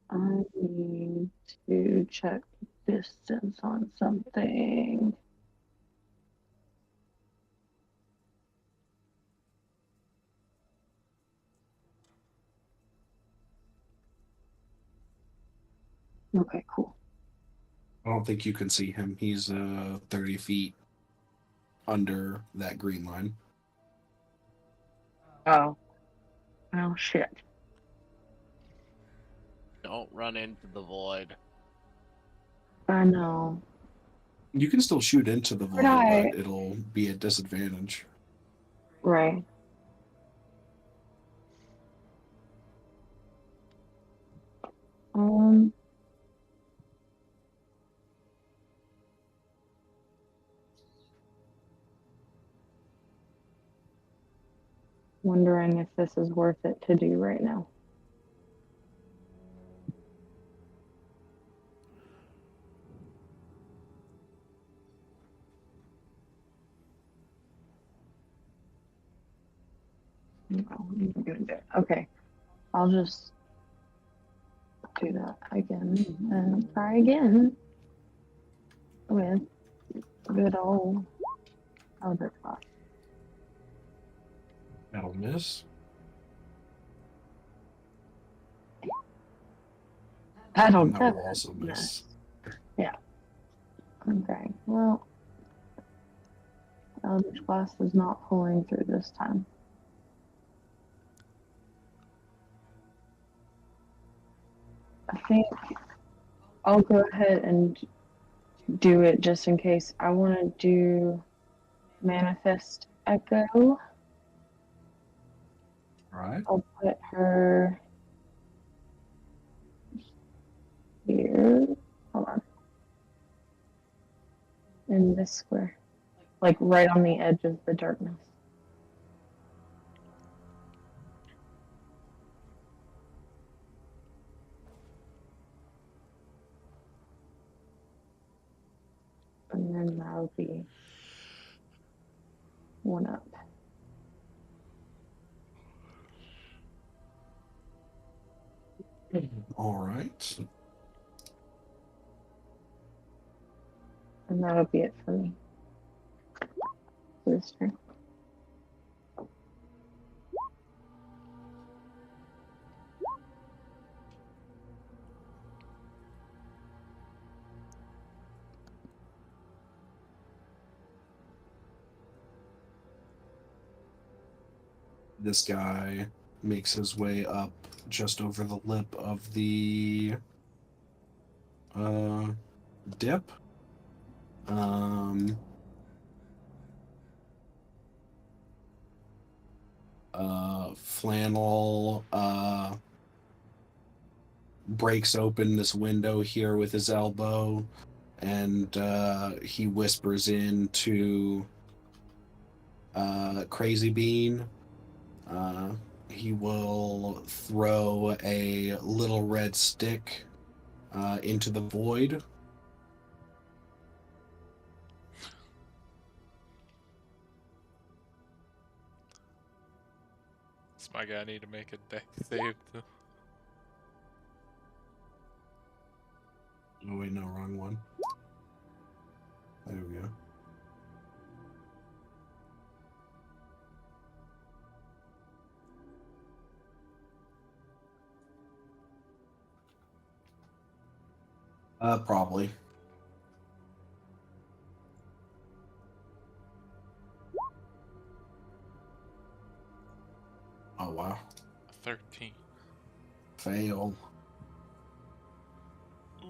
I need to check distance on something. Okay, cool. I don't think you can see him. He's 30 feet under that green line. Oh. Oh, shit. Don't run into the void. I know. You can still shoot into the void, Right. but it'll be a disadvantage. Right. Um. Wondering if this is worth it to do right now. No, I'm gonna do it. Okay, I'll just do that again and try again with good old Albert Fox. That'll miss. That'll And that will definitely also miss. Yeah. Okay. Well, Eldritch Blast is not pulling through this time. I think I'll go ahead and do it just in case. I want to do Manifest Echo. All right. I'll put her here. Hold on. In this square. Like right on the edge of the darkness. And then that'll be one up. All right. And that'll be it for me. For this turn. This guy makes his way up just over the lip of the dip. Flannel breaks open this window here with his elbow, and he whispers into Crazy Bean. He will throw a little red stick into the void. Does my guy need to make a deck save? Oh wait, no, wrong one. There we go. Probably. Oh wow. 13. Fail. Ooh.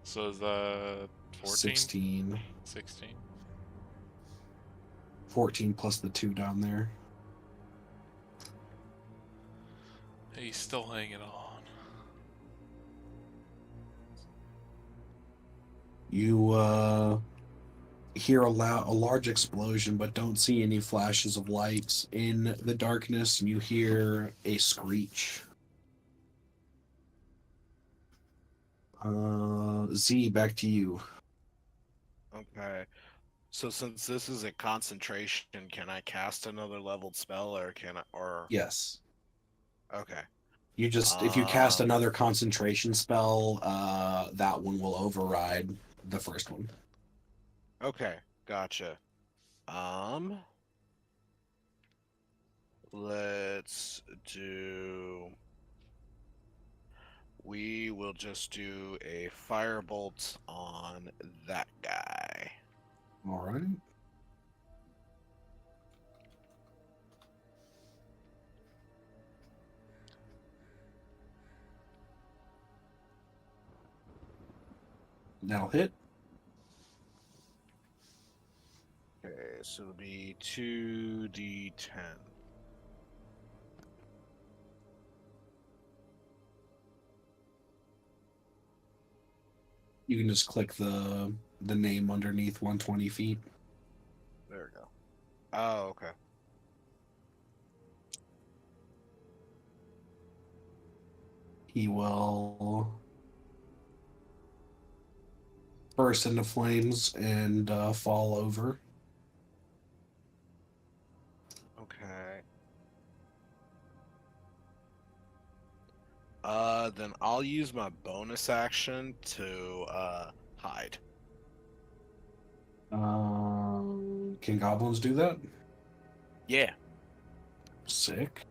So is that 14? 16. 16. 14 plus the 2 down there. He's still hanging on. You hear a large explosion, but don't see any flashes of lights in the darkness. You hear a screech. Z, back to you. Okay. So since this is a concentration, can I cast another leveled spell, or can I? Or Yes. okay. You just, if you cast Um, another concentration spell, that one will override the first one. Okay, gotcha. Let's do. We will just do a firebolt on that guy. All right. That'll hit. Okay, so it'll be 2d10. You can just click the name underneath 120 feet. There we go. Oh, okay. He will burst into flames and fall over. Okay. Then I'll use my bonus action to hide. Can goblins do that? Yeah. Sick.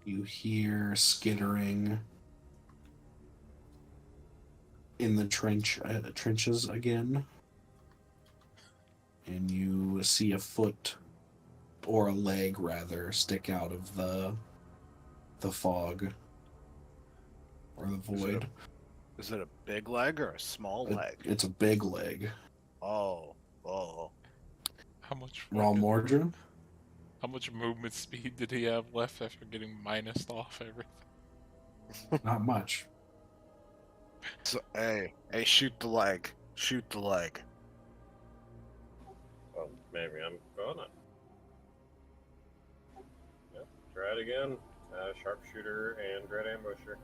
You hear skittering in the trenches again, and you see a foot, or a leg rather, stick out of the fog or the void. Is it a big leg or a small leg? It's a big leg. Oh. How much Raw fucking- Mordrin? How much movement speed did he have left after getting minused off everything? Not much. So, hey, shoot the leg. Shoot the leg. Well, maybe I'm gonna. Yep, try it again. Sharpshooter and Dread Ambusher.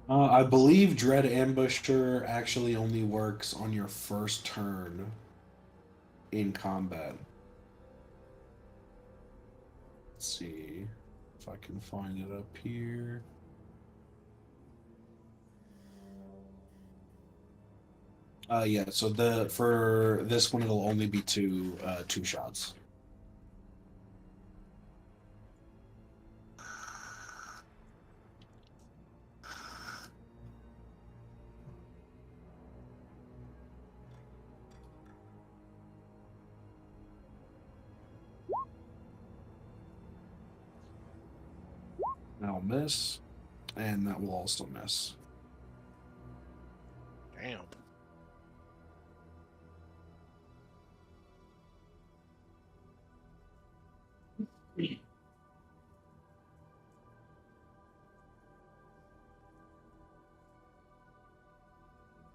I believe Dread Ambusher actually only works on your first turn in combat. Let's see if I can find it up here. Yeah, so for this one it'll only be two shots. That'll miss, and that will also miss. Damn.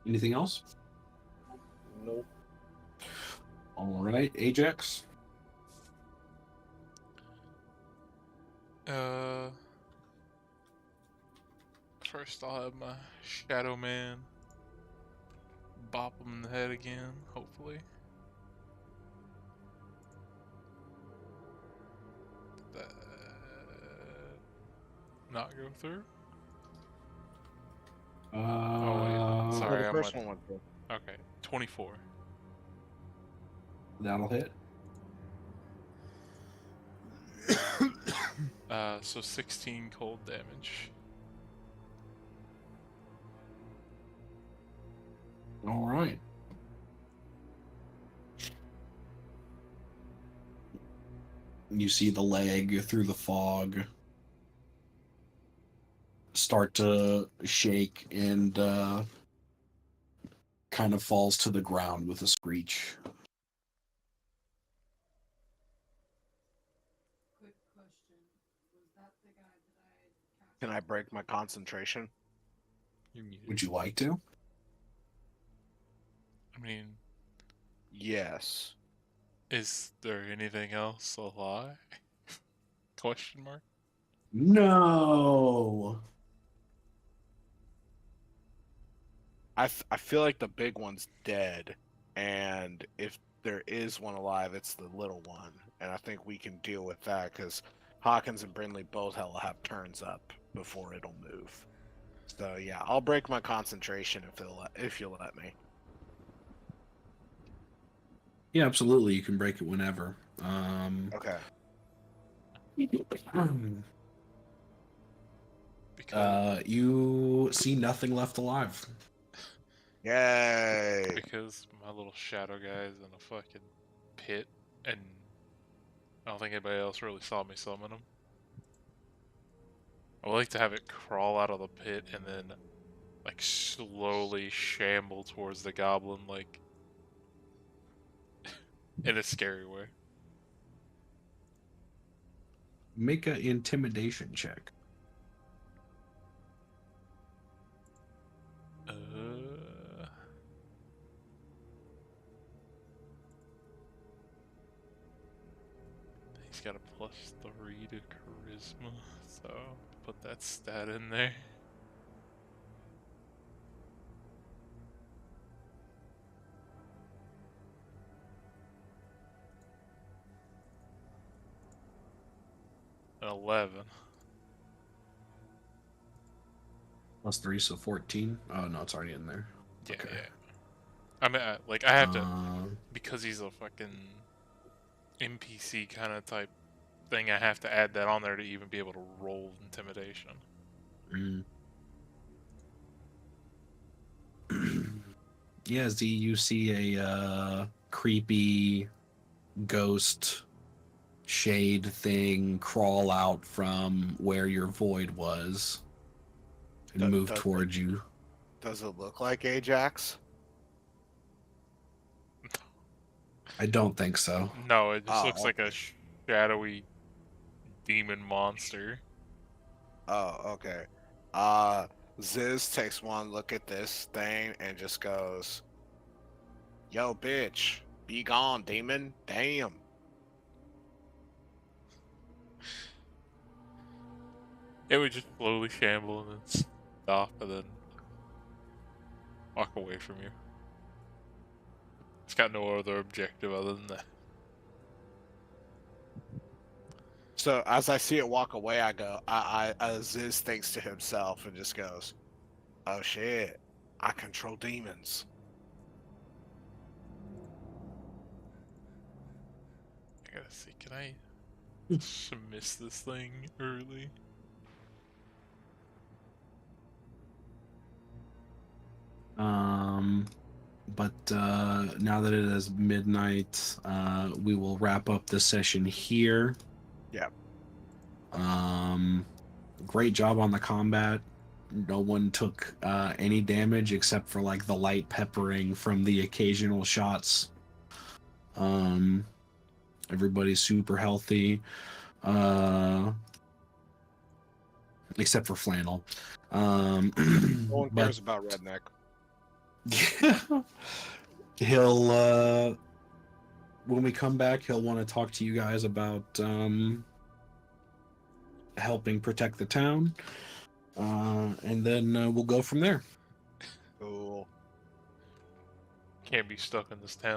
Anything else? Nope. All right, Ajax. First I'll have my Shadow Man bop him in the head again, hopefully. That not go through? Oh wait, sorry, the I'm first at, one went through. okay, 24. That'll hit. So 16 cold damage. All right. You see the leg through the fog start to shake and kind of falls to the ground with a screech. Quick question. Was that the guy that I had captured? Can I break my concentration? You're muted. Would you like to? I mean, Yes. is there anything else alive? Question mark? No. I feel like the big one's dead, and if there is one alive, it's the little one, and I think we can deal with that because Hawkins and Brindley both have turns up before it'll move. So yeah, I'll break my concentration if you'll let me. Yeah, absolutely. You can break it whenever. Okay. Because You see nothing left alive. Yay! because my little shadow guy's in a fucking pit, and I don't think anybody else really saw me summon him. I would like to have it crawl out of the pit and then, like, slowly shamble towards the goblin, like, in a scary way. Make an intimidation check. He's got a +3 to charisma, so put that stat in there. An 11. +3, so 14. Oh no, it's already in there. Yeah, Okay. yeah. I mean, like, I have to, Uh, because he's a fucking NPC kind of type thing, I have to add that on there to even be able to roll intimidation. Yeah, Z, you see a creepy ghost shade thing crawl out from where your void was and move does towards you. Does it look like Ajax? I don't think so. No, it just Oh, looks like a shadowy demon monster. Oh, okay. Ziz takes one look at this thing and just goes, "Yo, bitch, be gone, demon. Damn." It would just slowly shamble and then stop and then walk away from you. It's got no other objective other than that. So as I see it walk away, I go, Aziz thinks to himself and just goes, "Oh shit, I control demons." I gotta see. Can I miss this thing early? But now that it is midnight, we will wrap up this session here. Yep. Great job on the combat. No one took any damage except for like the light peppering from the occasional shots. Everybody's super healthy. Except for Flannel. No one but cares about Redneck. he'll when we come back, he'll want to talk to you guys about helping protect the town, and then we'll go from there. Cool. Can't be stuck in this town.